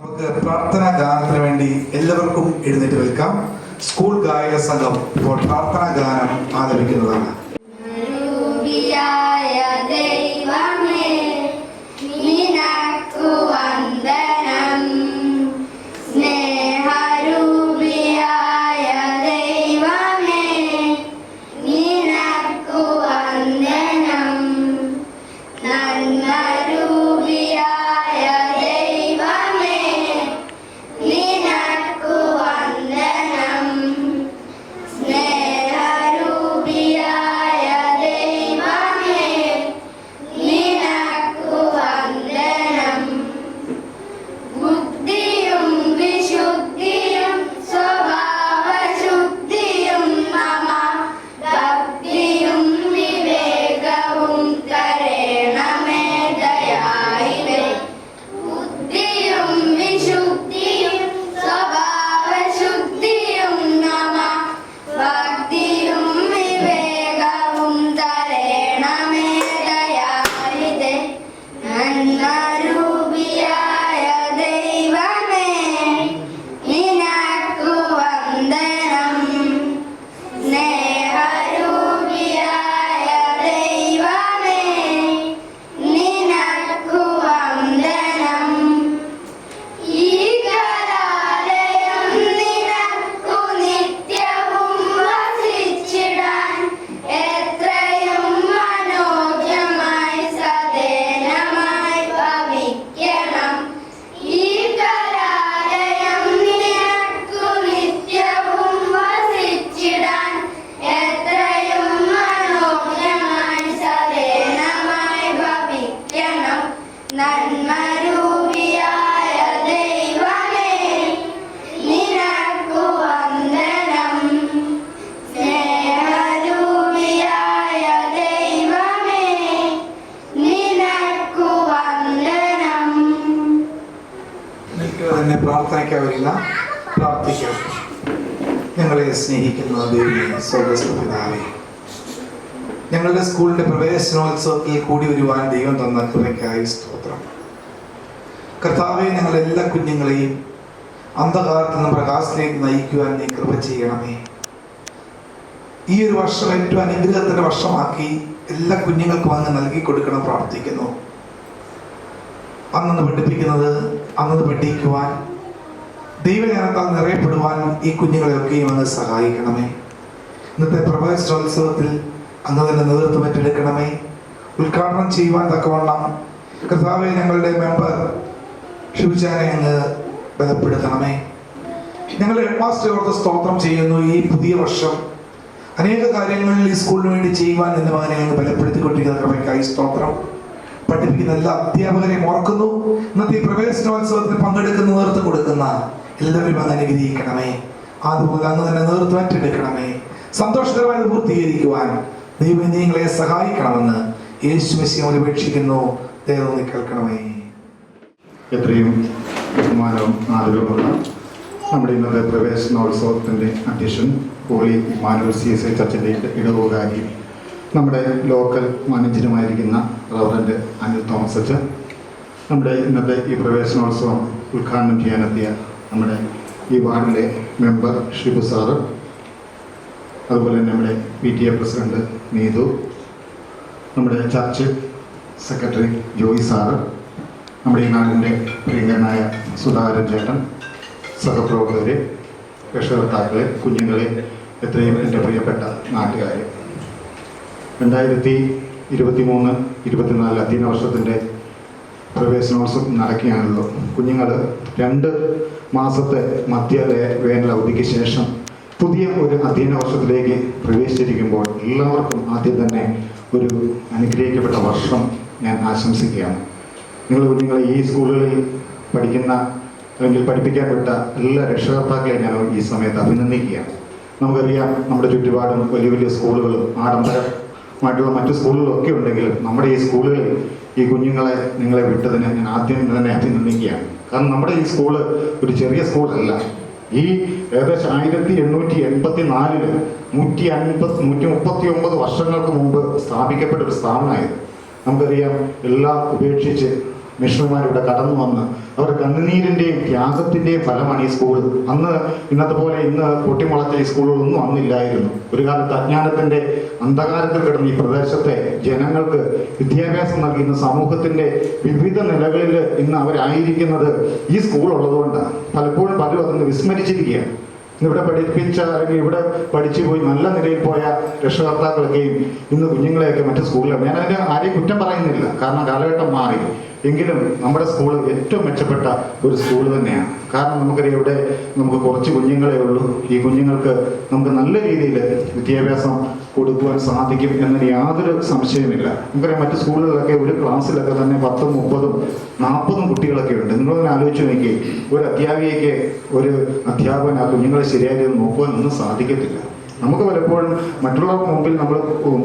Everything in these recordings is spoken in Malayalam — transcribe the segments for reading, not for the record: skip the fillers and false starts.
നമുക്ക് പ്രാർത്ഥനാ ഗാനത്തിന് വേണ്ടി എല്ലാവർക്കും എഴുന്നേറ്റ് നിൽക്കാം. സ്കൂൾ ഗായക സംഘം ഇപ്പോൾ പ്രാർത്ഥനാ ഗാനം ആലപിക്കുന്നതാണ്. പ്രാർത്ഥിക്കാം. ഞങ്ങളെ സ്നേഹിക്കുന്ന ദൈവമേ, സ്വർഗ്ഗസ്ഥപിതാവേ, ഞങ്ങളുടെ സ്കൂളിന്റെ പ്രവേശനോത്സവത്തിൽ കൂടി വരുവാൻ ദൈവം തന്ന കൃപയ്ക്കായി സ്തോത്രം. കർത്താവേ, ഞങ്ങളുടെ എല്ലാ കുഞ്ഞുങ്ങളെയും അന്ധകാരത്തിൽ നിന്ന് പ്രകാശത്തിലേക്ക് നയിക്കുവാൻ നീ കൃപ ചെയ്യണമേ. ഈ ഒരു വർഷം ഏറ്റവും അനുഗ്രഹത്തിന്റെ വർഷമാക്കി എല്ലാ കുഞ്ഞുങ്ങൾക്കും അങ്ങ് നൽകി കൊടുക്കണം പ്രാർത്ഥിക്കുന്നു. അന്നു പഠിപ്പിക്കുന്നത് അന്നു പഠിക്കുവാൻ ദൈവജ്ഞാനത്താൽ നിറയപ്പെടുവാൻ ഈ കുഞ്ഞുങ്ങളെയൊക്കെയും അങ്ങ് സഹായിക്കണമേ. ഇന്നത്തെ പ്രവേശനോത്സവത്തിൽ അങ്ങ് തന്നെ നേതൃത്വം ഏറ്റെടുക്കണമേ. ഉദ്ഘാടനം ചെയ്യുവാൻ തക്കവണ്ണം കർത്താവെ ഞങ്ങളുടെ മെമ്പർ ഷിബുചാനെ അങ്ങ് ബലപ്പെടുത്തണമേ. ഞങ്ങളുടെ ഹെഡ് മാസ്റ്റർ ഓർത്ത് സ്തോത്രം ചെയ്യുന്നു. ഈ പുതിയ വർഷം അനേക കാര്യങ്ങളിൽ ഈ സ്കൂളിന് വേണ്ടി ചെയ്യുവാൻ എന്റെ മകനെ അങ്ങ് ബലപ്പെടുത്തിക്കൊണ്ടിരിക്കുന്ന കൃപയ്ക്കായി സ്തോത്രം. പഠിപ്പിക്കുന്ന എല്ലാ അധ്യാപകരെയും ഓർക്കുന്നു. ഇന്നത്തെ ഈ പ്രവേശനോത്സവത്തിൽ പങ്കെടുക്കുന്ന നേതൃത്വം കൊടുക്കുന്ന എല്ലാവരും അങ്ങ് അനുഗ്രഹിക്കണമേ. അതുപോലെ അങ്ങ് തന്നെ നേതൃത്വം ഏറ്റെടുക്കണമേ. സന്തോഷകരമായി പൂർത്തീകരിക്കുവാൻ ദൈവം നിങ്ങളെ സഹായിക്കണമെന്ന് യേശു മെസ്സിയോട് അപേക്ഷിക്കുന്നു. ദൈവം കേൾക്കണമേ. എത്രയും ബഹുമാനവും ആദരവുമുള്ള നമ്മുടെ ഇന്നത്തെ പ്രവേശനോത്സവത്തിൻ്റെ അധ്യക്ഷൻ ഹോളി ഇമ്മാനുവൽ CSI ചർച്ചിൻ്റെ ഇടവകാരി, നമ്മുടെ ലോക്കൽ മാനേജരുമായിരിക്കുന്ന റവറൻറ്റ് അനിൽ തോമസ് അച്ഛൻ, നമ്മുടെ ഇന്നത്തെ ഈ പ്രവേശനോത്സവം ഉദ്ഘാടനം ചെയ്യാനെത്തിയ നമ്മുടെ ഈ വാർഡിലെ മെമ്പർ ഷിബു സാറ്, അതുപോലെ തന്നെ നമ്മുടെ PTA പ്രസിഡന്റ് നീതു, നമ്മുടെ ചർച്ച് സെക്രട്ടറി ജോയി സാറ്, നമ്മുടെ ഈ നാടിൻ്റെ പ്രിയങ്കരനായ സുധാകരൻ ചേട്ടൻ, സഹപ്രവർത്തകരെ, രക്ഷകർത്താക്കളെ, കുഞ്ഞുങ്ങളെ, എത്രയും എൻ്റെ പ്രിയപ്പെട്ട നാട്ടുകാരെ, 2023-24 അധ്യയന വർഷത്തിൻ്റെ പ്രവേശനോത്സവം നടക്കുകയാണല്ലോ. കുഞ്ഞുങ്ങൾ 2 മാസത്തെ മധ്യ വേനൽ അവധിക്ക് ശേഷം പുതിയ ഒരു അധ്യയന വർഷത്തിലേക്ക് പ്രവേശിച്ചിരിക്കുമ്പോൾ എല്ലാവർക്കും ആദ്യം തന്നെ ഒരു അനുഗ്രഹിക്കപ്പെട്ട വർഷം ഞാൻ ആശംസിക്കുകയാണ്. നിങ്ങൾ കുഞ്ഞുങ്ങളെ ഈ സ്കൂളുകളിൽ പഠിക്കുന്ന അല്ലെങ്കിൽ പഠിപ്പിക്കാൻ വിട്ട എല്ലാ രക്ഷകർത്താക്കളെ ഞാൻ ഈ സമയത്ത് അഭിനന്ദിക്കുകയാണ്. നമുക്കറിയാം, നമ്മുടെ ചുറ്റുപാടും വലിയ വലിയ സ്കൂളുകളും ആഡംബരമായിട്ടുള്ള മറ്റു സ്കൂളുകളൊക്കെ ഉണ്ടെങ്കിലും നമ്മുടെ ഈ സ്കൂളുകളിൽ ഈ കുഞ്ഞുങ്ങളെ നിങ്ങളെ വിട്ടതിന് ഞാൻ ആദ്യം തന്നെ അഭിനന്ദിക്കുകയാണ്. കാരണം നമ്മുടെ ഈ സ്കൂള് ഒരു ചെറിയ സ്കൂളല്ല. ഈ ഏകദേശം 1884 139 വർഷങ്ങൾക്ക് മുമ്പ് സ്ഥാപിക്കപ്പെട്ട ഒരു സ്ഥാപനമായത്. നമുക്കറിയാം, എല്ലാം ഉപേക്ഷിച്ച് മിഷണറിമാരിവിടെ കടന്നു വന്ന് അവരുടെ കണ്ണുനീരിൻ്റെയും ത്യാഗത്തിൻ്റെയും ഫലമാണ് ഈ സ്കൂൾ. അന്ന് ഇന്നത്തെ പോലെ ഇന്ന് പൊട്ടിമുളച്ച ഈ സ്കൂളുകളൊന്നും അന്നില്ലായിരുന്നു. ഒരു കാലത്ത് അജ്ഞാനത്തിൻ്റെ അന്ധകാരത്തിൽ കിടന്ന ഈ പ്രദേശത്തെ ജനങ്ങൾക്ക് വിദ്യാഭ്യാസം നൽകി ഇന്ന് സമൂഹത്തിൻ്റെ വിവിധ നിലകളിൽ ഇന്ന് അവരായിരിക്കുന്നത് ഈ സ്കൂൾ ഉള്ളതുകൊണ്ടാണ്. പലപ്പോഴും പലരും അതൊന്ന് വിസ്മരിച്ചിരിക്കുകയാണ്. ഇവിടെ പഠിപ്പിച്ച അല്ലെങ്കിൽ ഇവിടെ പഠിച്ചു പോയി നല്ല നിലയിൽ പോയ രക്ഷകർത്താക്കളൊക്കെയും ഇന്ന് കുഞ്ഞുങ്ങളെയൊക്കെ മറ്റു സ്കൂളിലാണ്. ഞാനതിൻ്റെ ആരെയും കുറ്റം പറയുന്നില്ല, കാരണം കാലഘട്ടം മാറി. എങ്കിലും നമ്മുടെ സ്കൂൾ ഏറ്റവും മെച്ചപ്പെട്ട ഒരു സ്കൂൾ തന്നെയാണ്. കാരണം നമുക്കറിയാം, ഇവിടെ നമുക്ക് കുറച്ച് കുഞ്ഞുങ്ങളെ ഉള്ളൂ. ഈ കുഞ്ഞുങ്ങൾക്ക് നമുക്ക് നല്ല രീതിയിൽ വിദ്യാഭ്യാസം കൊടുക്കുവാൻ സാധിക്കും എന്നതിന് യാതൊരു സംശയമില്ല. നമുക്കറിയാം, മറ്റു സ്കൂളുകളിലൊക്കെ ഒരു ക്ലാസ്സിലൊക്കെ തന്നെ 10, 30, 40 കുട്ടികളൊക്കെ ഉണ്ട്. നിങ്ങളൊന്ന് ആലോചിച്ച് നോക്കി, ഒരു അധ്യാപികയ്ക്ക് ഒരു അധ്യാപകൻ ആ കുഞ്ഞുങ്ങളെ ശരിയായി നോക്കുവാനൊന്നും സാധിക്കത്തില്ല. നമുക്ക് പലപ്പോഴും മറ്റുള്ളവർക്ക് മുമ്പിൽ നമ്മൾ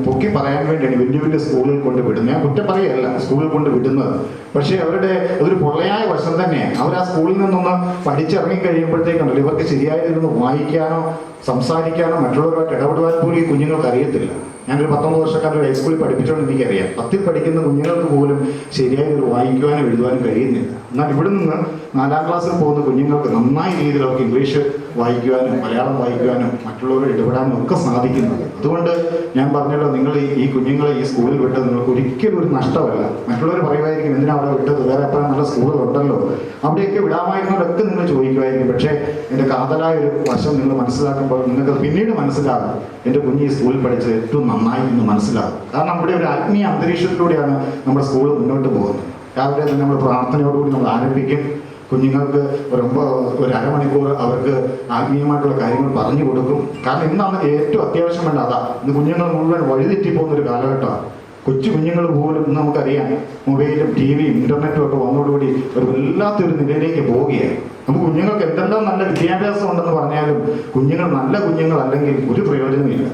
പൊക്കി പറയാൻ വേണ്ടിയാണ് വലിയ വലിയ സ്കൂളുകൾ കൊണ്ട് വിടുന്നത്. ഞാൻ കുറ്റം പറയുകയല്ല സ്കൂളിൽ കൊണ്ട് വിടുന്നത്, പക്ഷേ അവരുടെ അതൊരു പൊള്ളയായ വശം തന്നെയാണ്. അവർ ആ സ്കൂളിൽ നിന്നൊന്ന് പഠിച്ചിറങ്ങി കഴിയുമ്പോഴത്തേക്കുണ്ടല്ലോ ഇവർക്ക് ശരിയായതിലൊന്ന് വായിക്കാനോ സംസാരിക്കാനോ മറ്റുള്ളവരുമായിട്ട് ഇടപെടുവാൻ പോലും ഈ കുഞ്ഞുങ്ങൾക്ക് അറിയത്തില്ല. ഞാനൊരു 19 വർഷക്കാലം ഹൈസ്കൂളിൽ പഠിപ്പിച്ചോണ്ട് എനിക്കറിയാം, 10ൽ പഠിക്കുന്ന കുഞ്ഞുങ്ങൾക്ക് പോലും ശരിയായി ഒരു വായിക്കുവാനും എഴുതുവാനും കഴിയുന്നില്ല. എന്നാൽ ഇവിടെ നിന്ന് 4ാം ക്ലാസ്സിൽ പോകുന്ന കുഞ്ഞുങ്ങൾക്ക് നന്നായി രീതിയിൽ അവർക്ക് ഇംഗ്ലീഷ് വായിക്കുവാനും മലയാളം വായിക്കുവാനും മറ്റുള്ളവരെ ഇടപെടാനും ഒക്കെ സാധിക്കുന്നുണ്ട്. അതുകൊണ്ട് ഞാൻ പറഞ്ഞല്ലോ, നിങ്ങൾ ഈ കുഞ്ഞുങ്ങളെ ഈ സ്കൂളിൽ വിട്ടത് നിങ്ങൾക്ക് ഒരിക്കലും ഒരു നഷ്ടമല്ല. മറ്റുള്ളവർ പറയുമായിരിക്കും, എന്തിനാ അവിടെ വിട്ടത്, വേറെ എപ്പോഴും നല്ല സ്കൂളുകളുണ്ടല്ലോ, അവിടെയൊക്കെ വിടാമായിരുന്നവരൊക്കെ നിങ്ങൾ ചോദിക്കുമായിരിക്കും. പക്ഷേ എൻ്റെ കാതലായ ഒരു വശം നിങ്ങൾ മനസ്സിലാക്കുമ്പോൾ നിങ്ങൾക്ക് പിന്നീട് മനസ്സിലാകും, എൻ്റെ കുഞ്ഞ് ഈ സ്കൂളിൽ പഠിച്ചത് ഏറ്റവും നന്നായി എന്ന് മനസ്സിലാകും. കാരണം നമ്മുടെ ഒരു ആത്മീയ അന്തരീക്ഷത്തിലൂടെയാണ് നമ്മുടെ സ്കൂൾ മുന്നോട്ട് പോകുന്നത്. രാവിലെ തന്നെ നമ്മൾ പ്രാർത്ഥനയോടുകൂടി നമ്മൾ ആരംഭിക്കും. കുഞ്ഞുങ്ങൾക്ക് ഒരു അരമണിക്കൂർ അവർക്ക് ആത്മീയമായിട്ടുള്ള കാര്യങ്ങൾ പറഞ്ഞു കൊടുക്കും. കാരണം ഇന്നാണ് ഏറ്റവും അത്യാവശ്യം വേണ്ട അതാ. ഇന്ന് കുഞ്ഞുങ്ങൾ മുഴുവൻ വഴിതെറ്റിപ്പോകുന്ന ഒരു കാലഘട്ടമാണ്. കൊച്ചു കുഞ്ഞുങ്ങൾ പോലും ഇന്ന് നമുക്കറിയാം മൊബൈലും ടിവിയും ഇന്റർനെറ്റും ഒക്കെ വന്നതോടുകൂടി ഒരു വല്ലാത്തൊരു നിലയിലേക്ക് പോവുകയാണ്. നമുക്ക് കുഞ്ഞുങ്ങൾക്ക് എന്തെല്ലാം നല്ല വിദ്യാഭ്യാസം ഉണ്ടെന്ന് പറഞ്ഞാലും കുഞ്ഞുങ്ങൾ നല്ല കുഞ്ഞുങ്ങളല്ലെങ്കിൽ ഒരു പ്രയോജനമില്ല.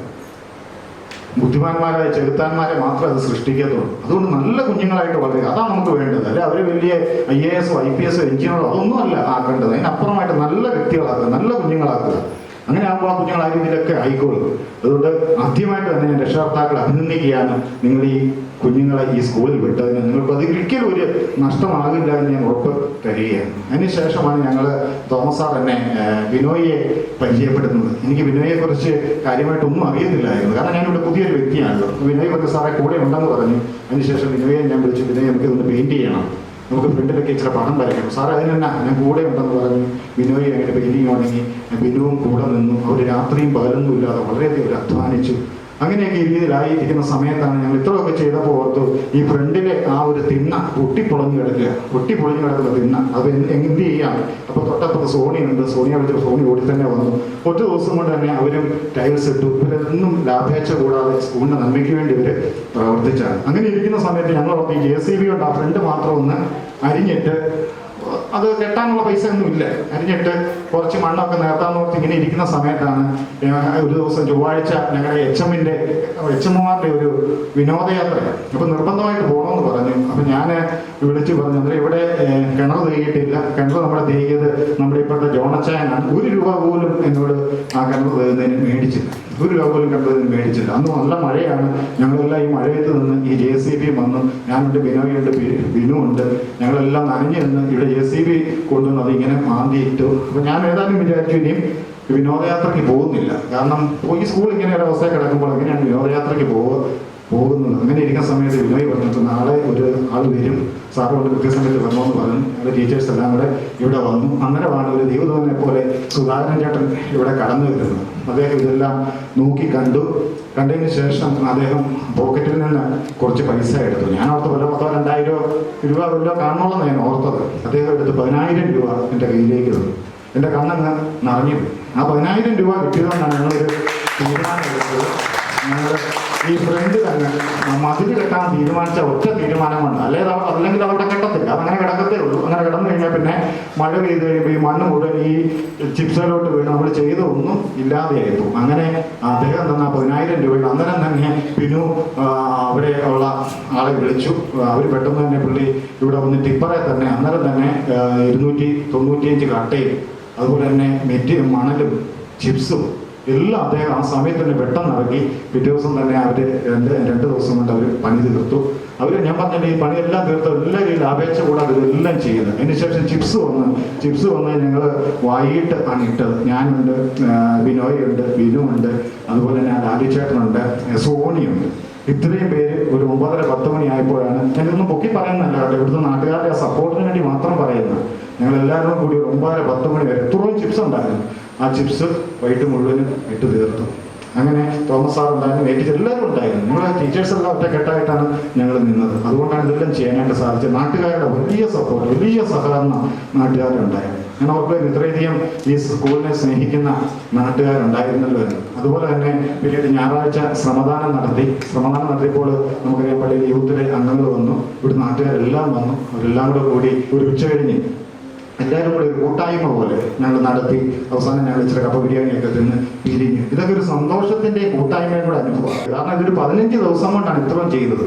ബുദ്ധിമാന്മാരായ ചെറുത്താന്മാരെ മാത്രമേ അത് സൃഷ്ടിക്കത്തുള്ളൂ. അതുകൊണ്ട് നല്ല കുഞ്ഞുങ്ങളായിട്ട് വളരുക, അതാണ് നമുക്ക് വേണ്ടത്. അല്ലെ അവർ വലിയ IAS, IPS, എഞ്ചിനീയറോ അതൊന്നും അല്ല ആക്കേണ്ടത്. അതിനപ്പുറമായിട്ട് നല്ല വ്യക്തികളാക്കുക, നല്ല കുഞ്ഞുങ്ങളാക്കുക. അങ്ങനെ ആകുമ്പോൾ ആ കുഞ്ഞുങ്ങൾ ആ രീതിയിലൊക്കെ ആയിക്കോളും. അതുകൊണ്ട് ആദ്യമായിട്ട് തന്നെ ഞാൻ രക്ഷകർത്താക്കളെ അഭിനന്ദിക്കുകയാണ്. നിങ്ങൾ ഈ കുഞ്ഞുങ്ങളെ ഈ സ്കൂളിൽ വിട്ടതിന് നിങ്ങൾക്ക് അത് ഒരിക്കലും ഒരു നഷ്ടമാകില്ല എന്ന് ഞാൻ ഉറപ്പ് തരികയാണ്. അതിനുശേഷമാണ് ഞങ്ങൾ തോമസ് സാർ എന്നെ ബിനോയിയെ പരിചയപ്പെടുത്തുന്നത്. എനിക്ക് ബിനോയിയെക്കുറിച്ച് കാര്യമായിട്ടൊന്നും അറിയത്തില്ലായിരുന്നു, കാരണം ഞാനിവിടെ പുതിയൊരു വ്യക്തിയാണല്ലോ. ബിനോയ് പറഞ്ഞ സാറെ കൂടെ ഉണ്ടെന്ന് പറഞ്ഞു. അതിനുശേഷം ബിനോയെ ഞാൻ വിളിച്ചു, ബിനോയ് നമുക്ക് ഇതൊന്ന് പെയിൻറ്റ് ചെയ്യണം, നമുക്ക് ഫ്രണ്ടിലൊക്കെ ഇച്ചിരി പടം വരയ്ക്കണം. സാർ അതിനെന്നാ ഞാൻ കൂടെ ഉണ്ടെന്ന് പറഞ്ഞു. ബിനോയ് അങ്ങനെ പെയിൻറ്റിങ് തുടങ്ങി. ബിനുവും കൂടെ നിന്നു. അവർ രാത്രിയും പകലൊന്നും ഇല്ലാതെ വളരെയധികം അധ്വാനിച്ചു. അങ്ങനെയൊക്കെ രീതിയിലായിരിക്കുന്ന സമയത്താണ് ഞങ്ങൾ ഇത്രയൊക്കെ ചെയ്തപ്പോൾ ഓർത്തു, ഈ ഫ്രണ്ടിലെ ആ ഒരു തിണ്ണ പൊട്ടിപ്പൊളിഞ്ഞു കിടക്കുന്ന തിണ്ണ അത് എന്ത് ചെയ്യാം. അപ്പോൾ തൊട്ടപ്പുറത്ത് സോണിയുണ്ട്. സോണിയെ വിളിച്ച് സോണി ഓടി തന്നെ വന്നു. ഒറ്റ ദിവസം കൊണ്ട് തന്നെ അവരും ടൈൽസ് ഇട്ടു. ഇവരൊന്നും ലാഭേച്ഛ കൂടാതെ സ്കൂളിന്റെ നന്മയ്ക്ക് വേണ്ടി ഇവർ പ്രവർത്തിച്ചാണ്. അങ്ങനെ ഇരിക്കുന്ന സമയത്ത് ഞങ്ങൾ ഈ JCB കൊണ്ട് ആ ഫ്രണ്ട് മാത്രം ഒന്ന് അരിഞ്ഞിട്ട്, അത് കെട്ടാനുള്ള പൈസ ഒന്നും ഇല്ല, അരിഞ്ഞിട്ട് കുറച്ച് മണ്ണൊക്കെ നേർത്താന്ന് ഓർത്ത് ഇങ്ങനെ ഇരിക്കുന്ന സമയത്താണ് ഒരു ദിവസം ചൊവ്വാഴ്ച ഞങ്ങളുടെ HMമാരുടെ ഒരു വിനോദയാത്ര. അപ്പൊ നിർബന്ധമായിട്ട് പോകണമെന്ന് പറഞ്ഞു. അപ്പൊ ഞാൻ വിളിച്ചു പറഞ്ഞു, അന്നേരം ഇവിടെ കിണർ തേകിയിട്ടില്ല. കിണർ നമ്മുടെ തേകിയത് നമ്മുടെ ഇപ്പോഴത്തെ ജോണച്ചായനാണ്. 1 രൂപ പോലും എന്നോട് ആ കിണർ തേകുന്നതിന് മേടിച്ചില്ല. 1 രൂപ പോലും കണ്ടതിന് മേടിച്ചില്ല. അന്ന് നല്ല മഴയാണ്. ഞങ്ങളെല്ലാം ഈ മഴയത്ത് നിന്ന് ഈ JCB വന്നു. ഞാനുണ്ട്, ബിനോയുണ്ട്, ബിനു ഉണ്ട്. ഞങ്ങളെല്ലാം നനഞ്ഞു നിന്ന് ഇവിടെ JCB കൊണ്ടുവന്ന് അതിങ്ങനെ മാന്തിയിട്ടു. അപ്പൊ ഞാൻ ഏതായാലും വിചാരിച്ചു ഇനിയും വിനോദയാത്രയ്ക്ക് പോകുന്നില്ല. കാരണം ഈ സ്കൂൾ ഇങ്ങനെ ഒരു അവസ്ഥ കിടക്കുമ്പോൾ എങ്ങനെയാണ് വിനോദയാത്രയ്ക്ക് പോകുന്നത്. അങ്ങനെ ഇരിക്കുന്ന സമയത്ത് ബിനോയ് പറഞ്ഞിട്ട് നാളെ ഒരു ആൾ വരും, സാറ് കൊണ്ട് കൃത്യസമയത്ത് വരണമെന്ന് പറഞ്ഞു. ഞങ്ങളുടെ ടീച്ചേഴ്സ് എല്ലാം കൂടെ ഇവിടെ വന്നു. അന്നേരമാണ് ഒരു ദൈവദൂതനെ പോലെ സുധാകരൻ ചേട്ടൻ ഇവിടെ കടന്നു വരുന്നത്. അദ്ദേഹം ഇതെല്ലാം നോക്കി കണ്ടതിന് ശേഷം അദ്ദേഹം പോക്കറ്റിൽ നിന്ന് കുറച്ച് പൈസ എടുത്തു. ഞാൻ ഓർത്ത് വല്ല 1000-2000 രൂപ വല്ലതും കാണണമെന്ന് ഞാൻ ഓർത്തത്. അദ്ദേഹം എടുത്ത് 10000 രൂപ എൻ്റെ കയ്യിലേക്ക് തന്നു. എൻ്റെ കണ്ണങ്ങ് നിറഞ്ഞു പോയി. ആ 10000 രൂപ കിട്ടിയതുകൊണ്ടാണ് ഞങ്ങളൊരു തീരുമാനം എടുത്തത്. ഞങ്ങൾ ഈ ഫ്രണ്ട് തന്നെ മതിൽ കെട്ടാൻ തീരുമാനിച്ച ഒറ്റ തീരുമാനമാണ്. അല്ലെങ്കിൽ അവിടെ കെട്ടത്തില്ല, അതങ്ങനെ കിടക്കത്തേ ഉള്ളൂ. അങ്ങനെ കിടന്നു കഴിഞ്ഞാൽ പിന്നെ മഴ പെയ്ത് കഴിയുമ്പോൾ ഈ മണ്ണ് മുഴുവൻ ഈ ചിപ്സിലോട്ട് വീണ് നമ്മൾ ചെയ്തൊന്നും ഇല്ലാതെയായിരുന്നു. അങ്ങനെ അദ്ദേഹം തന്ന 10000 രൂപ അന്നേരം തന്നെ ബിനു അവിടെ ഉള്ള ആളെ വിളിച്ചു. അവർ പെട്ടെന്ന് തന്നെ പുള്ളി ഇവിടെ വന്ന് ടിപ്പറെ തന്നെ അന്നേരം തന്നെ 295 കട്ടയും അതുപോലെ തന്നെ മണലും ചിപ്സും എല്ലാം അദ്ദേഹം ആ സമയത്ത് തന്നെ പെട്ടെന്ന് ഇറക്കി. പിറ്റേ ദിവസം തന്നെ അവർ രണ്ട് ദിവസം കൊണ്ട് അവർ പണി തീർത്തു. ഞാൻ പറഞ്ഞില്ല, ഈ പണിയെല്ലാം തീർത്ത് എല്ലാവരും ലാഭേച്ഛ കൂടാതെ ഇതെല്ലാം ചെയ്യുന്നത്. അതിനുശേഷം ചിപ്സ് വന്ന് ഞങ്ങൾ വൈകിട്ട് ആണ് ഇട്ടത്. ഞാനുണ്ട്, ബിനോയുണ്ട്, ബിനുണ്ട്, അതുപോലെ തന്നെ ലാലിച്ചേട്ടനുണ്ട്, സോണിയുണ്ട്. ഇത്രയും പേര് ഒരു 9:30-10 മണി ആയപ്പോഴാണ്, ഞാനിതൊന്നും പൊക്കി പറയുന്നല്ല കേട്ടോ, ഇവിടുത്തെ നാട്ടുകാരുടെ സപ്പോർട്ടിന് വേണ്ടി മാത്രം പറയുന്നത്. ഞങ്ങൾ എല്ലാവരും കൂടി ഒരു 9:30-10 മണി വരെ എത്രയും ചിപ്സ് ഉണ്ടായിരുന്നു. ആ ചിപ്സ് വൈകിട്ട് മുഴുവനും ഇട്ട് തീർത്തു. അങ്ങനെ തോമസ് സാർ ഉണ്ടായിരുന്നു, എല്ലാവരും ഉണ്ടായിരുന്നു. ഞങ്ങൾ ടീച്ചേഴ്സ് എല്ലാം ഒറ്റക്കെട്ടായിട്ടാണ് ഞങ്ങൾ നിന്നത്. അതുകൊണ്ടാണ് ഇതെല്ലാം ചെയ്യാനായിട്ട് സാധിച്ചത്. നാട്ടുകാരുടെ വലിയ സപ്പോർട്ട്, വലിയ സഹകരണം നാട്ടുകാരുണ്ടായിരുന്നു. ഞാൻ ഓർക്കുകയും ഇത്രയധികം ഈ സ്കൂളിനെ സ്നേഹിക്കുന്ന നാട്ടുകാരുണ്ടായിരുന്നല്ലോ എന്ന്. അതുപോലെ തന്നെ പിന്നീട് ഞായറാഴ്ച ശ്രമദാനം നടത്തിയപ്പോൾ നമുക്കറിയാം പള്ളിയിൽ യൂത്തിലെ അംഗങ്ങൾ വന്നു, ഇവിടെ നാട്ടുകാരെല്ലാം വന്നു. അവരെല്ലാം കൂടി ഒരു ഉച്ച കഴിഞ്ഞ് എല്ലാവരും കൂടി ഒരു കൂട്ടായ്മ പോലെ ഞങ്ങൾ നടത്തി. അവസാനം ഞങ്ങൾ ഇച്ചിരി കപ്പ ബിരിയാണിയൊക്കെ തിന്ന് പിരിഞ്ഞു. ഇതൊക്കെ ഒരു സന്തോഷത്തിൻ്റെ കൂട്ടായ്മയും കൂടെ അനുഭവമാണ്. കാരണം ഇതൊരു 15 ദിവസം കൊണ്ടാണ് ഇത്രയും ചെയ്തത്.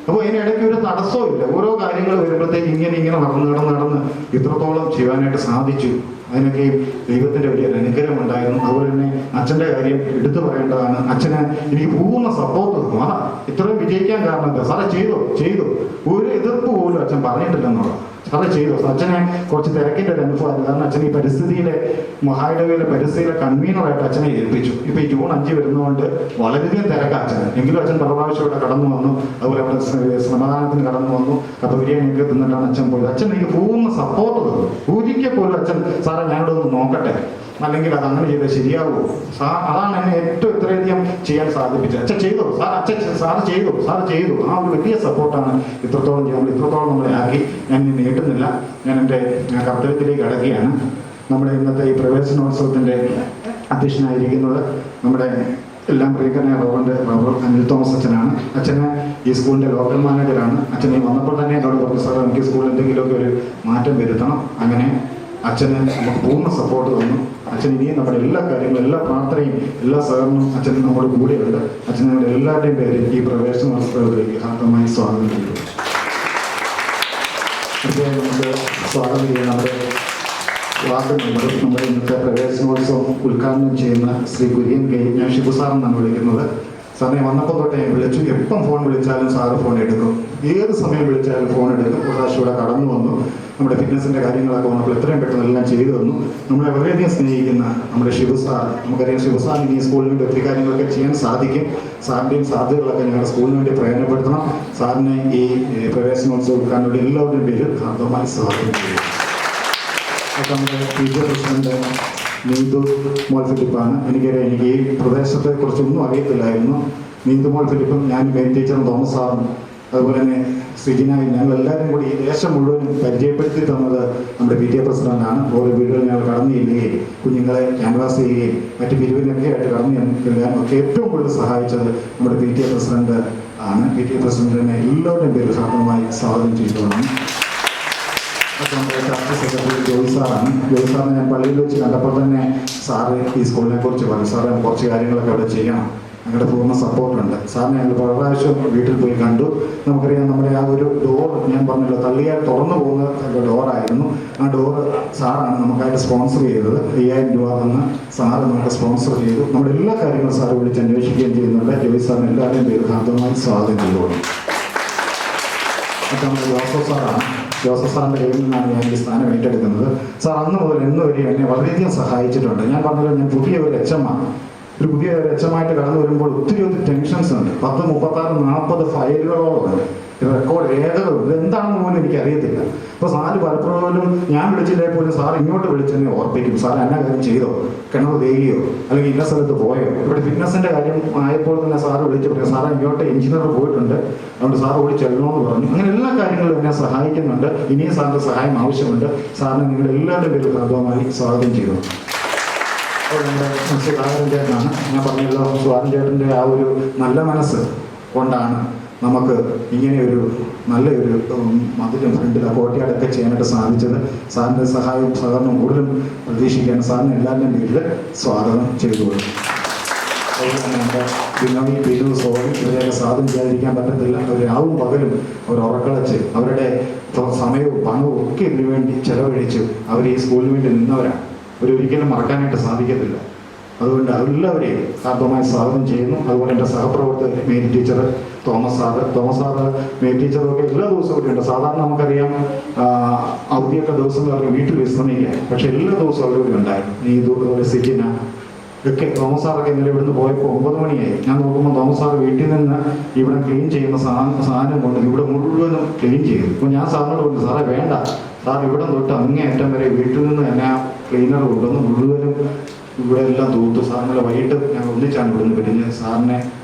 അപ്പോൾ ഇതിനിടയ്ക്ക് ഒരു തടസ്സവും ഇല്ല. ഓരോ കാര്യങ്ങൾ വരുമ്പോഴത്തേക്ക് ഇങ്ങനെ നടന്ന് ഇത്രത്തോളം ചെയ്യാനായിട്ട് സാധിച്ചു. അതിനൊക്കെ ദൈവത്തിൻ്റെ വലിയ അനുഗ്രഹം ഉണ്ടായിരുന്നു. അതുപോലെ തന്നെ അച്ഛൻ്റെ കാര്യം എടുത്തു പറയേണ്ടതാണ്. അച്ഛന് എനിക്ക് പൂർണ്ണ സപ്പോർട്ട് തന്നു. അതാ ഇത്രയും വിജയിക്കാൻ കാരണം എന്താ? സാറേ ചെയ്തു ഒരു എതിർപ്പ് പോലും അച്ഛൻ പറഞ്ഞിട്ടില്ലെന്നുള്ളത്. സാറേ ചെയ്തു. അച്ഛനെ കുറച്ച് തിരക്കിൻ്റെ ഒരു അനുഭവമായിരുന്നു. കാരണം അച്ഛൻ ഈ പരിസ്ഥിതിയിലെ മഹായിടവയിലെ പരിസ്ഥിതിയിലെ കൺവീനറായിട്ട് അച്ഛനെ ഏൽപ്പിച്ചു. ഇപ്പോൾ ഈ ജൂൺ 5 വരുന്നതുകൊണ്ട് വളരെയധികം തിരക്കാണ് അച്ഛന്. എങ്കിലും അച്ഛൻ പ്രാവശ്യം ഇവിടെ കടന്നു വന്നു. അതുപോലെ അവിടെ ശ്രമദാനത്തിന് കടന്നു വന്നു. കപ്പ ബിരിയാണിയൊക്കെ തിന്നിട്ടാണ് അച്ഛൻ പോയത്. അച്ഛൻ എനിക്ക് പൂർണ്ണ സപ്പോർട്ട് തന്നു. ഒരിക്കൽ പോലും അച്ഛൻ സാറേ ഞാനിവിടെ ഒന്ന് നോക്കട്ടെ, അല്ലെങ്കിൽ അത് അങ്ങനെ ചെയ്താൽ ശരിയാവുമോ? അതാണ് എന്നെ ഏറ്റവും ഇത്രയധികം ചെയ്യാൻ സാധിപ്പിച്ചത്. സാറ് ചെയ്തു. ആ ഒരു വലിയ സപ്പോർട്ടാണ് ഇത്രത്തോളം നമ്മളെ ആക്കി. ഞാൻ ഇനി നീട്ടുന്നില്ല. ഞാൻ എൻ്റെ കർത്തവ്യത്തിലേക്ക് അടക്കുകയാണ്. നമ്മുടെ ഇന്നത്തെ ഈ പ്രവേശനോത്സവത്തിൻ്റെ അധ്യക്ഷനായിരിക്കുന്നത് നമ്മുടെ എല്ലാം പ്രിയങ്കരനായ റവർ അനിൽ തോമസ് അച്ഛനാണ്. അച്ഛന് ഈ സ്കൂളിൻ്റെ ലോക്കൽ മാനേജറാണ്. അച്ഛനെ വന്നപ്പോൾ തന്നെ എന്നോട് പറഞ്ഞു, സാർ എനിക്ക് സ്കൂളിൽ എന്തെങ്കിലുമൊക്കെ ഒരു മാറ്റം വരുത്തണം. അങ്ങനെ അച്ഛന് നമുക്ക് പൂർണ്ണ സപ്പോർട്ട് തന്നു. അച്ഛൻ ഇനിയും നമ്മുടെ എല്ലാ കാര്യങ്ങളും, എല്ലാ പ്രാർത്ഥനയും, എല്ലാ സഹകരണവും അച്ഛൻ നമ്മുടെ കൂടെയുണ്ട്. അച്ഛൻ നമ്മുടെ എല്ലാവരുടെയും പേരിൽ ഈ പ്രവേശനോത്സവത്തിലേക്ക് ഹാർദമായി സ്വാഗതം ചെയ്തു. നമുക്ക് സ്വാഗതം ചെയ്യാൻ നമ്മുടെ വാർഡ് മെമ്പറും നമ്മുടെ ഇന്നത്തെ പ്രവേശനോത്സവം ഉദ്ഘാടനം ചെയ്യുന്ന ശ്രീ കുര്യൻ കെ. ഞാൻ ഷിബു സാറെന്നാണ് വിളിക്കുന്നത്. സാറിനെ വന്നപ്പോൾ തൊട്ട് ഞാൻ വിളിച്ചു. എപ്പം ഫോൺ വിളിച്ചാലും സാറ് ഫോൺ എടുക്കും. ഏത് സമയം വിളിച്ചാലും ഫോൺ എടുക്കും. പ്രാവശ്യം ഇവിടെ കടന്നു വന്നു. നമ്മുടെ ഫിറ്റ്നസിൻ്റെ കാര്യങ്ങളൊക്കെ വന്നപ്പോൾ എത്രയും പെട്ടെന്ന് എല്ലാം ചെയ്തു തന്നു. നമ്മളെ വളരെയധികം സ്നേഹിക്കുന്ന നമ്മുടെ ഷിബു സാർ, നമുക്കറിയാം ഷിബു സാറിന് ഈ സ്കൂളിന് വേണ്ടി ഒത്തിരി കാര്യങ്ങളൊക്കെ ചെയ്യാൻ സാധിക്കും. സാറിൻ്റെയും സാധ്യതകളൊക്കെ ഞങ്ങളുടെ സ്കൂളിന് വേണ്ടി പ്രയോജനപ്പെടുത്തണം. സാറിനെ ഈ പ്രവേശനോത്സവം ഉദ്ഘാടനം വേണ്ടി എല്ലാവരുടെയും പേരിൽ ഹാർദമായി സ്വാഗതം ചെയ്യും. നമ്മുടെ ടീച്ചർ പ്രസിഡന്റ് നീതു മോൾ ഫിലിപ്പാണ്. എനിക്ക് ഈ പ്രദേശത്തെ കുറിച്ചൊന്നും അറിയത്തില്ലായിരുന്നു. നീതു മോൾ ഫിലിപ്പും ഞാൻ മെയിൻ ടീച്ചറും തോമസ് സാറും അതുപോലെ തന്നെ ശ്രീജിനായും ഞങ്ങളെല്ലാവരും കൂടി ഈ ദേശം മുഴുവനും പരിചയപ്പെടുത്തി തന്നത് നമ്മുടെ PTA പ്രസിഡന്റാണ്. ഓരോ വീടുകളിൽ ഞങ്ങൾ കടന്നു ചെല്ലുകയും കുഞ്ഞുങ്ങളെ ക്യാൻവാസ് ചെയ്യുകയും മറ്റ് പിരിവിനൊക്കെ ആയിട്ട് കടന്നു ചെല്ലാനും ഒക്കെ ഏറ്റവും കൂടുതൽ സഹായിച്ചത് നമ്മുടെ PTA പ്രസിഡന്റ് ആണ്. PTA പ്രസിഡന്റിനെ എല്ലാവരുടെയും പേരിൽ സാധനമായി സ്വാഗതം ചെയ്തുകൊള്ളാം. നമ്മുടെ ട്രസ്റ്റ് സെക്രട്ടറി ജോയി സാറാണ്. ജോയി സാറിനെ ഞാൻ പള്ളിയിൽ വെച്ച് കണ്ടപ്പോൾ തന്നെ സാറ് ഈ സ്കൂളിനെ കുറിച്ച് പറഞ്ഞു, സാറ് കുറച്ച് കാര്യങ്ങളൊക്കെ അവിടെ ചെയ്യണം, ഞങ്ങളുടെ പൂർണ്ണ സപ്പോർട്ടുണ്ട്. സാറിനെ ഞങ്ങൾ പല പ്രാവശ്യം വീട്ടിൽ പോയി കണ്ടു. നമുക്കറിയാം നമ്മുടെ ആ ഒരു ഡോർ ഞാൻ പറഞ്ഞല്ലോ, തള്ളിയാൽ തുറന്നു പോകുന്ന ഡോറായിരുന്നു. ആ ഡോറ് സാറാണ് നമുക്കായിട്ട് സ്പോൺസർ ചെയ്തത്. 5000 രൂപ തന്ന് സാറ് നമുക്ക് സ്പോൺസർ ചെയ്തു. നമ്മുടെ എല്ലാ കാര്യങ്ങളും സാറ് വിളിച്ച് അന്വേഷിക്കുകയും ചെയ്യുന്നുണ്ട്. ജോയി സാറിന് എല്ലാവരുടെയും പേര് ഹാർദമായി സ്വാഗതം ചെയ്തോളൂ. നമ്മുടെ ജോസഫ് സാറിൻ്റെ കയ്യിൽ നിന്നാണ് ഞാൻ ഈ സ്ഥാനം ഏറ്റെടുക്കുന്നത്. സാർ അന്ന് മുതൽ ഇന്ന് വരെ എന്നെ വളരെയധികം സഹായിച്ചിട്ടുണ്ട്. ഞാൻ പറഞ്ഞല്ലോ, ഞാൻ പുതിയ ഒരു എച്ചമായിട്ട് കടന്നു വരുമ്പോൾ ഒത്തിരി ടെൻഷൻസ് ഉണ്ട്. 10, 36, 40 ഫയലുകളോളം ഉണ്ട്. റെക്കോർഡ് രേഖകളുണ്ട്. എന്താണെന്ന് പോലും എനിക്ക് അറിയത്തില്ല. അപ്പോൾ സാറ് പലപ്പോഴും ഞാൻ വിളിച്ചില്ലേ പോലും സാർ ഇങ്ങോട്ട് വിളിച്ചെന്നെ ഓർപ്പിക്കും, സാർ എന്നാ കാര്യം ചെയ്തോ, കിണർ തേകിയോ, അല്ലെങ്കിൽ ഇന്ന സ്ഥലത്ത് പോയോ. ഇവിടെ ഫിറ്റ്നസിൻ്റെ കാര്യം ആയപ്പോൾ തന്നെ സാറ് വിളിച്ച് പറയും, സാറ് ഇങ്ങോട്ട് എഞ്ചിനീയർ പോയിട്ടുണ്ട്, അതുകൊണ്ട് സാർ ഓടി ചെല്ലണമെന്ന് പറഞ്ഞു. അങ്ങനെ എല്ലാ കാര്യങ്ങളും എന്നെ സഹായിക്കുന്നുണ്ട്. ഇനിയും സാറിൻ്റെ സഹായം ആവശ്യമുണ്ട്. സാറിന് നിങ്ങളുടെ എല്ലാവരുടെയും പേരിൽ ഭാഗമായി സ്വാഗതം ചെയ്തു. അപ്പോൾ നമ്മുടെ സുധാകരൻ ചേട്ടനാണ്. ഞാൻ പറഞ്ഞല്ലോ, സുധാകരൻ ചേട്ടൻ്റെ ആ ഒരു നല്ല മനസ്സ് കൊണ്ടാണ് നമുക്ക് ഇങ്ങനെയൊരു നല്ലൊരു മതിലും ഫ്രണ്ടിൽ കോട്ടയാടൊക്കെ ചെയ്യാനായിട്ട് സാധിച്ചത്. സാറിൻ്റെ സഹായവും സഹകരണം കൂടുതലും പ്രതീക്ഷിക്കാൻ സാറിന് എല്ലാവരുടെയും പേരിൽ സ്വാഗതം ചെയ്തുകൊള്ളും. അതുപോലെ തന്നെ നമ്മുടെ ബിനു സോറി ഇവരെയൊക്കെ സ്വാഗതം ചെയ്യാതിരിക്കാൻ പറ്റത്തില്ല. അവർ രാവും പകലും അവർ ഉറക്കളച്ച് അവരുടെ സമയവും പണവും ഒക്കെ ഇതിനു വേണ്ടി ചെലവഴിച്ച് അവർ ഈ സ്കൂളിന് വേണ്ടി നിന്നവരാണ്. അവരൊരിക്കലും മറക്കാനായിട്ട് സാധിക്കത്തില്ല. അതുകൊണ്ട് എല്ലാവരെയും ഹാർദമായി സ്വാഗതം ചെയ്യുന്നു. അതുപോലെ എൻ്റെ സഹപ്രവർത്തകർ മേരി ടീച്ചർ, തോമസ് സാറ് മേരി ടീച്ചറൊക്കെ എല്ലാ ദിവസവും ഇവിടെ ഉണ്ട്. സാധാരണ നമുക്കറിയാം അവധിയൊക്കെ ദിവസങ്ങളിൽ വീട്ടിൽ വിശ്രമിക്കാൻ, പക്ഷെ എല്ലാ ദിവസവും അവരിവിടെ ഉണ്ടായിരുന്നു. നീതു, അതുപോലെ സിജിന ഒക്കെ. തോമസ് സാറൊക്കെ ഇന്നലെ ഇവിടുന്ന് പോയപ്പോൾ 9 മണിയായി. ഞാൻ നോക്കുമ്പോൾ തോമസ് സാറ് വീട്ടിൽ നിന്ന് ഇവിടെ ക്ലീൻ ചെയ്യുന്ന സാധനം കൊണ്ട് ഇവിടെ മുഴുവനും ക്ലീൻ ചെയ്തു. അപ്പോൾ ഞാൻ സാറിനോട് പറഞ്ഞു, സാറേ വേണ്ട, സാർ ഇവിടെ തൊട്ട് അങ്ങേയറ്റം വരെ വീട്ടിൽ നിന്ന് തന്നെ ക്ലീനർ കൊണ്ടുവന്ന് മുഴുവനും ഇവിടെ എല്ലാം തൂത്തു. സാറിനെ വൈകിട്ട് ഞാൻ ഒന്നിച്ചാണ് ഇവിടുന്ന് പിരിഞ്ഞ് സാറിനെ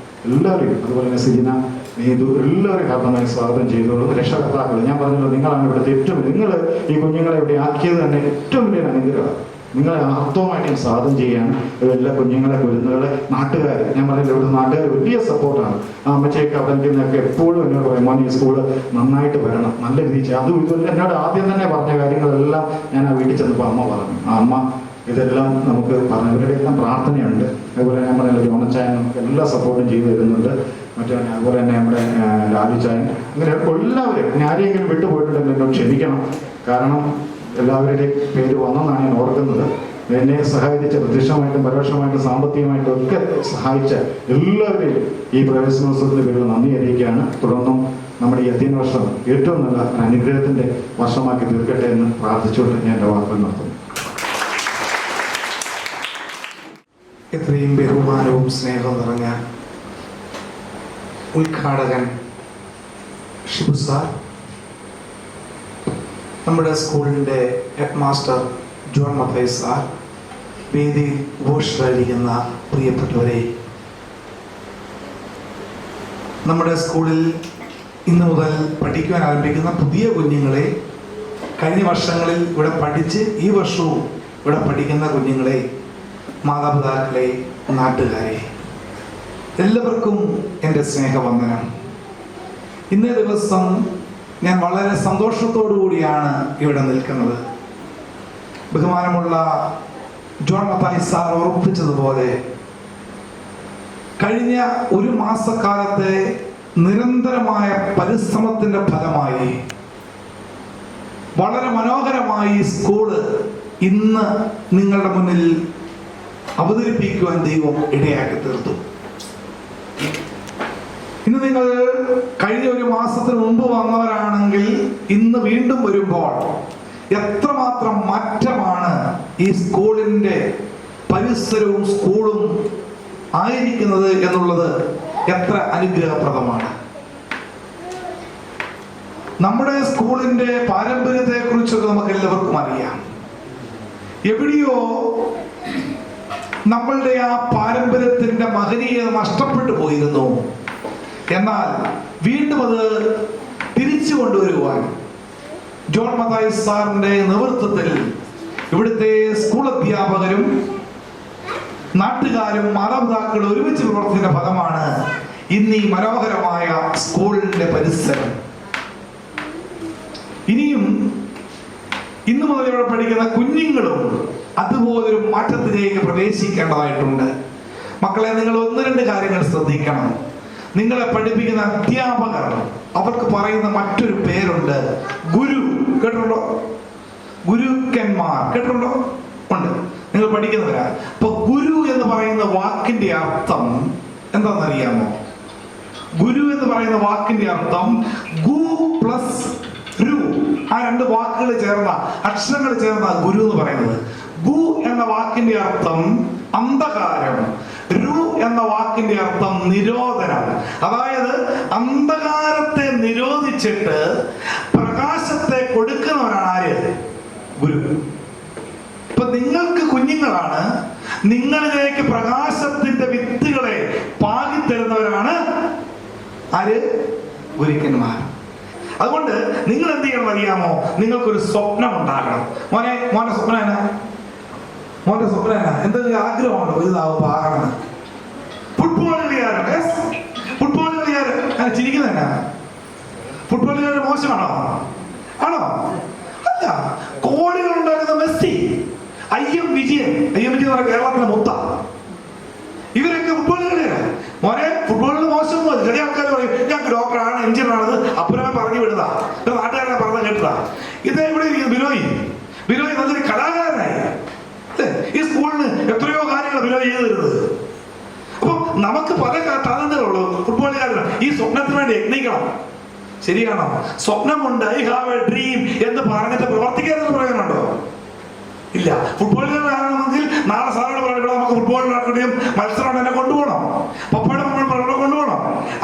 എല്ലാവരെയും, അതുപോലെ തന്നെ സിജിന, നീതു, എല്ലാവരെയും ഹാർദമായി സ്വാഗതം ചെയ്തോളൂ. രക്ഷകർത്താക്കൾ, ഞാൻ പറഞ്ഞല്ലോ, നിങ്ങളാണ് ഇവിടുത്തെ ഏറ്റവും, നിങ്ങൾ ഈ കുഞ്ഞുങ്ങളെ ഇവിടെ ആക്കിയത് തന്നെ ഏറ്റവും വലിയ അനുഗ്രഹമാണ്. നിങ്ങളെ അർത്ഥവുമായിട്ട് ഞാൻ സ്വാഗതം ചെയ്യാൻ എല്ലാ കുഞ്ഞുങ്ങളെ, കുരുന്നുകളെ, നാട്ടുകാർ, ഞാൻ പറഞ്ഞില്ല, ഇവിടുത്തെ നാട്ടുകാർ വലിയ സപ്പോർട്ടാണ്. ആ അമ്മച്ചയൊക്കെ അവരിക്കുന്നൊക്കെ എപ്പോഴും എന്നോട് പറയും, മോൻ ഈ സ്കൂള് നന്നായിട്ട് വരണം, നല്ല രീതിയിൽ. അതും ഇതും എന്നോട് ആദ്യം തന്നെ പറഞ്ഞ കാര്യങ്ങളെല്ലാം ഞാൻ ആ വീട്ടിൽ ചെന്നപ്പോൾ അമ്മ പറഞ്ഞു. ആ അമ്മ ഇതെല്ലാം നമുക്ക് പറഞ്ഞവരുടെ എല്ലാം പ്രാർത്ഥനയുണ്ട്. അതുപോലെ ഞാൻ പറഞ്ഞല്ലോ, ജോണച്ചായൻ നമുക്ക് എല്ലാ സപ്പോർട്ടും ചെയ്തു തരുന്നുണ്ട്. മറ്റേ അതുപോലെ തന്നെ നമ്മുടെ ലാലുച്ചായൻ, അങ്ങനെ എല്ലാവരും, ആരെയെങ്കിലും വിട്ടുപോയിട്ടുണ്ടെങ്കിൽ എന്നോട് ക്ഷമിക്കണം. കാരണം എല്ലാവരുടെയും പേര് വന്നെന്നാണ് ഞാൻ ഓർക്കുന്നത്. എന്നെ സഹായിച്ച, പ്രത്യക്ഷമായിട്ടും പരോക്ഷമായിട്ടും സാമ്പത്തികമായിട്ടും ഒക്കെ സഹായിച്ച എല്ലാവരെയും ഈ പ്രവേശനോത്സവത്തിൻ്റെ പേരിൽ നന്ദി അറിയിക്കുകയാണ്. തുടർന്നും നമ്മുടെ ഈ അധ്യയന വർഷം ഏറ്റവും നല്ല അനുഗ്രഹത്തിൻ്റെ വർഷമാക്കി തീർക്കട്ടെ എന്ന് പ്രാർത്ഥിച്ചുകൊണ്ട് ഞാൻ എൻ്റെ വാക്കുകൾ നടത്തുന്നു. എത്രയും ബഹുമാനവും സ്നേഹവും നിറഞ്ഞ ഉദ്ഘാടകൻ ഷിബു സാർ, നമ്മുടെ സ്കൂളിൻ്റെ head master John Mathai sir, വേദിയിൽ ഉപേക്ഷിച്ചിരിക്കുന്ന പ്രിയപ്പെട്ടവരെ, നമ്മുടെ സ്കൂളിൽ ഇന്ന് മുതൽ പഠിക്കുവാൻ ആരംഭിക്കുന്ന പുതിയ കുഞ്ഞുങ്ങളെ, കഴിഞ്ഞ വർഷങ്ങളിൽ ഇവിടെ പഠിച്ച് ഈ വർഷവും ഇവിടെ പഠിക്കുന്ന കുഞ്ഞുങ്ങളെ, മാതാപിതാക്കളെ, നാട്ടുകാരെ, എല്ലാവർക്കും എൻ്റെ സ്നേഹവന്ദനം. ഇന്നേ ദിവസം ഞാൻ വളരെ സന്തോഷത്തോടു കൂടിയാണ് ഇവിടെ നിൽക്കുന്നത്. ബഹുമാനമുള്ള ജോൺ മത്തായി സാർ ഓർപ്പിച്ചതുപോലെ, കഴിഞ്ഞ 1 മാസക്കാലത്തെ നിരന്തരമായ പരിശ്രമത്തിന്റെ ഫലമായി വളരെ മനോഹരമായി സ്കൂള് ഇന്ന് നിങ്ങളുടെ മുന്നിൽ അവതരിപ്പിക്കുവാൻ ദൈവം ഇടയാക്കി തീർത്തു. ഇന്ന് നിങ്ങൾ കഴിഞ്ഞ 1 മാസത്തിന് മുമ്പ് വന്നവരാണെങ്കിൽ ഇന്ന് വീണ്ടും വരുമ്പോൾ എത്രമാത്രം മാറ്റമാണ് ഈ സ്കൂളിന്റെ പരിസരവും സ്കൂളും ആയിരിക്കുന്നത് എന്നുള്ളത് എത്ര അനുഗ്രഹപ്രദമാണ്. നമ്മുടെ സ്കൂളിന്റെ പാരമ്പര്യത്തെ കുറിച്ചൊക്കെ നമുക്ക് എല്ലാവർക്കും അറിയാം. എവിടെയോ നമ്മളുടെ ആ പാരമ്പര്യത്തിന്റെ മഹനീയത നഷ്ടപ്പെട്ടു പോയിരുന്നു. എന്നാൽ വീണ്ടും അത് തിരിച്ചു കൊണ്ടുവരുവാൻ ജോൺ മത്തായി സാറിന്റെ നേതൃത്വത്തിൽ ഇവിടുത്തെ സ്കൂൾ അധ്യാപകരും നാട്ടുകാരും മാതാപിതാക്കളും ഒരുമിച്ച് പ്രവർത്തിക്കുന്ന ഫലമാണ് ഇന്ന് ഈ മനോഹരമായ സ്കൂളിന്റെ പരിസരം. ഇനിയും ഇന്നു മുതൽ ഇവിടെ പഠിക്കുന്ന കുഞ്ഞുങ്ങളും അതുപോലൊരു മാറ്റത്തിലേക്ക് പ്രവേശിക്കേണ്ടതായിട്ടുണ്ട്. മക്കളെ, നിങ്ങൾ 1-2 കാര്യങ്ങൾ ശ്രദ്ധിക്കണം. നിങ്ങളെ പഠിപ്പിക്കുന്ന അധ്യാപകർ, അവർക്ക് പറയുന്ന മറ്റൊരു പേരുണ്ട്, ഗുരു. കേട്ടിട്ടുണ്ടോ? ഗുരുക്കന്മാർ കേട്ടിട്ടുണ്ടോ? ഉണ്ട്, നിങ്ങൾ പഠിക്കുന്നവരാ. അപ്പൊ ഗുരു എന്ന് പറയുന്ന വാക്കിന്റെ അർത്ഥം എന്താണെന്നറിയാമോ? ഗുരു എന്ന് പറയുന്ന വാക്കിന്റെ അർത്ഥം ഗു പ്ലസ് രു, ആ 2 വാക്കുകൾ ചേർന്ന, അക്ഷരങ്ങൾ ചേർന്ന ഗുരു എന്ന് പറയുന്നത്. ഗു എന്ന വാക്കിന്റെ അർത്ഥം അന്ധകാരം, രു എന്ന വാക്കിന്റെ അർത്ഥം നിരോധനം. അതായത് അന്ധകാരത്തെ നിരോധിച്ചിട്ട് പ്രകാശത്തെ കൊടുക്കുന്നവരാണ് ആര്? ഗുരു. ഇപ്പൊ നിങ്ങൾക്ക് കുഞ്ഞുങ്ങളാണ്, നിങ്ങളിലേക്ക് പ്രകാശത്തിന്റെ വിത്തുകളെ പാകിത്തരുന്നവരാണ് ആര്? ഗുരുക്കന്മാർ. അതുകൊണ്ട് നിങ്ങൾ എന്ത് ചെയ്യണം അറിയാമോ? നിങ്ങൾക്കൊരു സ്വപ്നം ഉണ്ടാകണം. മോന്റെ സ്വപ്നം എന്നാ? മോന്റെ സ്വപ്നം എന്നാ? എന്തെങ്കിലും ആഗ്രഹമുണ്ടോ വലുതാവുമ്പോ ആകണം? ഫുട്ബോൾ കളിക്കാരൻ. ഫുട്ബോൾ കളിക്കാരൻ ചിരിക്കുന്ന എന്നാ? ഫുട്ബോൾ കളിക്കാരൻ മോശമാണോ? ആണോ? അല്ല. കോടികൾ ഉണ്ടാക്കുന്ന മെസ്സി, IM വിജയൻ എന്ന് പറഞ്ഞ കേരളത്തിലെ മൊത്ത, ഇവരൊക്കെ ഫുട്ബോൾ കളിക്കാരാണ്. മോനെ ഫുട്ബോളിൽ മോശമൊന്നും. ചെറിയ ആൾക്കാർ പറയും ഞങ്ങൾക്ക് ഡോക്ടറാണ്, എഞ്ചിനീയറാണ്, അപ്പുറമേ പറഞ്ഞു വിടുതാ, നാട്ടുകാരനെ പറഞ്ഞ കേട്ടതാ. ഇത് ഇവിടെ ബിനോയ് നല്ലൊരു കലാകാരനായി. അല്ലേ? ഈ സ്കൂളിന് എത്രയോ കാര്യങ്ങൾ വില ചെയ്ത് തരുന്നത്. അപ്പൊ നമുക്ക് പല ടാലന്റുകളുള്ളൂ ഫുട്ബോളുകാരാണ്. ഈ സ്വപ്നത്തിന് വേണ്ടി യത്നിക്കണം. ശരിയാണോ? സ്വപ്നമുണ്ട്, ഐ ഹാവ് എ ഡ്രീം എന്ന് പറഞ്ഞിട്ട് പ്രവർത്തിക്കാനുള്ള പ്രയോജനമുണ്ടോ? ഇല്ല. ഫുട്ബോളുകാരാണെങ്കിൽ നാളെ സാറോട് പറയണം നമുക്ക് ഫുട്ബോളിനാക്കുകയും മത്സരം എന്നെ കൊണ്ടുപോകണം, പപ്പയുടെ നമ്മൾ പറയണോ കൊണ്ടുപോകണം.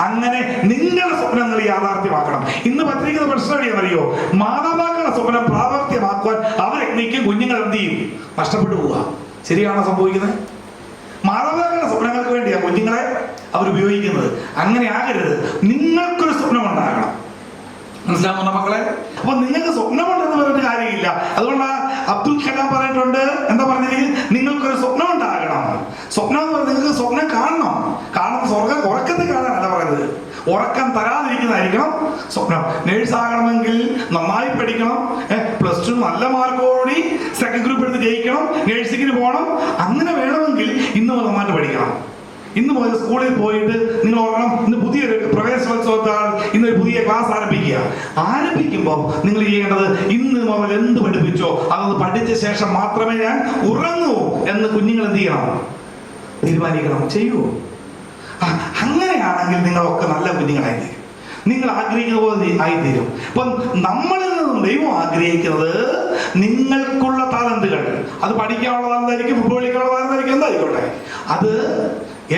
അങ്ങനെ നിങ്ങളുടെ സ്വപ്നങ്ങൾ യാഥാർത്ഥ്യമാക്കണം. ഇന്ന് പറ്റിരിക്കുന്ന പ്രശ്നം അറിയോ? മാതാപിതാക്കളുടെ സ്വപ്നം പ്രാവർത്തികമാക്കുവാൻ അവർ യത്നിക്കും, കുഞ്ഞുങ്ങൾ എന്ത് ചെയ്യും? നഷ്ടപ്പെട്ടു പോവുക. ശരിയാണോ സംഭവിക്കുന്നത്? മാതാപിതാക്കളുടെ സ്വപ്നങ്ങൾക്ക് വേണ്ടിയാണ് കുഞ്ഞുങ്ങളെ അവർ ഉപയോഗിക്കുന്നത്. അങ്ങനെ ആകരുത്. നിങ്ങൾക്കൊരു സ്വപ്നം ഉണ്ടാകണം. മനസ്സിലാവുന്ന മക്കളെ? അപ്പൊ നിങ്ങൾക്ക് സ്വപ്നമുണ്ടെന്ന് പറഞ്ഞിട്ട് കാര്യമില്ല. അതുകൊണ്ട് അബ്ദുൽ കലാം പറഞ്ഞിട്ടുണ്ട്, എന്താ പറഞ്ഞിരിക്കുന്നത്? നിങ്ങൾക്കൊരു സ്വപ്നം ഉണ്ടാകണം. സ്വപ്നം എന്ന് പറഞ്ഞാൽ നിങ്ങൾക്ക് സ്വപ്നം കാണണം. സ്വർഗം ഉറക്കത്തിൽ കാണാനല്ല പറയുന്നത്, ഉറക്കം തരാതിരിക്കുന്നതായിരിക്കണം സ്വപ്നം. നേഴ്സ് ആകണമെങ്കിൽ നന്നായി പഠിക്കണം, +2 നല്ല മാർക്കോടുകൂടി സെക്കൻഡ് ഗ്രൂപ്പ് എടുത്ത് ജയിക്കണം, നേഴ്സിങ്ങിന് പോകണം. അങ്ങനെ വേണമെങ്കിൽ ഇന്ന് നന്നായിട്ട് പഠിക്കണം. ഇന്ന് മുതൽ സ്കൂളിൽ പോയിട്ട് നിങ്ങൾ ഓർക്കണം, ഇന്ന് പുതിയൊരു പ്രവേശനോത്സവത്താൽ ഇന്നൊരു പുതിയ ക്ലാസ് ആരംഭിക്കുമ്പോൾ നിങ്ങൾ ചെയ്യേണ്ടത് ഇന്ന് മുതൽ എന്ത് പഠിപ്പിച്ചോ അതൊന്ന് പഠിച്ച ശേഷം മാത്രമേ ഞാൻ ഉറങ്ങൂ എന്ന് കുഞ്ഞുങ്ങൾ എന്ത് ചെയ്യണം? തീരുമാനിക്കണം. ചെയ്യുമോ? അങ്ങനെയാണെങ്കിൽ നിങ്ങളൊക്കെ നല്ല കുഞ്ഞുങ്ങളായിരിക്കും. നിങ്ങൾ ആഗ്രഹിക്കുന്ന പോലെ ആയിത്തീരും. അപ്പം നമ്മളിൽ നിന്നും ദൈവം ആഗ്രഹിക്കുന്നത് നിങ്ങൾക്കുള്ള ടാലന്റുകൾ, അത് പഠിക്കാനുള്ള ടാലന്റായിരിക്കും, ഫുട്ബോൾ കളിക്കാനുള്ള ടാലന്റായിരിക്കും, എന്തായിക്കോട്ടെ, അത്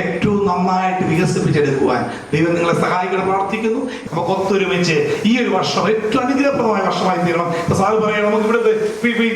ഏറ്റവും നന്നായിട്ട് വികസിപ്പിച്ചെടുക്കുവാൻ ദൈവം നിങ്ങളെ സഹായിക്കണം പ്രാർത്ഥിക്കുന്നു. നമുക്ക് ഒത്തൊരുമിച്ച് ഈ ഒരു വർഷം ഏറ്റവും അനുഗ്രഹപ്രദമായ വർഷമായി തീരണം. ഇപ്പൊ സാറ് പറയാം, നമുക്ക് ഇവിടുത്തെ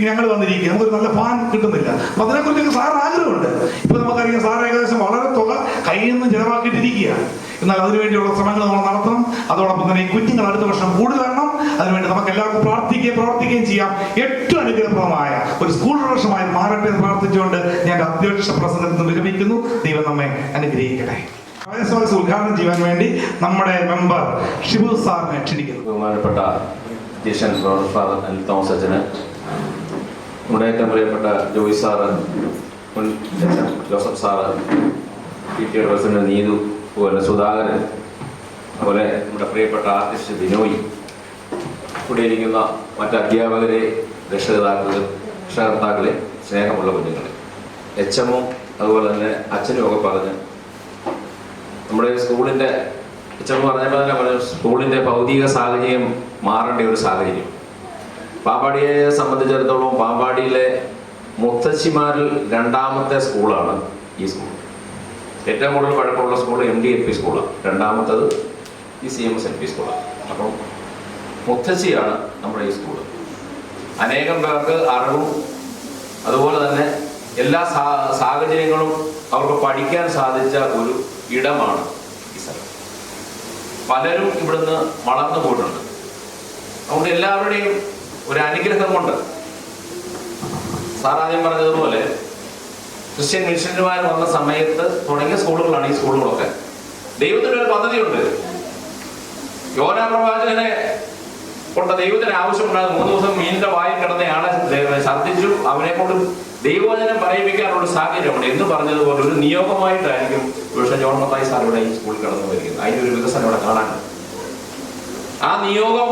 ഞങ്ങൾ വന്നിരിക്കുക, നമുക്കൊരു നല്ല ഫാൻ കിട്ടുന്നില്ല. അപ്പൊ അതിനെക്കുറിച്ചൊക്കെ സാറിന് ആഗ്രഹമുണ്ട്. ഇപ്പൊ നമുക്കറിയാം, സാർ ഏകദേശം വളരെ തുക കയ്യിൽ നിന്ന് ചെലവാക്കിയിട്ടിരിക്കുകയാണ്. എന്നാൽ അതിനുവേണ്ടിയുള്ള ശ്രമങ്ങൾ നമ്മൾ നടത്തണം. അതോടൊപ്പം തന്നെ ഈ കുഞ്ഞുങ്ങൾ അടുത്ത വർഷം കൂടുതൽ വരണം. അതിനുവേണ്ടി നമുക്ക് എല്ലാവർക്കും പ്രവർത്തിക്കുകയും ചെയ്യാം. ഏറ്റവും അനുഗ്രഹപ്രദമായ ഒരു സ്കൂൾ വർഷമായി മാറട്ടെ എന്ന് പ്രാർത്ഥിച്ചുകൊണ്ട് ഞാൻ അധ്യക്ഷ പ്രസംഗത്തിൽ നിന്ന് വിരമിക്കുന്നു. ദൈവം നമ്മെ അനുഗ്രഹിക്കട്ടെ. പ്രവേശനോത്സവം ഉദ്ഘാടനം ചെയ്യാൻ വേണ്ടി നമ്മുടെ മെമ്പർ ഷിബു സാറിനെ ക്ഷണിക്കുന്നു. ബഹുമാനപ്പെട്ട അധ്യക്ഷൻ ഫാദർ അനിൽ തോമസ് അച്ഛന്, നമ്മുടെ ഏറ്റവും പ്രിയപ്പെട്ട ജോയ് സാറ്, മുൻ Joseph sir, PTA president Neethu, അതുപോലെ സുധാകരൻ, അതുപോലെ നമ്മുടെ പ്രിയപ്പെട്ട ആർട്ടിസ്റ്റ് ബിനോയ്, ഇവിടെ ഇരിക്കുന്ന മറ്റ് അധ്യാപകരെ, രക്ഷകർത്താക്കളെ, സ്നേഹമുള്ള കുഞ്ഞുങ്ങളെ, HMO അതുപോലെ തന്നെ അച്ഛനും ഒക്കെ പറഞ്ഞ് നമ്മുടെ സ്കൂളിൻ്റെ HMO പറഞ്ഞപ്പോൾ തന്നെ പറഞ്ഞു, സ്കൂളിൻ്റെ ഭൗതിക സാഹചര്യം മാറേണ്ട ഒരു സാഹചര്യം. പാമ്പാടിയെ സംബന്ധിച്ചിടത്തോളം പാമ്പാടിയിലെ മുത്തശ്ശിമാരിൽ രണ്ടാമത്തെ സ്കൂളാണ് ഈ സ്കൂൾ. ഏറ്റവും കൂടുതൽ പഴക്കമുള്ള സ്കൂൾ MDLP സ്കൂളാണ്, രണ്ടാമത്തത് ഈ CMS LP സ്കൂളാണ്. അപ്പം മുത്തശ്ശിയാണ് നമ്മുടെ ഈ സ്കൂൾ. അനേകം പേർക്ക് അറിവും അതുപോലെ തന്നെ എല്ലാ സാഹചര്യങ്ങളും അവർക്ക് പഠിക്കാൻ സാധിച്ച ഒരു ഇടമാണ് ഈ സ്ഥലം. പലരും ഇവിടുന്ന് വളർന്നു പോയിട്ടുണ്ട്. അതുകൊണ്ട് എല്ലാവരുടെയും ഒരു അനുഗ്രഹം കൊണ്ട്, സാർ ആദ്യം പറഞ്ഞതുപോലെ ക്രിസ്ത്യൻ മിഷണറിമാർ വന്ന സമയത്ത് തുടങ്ങിയ സ്കൂളുകളാണ് ഈ സ്കൂളുകളൊക്കെ. ദൈവത്തിൻ്റെ ഒരു പദ്ധതിയുണ്ട്. യോനാ പ്രവാചകനെ കൊണ്ട് ദൈവത്തിന് ആവശ്യമുണ്ടാകും. 3 ദിവസം മീനിന്റെ വായിൽ കിടന്നയാളെ ഛർദ്ദിച്ചു. അവനെ കൊണ്ട് ദൈവവചനം പറയിപ്പിക്കാനുള്ള സാഹചര്യമുണ്ട് എന്ന് പറഞ്ഞതുപോലെ ഒരു നിയോഗമായിട്ടായിരിക്കും പക്ഷേ ജോൺ മത്തായി സാർ ഇവിടെ ഈ സ്കൂളിൽ കടന്നു വരികയും അതിൻ്റെ ഒരു വികസനം ഇവിടെ കാണാനുണ്ട്. ആ നിയോഗം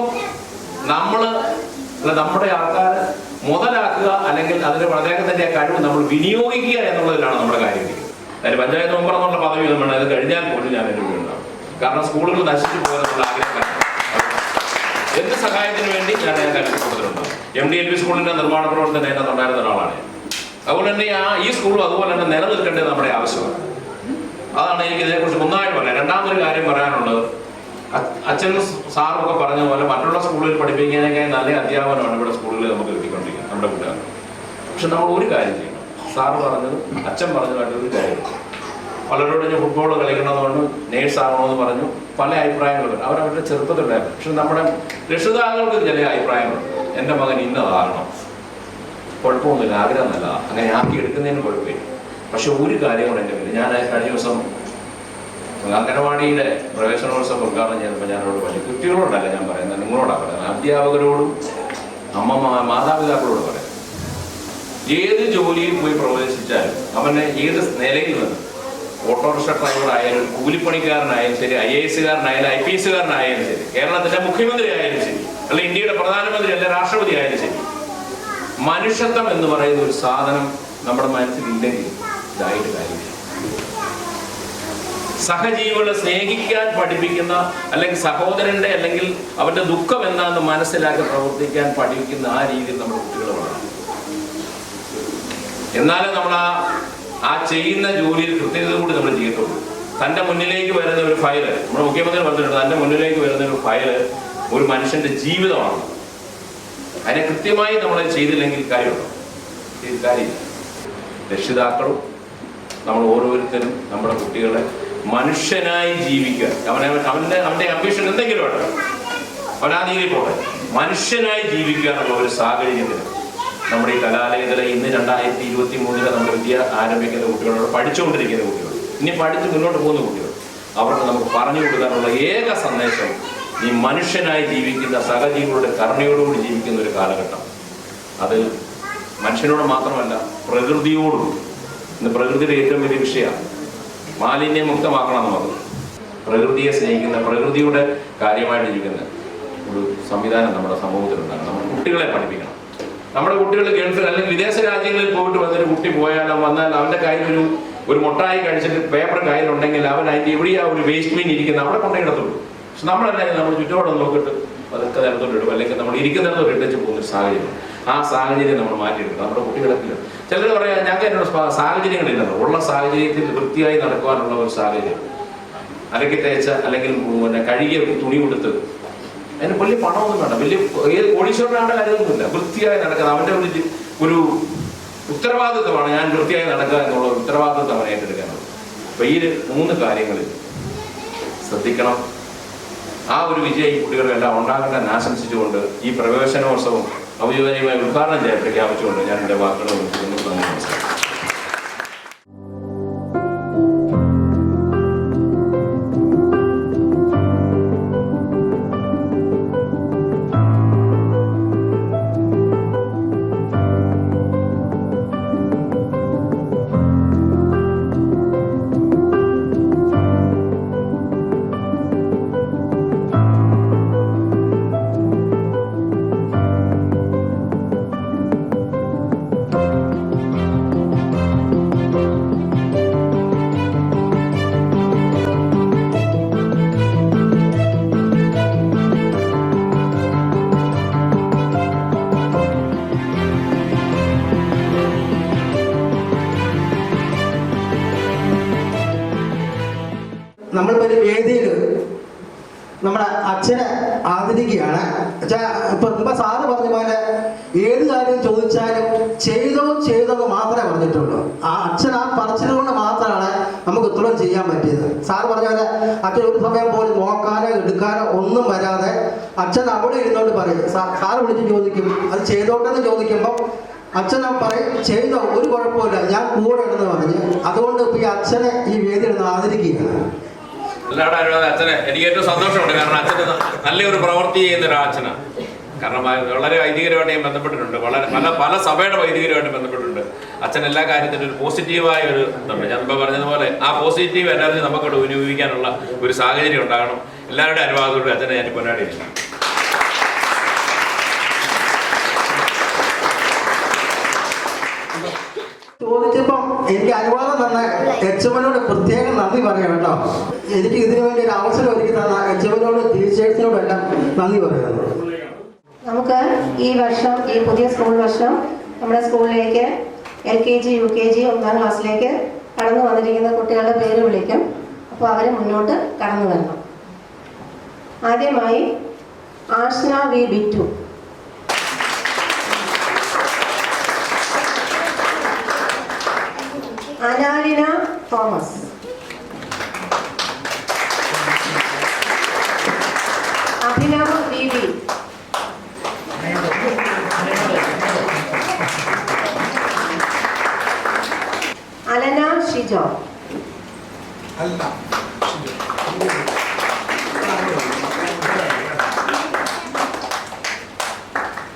നമ്മുടെ ആൾക്കാർ മുതലാക്കുക, അല്ലെങ്കിൽ അതിന്റെ അദ്ദേഹത്തിന്റെ കഴിവ് നമ്മൾ വിനിയോഗിക്കുക എന്നുള്ളതിലാണ് നമ്മുടെ കാര്യം. അതിന് പഞ്ചായത്ത് മെമ്പർ എന്നുള്ള പദവി നമ്മൾ അത് കഴിഞ്ഞാൽ പോലും ഞാൻ എൻ്റെ കൂടെ ഉണ്ടാവും. കാരണം സ്കൂളുകൾ നശിച്ചു പോകാനുള്ള ആഗ്രഹമാണ്. എന്ത് സഹായത്തിന് വേണ്ടി ഞാൻ കൂട്ടത്തിലുണ്ടാവും. MDLP സ്കൂളിന്റെ നിർമ്മാണ പ്രവർത്തനം അതിനകത്ത് ഉണ്ടായിരുന്ന ഒരാളാണ്. അതുപോലെ തന്നെ ഈ സ്കൂളും അതുപോലെ തന്നെ നിലനിൽക്കേണ്ടത് നമ്മുടെ ആവശ്യമാണ്. അതാണ് എനിക്ക് ഇതിനെക്കുറിച്ച് ഒന്നായിട്ട് പറയാം. രണ്ടാമതൊരു കാര്യം പറയാനുള്ളത്, അച്ഛനും സാറും ഒക്കെ പറഞ്ഞ പോലെ മറ്റുള്ള സ്കൂളിൽ പഠിപ്പിക്കാനൊക്കെ നല്ല അധ്യാപനമാണ് ഇവിടെ സ്കൂളിൽ നമുക്ക് കിട്ടിക്കൊണ്ടിരിക്കുന്നത് നമ്മുടെ കൂട്ടുകാർ. പക്ഷെ നമ്മൾ ഒരു കാര്യം ചെയ്യണം. സാറ് പറഞ്ഞത്, അച്ഛൻ പറഞ്ഞതായിട്ട് ഒരു കാര്യം, പലരോടും ഞാൻ ഫുട്ബോൾ കളിക്കണമെന്ന് നേഴ്സ് ആകണമെന്ന് പറഞ്ഞു. പല അഭിപ്രായങ്ങളുണ്ട്. അവരവരുടെ ചെറുപ്പത്തിലുണ്ടായിരുന്നു. പക്ഷെ നമ്മുടെ രക്ഷിതാക്കൾക്ക് ചില അഭിപ്രായങ്ങളുണ്ട്. എൻ്റെ മകൻ ഇന്നതാകണം, കുഴപ്പമൊന്നുമില്ല, ആഗ്രഹം നല്ലതാണ്, അങ്ങനെ ആക്കി എടുക്കുന്നതിന് കുഴപ്പമില്ല. പക്ഷെ ഒരു കാര്യം കൂടെ എൻ്റെ പേര്, ഞാൻ കഴിഞ്ഞ ദിവസം അംഗനവാടിയുടെ പ്രവേശനോത്സവം ഉദ്ഘാടനം ചെയ്തപ്പോൾ ഞാനോട് പറഞ്ഞു, കുട്ടികളോടല്ല ഞാൻ പറയുന്നത്, നിങ്ങളോടാണ് പറയുന്നത്, അധ്യാപകരോടും മാതാപിതാക്കളോട് പറയാം. ഏത് ജോലിയിൽ പോയി പ്രവേശിച്ചാലും അവനെ ഏത് നിലയിൽ നിന്ന്, ഓട്ടോറിക്ഷ ഡ്രൈവർ ആയാലും കൂലിപ്പണിക്കാരനായാലും ശരി, IAS-കാരനായാലും IPS-കാരനായാലും ശരി, കേരളത്തിന്റെ മുഖ്യമന്ത്രി ആയാലും ശരി, അല്ലെങ്കിൽ ഇന്ത്യയുടെ പ്രധാനമന്ത്രി അല്ലെ രാഷ്ട്രപതി ആയാലും ശരി, മനുഷ്യത്വം എന്ന് പറയുന്ന ഒരു സാധനം നമ്മുടെ മനസ്സിലില്ലെങ്കിൽ ഇതായിട്ട് കാര്യമില്ല. സഹജീവികളെ സ്നേഹിക്കാൻ പഠിപ്പിക്കുന്ന, അല്ലെങ്കിൽ സഹോദരന്റെ അല്ലെങ്കിൽ അവന്റെ ദുഃഖം എന്താണെന്ന് മനസ്സിലാക്കി പ്രവർത്തിക്കാൻ പഠിപ്പിക്കുന്ന ആ രീതിയിൽ നമ്മുടെ കുട്ടികൾ വളരണം. എന്നാലും നമ്മൾ ആ ചെയ്യുന്ന ജോലിയിൽ കൃത്യത കൂടി നമ്മൾ ചെയ്യത്തുള്ളൂ. തൻ്റെ മുന്നിലേക്ക് വരുന്ന ഒരു ഫയല്, നമ്മുടെ മുഖ്യമന്ത്രി പറഞ്ഞിട്ടുണ്ട്, തൻ്റെ മുന്നിലേക്ക് വരുന്ന ഒരു ഫയല് ഒരു മനുഷ്യന്റെ ജീവിതമാണ്. അതിനെ കൃത്യമായി നമ്മൾ ചെയ്തില്ലെങ്കിൽ കാര്യമുണ്ടോ? കാര്യമില്ല. രക്ഷിതാക്കളും നമ്മൾ ഓരോരുത്തരും നമ്മുടെ കുട്ടികളെ മനുഷ്യനായി ജീവിക്കുക, അവന്റെ അംബിഷൻ എന്തെങ്കിലും ഉണ്ട്, അവനാ രീതിയിൽ പോകെ മനുഷ്യനായി ജീവിക്കുക എന്നുള്ള ഒരു സാഹചര്യത്തിന് നമ്മുടെ ഈ കലാലയത്തിലെ ഇന്ന് 2023 നമ്മുടെ വിദ്യ ആരംഭിക്കുന്ന കുട്ടികളോട്, പഠിച്ചുകൊണ്ടിരിക്കുന്ന കുട്ടികൾ, ഇനി പഠിച്ച് മുന്നോട്ട് പോകുന്ന കുട്ടികൾ, അവർക്ക് നമുക്ക് പറഞ്ഞു കൊടുക്കാനുള്ള ഏക സന്ദേശം ഈ മനുഷ്യനായി ജീവിക്കുന്ന, സഹജീവികളുടെ കരുണയോടുകൂടി ജീവിക്കുന്ന ഒരു കാലഘട്ടം. അത് മനുഷ്യനോട് മാത്രമല്ല, പ്രകൃതിയോടും. ഇന്ന് പ്രകൃതിയുടെ ഏറ്റവും വലിയ വിഷയമാണ് മാലിന്യമുക്തമാക്കണം എന്ന് പറഞ്ഞു. പ്രകൃതിയെ സ്നേഹിക്കുന്ന, പ്രകൃതിയുടെ കാര്യമായിട്ട് ജീവിക്കുന്ന ഒരു സംവിധാനം നമ്മുടെ സമൂഹത്തിലുണ്ടാകണം. നമ്മുടെ കുട്ടികളെ പഠിപ്പിക്കണം. നമ്മുടെ കുട്ടികൾ ഗൾഫിൽ അല്ലെങ്കിൽ വിദേശ രാജ്യങ്ങളിൽ പോയിട്ട് വന്നൊരു കുട്ടി പോയാലും വന്നാൽ അവന്റെ കയ്യിൽ ഒരു മുട്ടായി കഴിച്ചിട്ട് പേപ്പർ കയ്യിലുണ്ടെങ്കിൽ അവൻ അതിന്റെ എവിടെയാ ഒരു വേസ്റ്റ് ബിൻ ഇരിക്കുന്നത് അവിടെ കൊണ്ടിടത്തുള്ളൂ. പക്ഷെ നമ്മളല്ലാതെ നമ്മൾ ചുറ്റോളം നോക്കിയിട്ട് അതൊക്കെ നിലത്തോട്ടിടും, അല്ലെങ്കിൽ നമ്മൾ ഇരിക്കുന്നിടത്തോട്ട് ഇട്ടിച്ച് പോകുന്നൊരു സാഹചര്യം. ആ സാഹചര്യം നമ്മൾ മാറ്റിയെടുക്കണം. നമ്മുടെ കുട്ടികളൊക്കെ ചിലർ പറയാം ഞങ്ങൾക്ക് എന്നോട് സാഹചര്യങ്ങളില്ലെന്ന്. ഉള്ള സാഹചര്യത്തിൽ വൃത്തിയായി നടക്കുവാനുള്ള ഒരു സാഹചര്യം, അലക്കി തേച്ച അല്ലെങ്കിൽ കഴുകിയ തുണി കൊടുത്ത്, അതിന് വലിയ പണമൊന്നും വേണ്ട, വലിയ ഏത് കോടീശ്വരനാണ്ട് കാര്യമൊന്നുമില്ല. വൃത്തിയായി നടക്കുന്നത് അവന്റെ ഒരു ഉത്തരവാദിത്വമാണ്. ഞാൻ വൃത്തിയായി നടക്കുക എന്നുള്ള ഉത്തരവാദിത്വം അവൻ ഏറ്റെടുക്കാനുള്ളത്. അപ്പൊ ഈ 3 കാര്യങ്ങളിൽ ശ്രദ്ധിക്കണം. ആ ഒരു വിജയം ഈ കുട്ടികളെല്ലാം ഉണ്ടാകട്ടെ എന്ന് ആശംസിച്ചുകൊണ്ട് ഈ പ്രവേശനോത്സവം ഔദ്യോഗികമായി ഉദ്ഘാടനം ചെയ്യാൻ പ്രഖ്യാപിച്ചുകൊണ്ട് ഞാൻ എൻ്റെ വാക്കുകൾ നന്ദി. നമ്മളിപ്പോൾ ഒരു വേദിയിൽ നമ്മുടെ അച്ഛനെ ആദരിക്കുകയാണ്. ഇപ്പൊ സാറ് പറഞ്ഞ പോലെ ഏത് കാര്യം ചോദിച്ചാലും ചെയ്തോ മാത്രമേ പറഞ്ഞിട്ടുള്ളൂ. ആ അച്ഛൻ ആ പറച്ചിലുകൊണ്ട് മാത്രമാണ് നമുക്ക് ഉത്തരം ചെയ്യാൻ പറ്റിയത്. സാറ് പറഞ്ഞ പോലെ അച്ഛൻ ഒരു സമയം പോലും നോക്കാനോ എടുക്കാനോ ഒന്നും വരാതെ അച്ഛൻ അവിടെ ഇരുന്നോണ്ട് പറയും. സാറ് വിളിച്ച് ചോദിക്കും അത് ചെയ്തോട്ടെന്ന് ചോദിക്കുമ്പോൾ അച്ഛൻ പറയും ചെയ്തോ, ഒരു കുഴപ്പമില്ല, ഞാൻ കൂടെ ഉണ്ടെന്ന് പറഞ്ഞ്. അതുകൊണ്ട് ഇപ്പൊ ഈ അച്ഛനെ ഈ വേദിയിൽ നിന്ന് ആദരിക്കുകയാണ്. എല്ലാവരും അച്ഛനെ എനിക്ക് ഏറ്റവും സന്തോഷമുണ്ട്. കാരണം അച്ഛന് നല്ലൊരു പ്രവൃത്തി ചെയ്യുന്ന ഒരു അച്ഛനാണ്. കാരണം വളരെ വൈദികരുമായിട്ട് ഞാൻ ബന്ധപ്പെട്ടിട്ടുണ്ട്, പല സഭയുടെ വൈദികരുമായിട്ട് ബന്ധപ്പെട്ടിട്ടുണ്ട്. അച്ഛൻ എല്ലാ കാര്യത്തിനും ഒരു പോസിറ്റീവായ ഒരു ഇതുണ്ട്. ഞാൻ ഇപ്പോൾ പറഞ്ഞതുപോലെ ആ പോസിറ്റീവ് എനർജി നമുക്കവിടെ വിനിയോഗിക്കാനുള്ള ഒരു സാഹചര്യം ഉണ്ടാകണം. എല്ലാവരുടെയും അനുവാദത്തോടെ അച്ഛനെ ഞാൻ കൊണ്ടാടിയിരിക്കണം. ചോദിച്ചപ്പം എനിക്ക് അനുവാദം തന്ന എച്ച്.എമ്മിനോട് പ്രത്യേകം നന്ദി പറയാം കേട്ടോ. എനിക്ക് ഇതിനു വേണ്ടി ഒരു അവസരം ഒരുക്കി തന്ന എച്ച്.എമ്മിനോട് ടീച്ചേഴ്സിനോടും എല്ലാം നന്ദി പറയുന്നു. നമുക്ക് ഈ വർഷം, ഈ പുതിയ സ്കൂൾ വർഷം നമ്മുടെ സ്കൂളിലേക്ക് LKG UKG 1ാം ക്ലാസ്സിലേക്ക് കടന്നു വന്നിരിക്കുന്ന കുട്ടികളുടെ പേര് വിളിക്കും. അപ്പോൾ അവർ മുന്നോട്ട് കടന്നു വരണം. ആദ്യമായി Ashna V Bittu, Analina Thomas, Abhinav V V, Alana Shijo,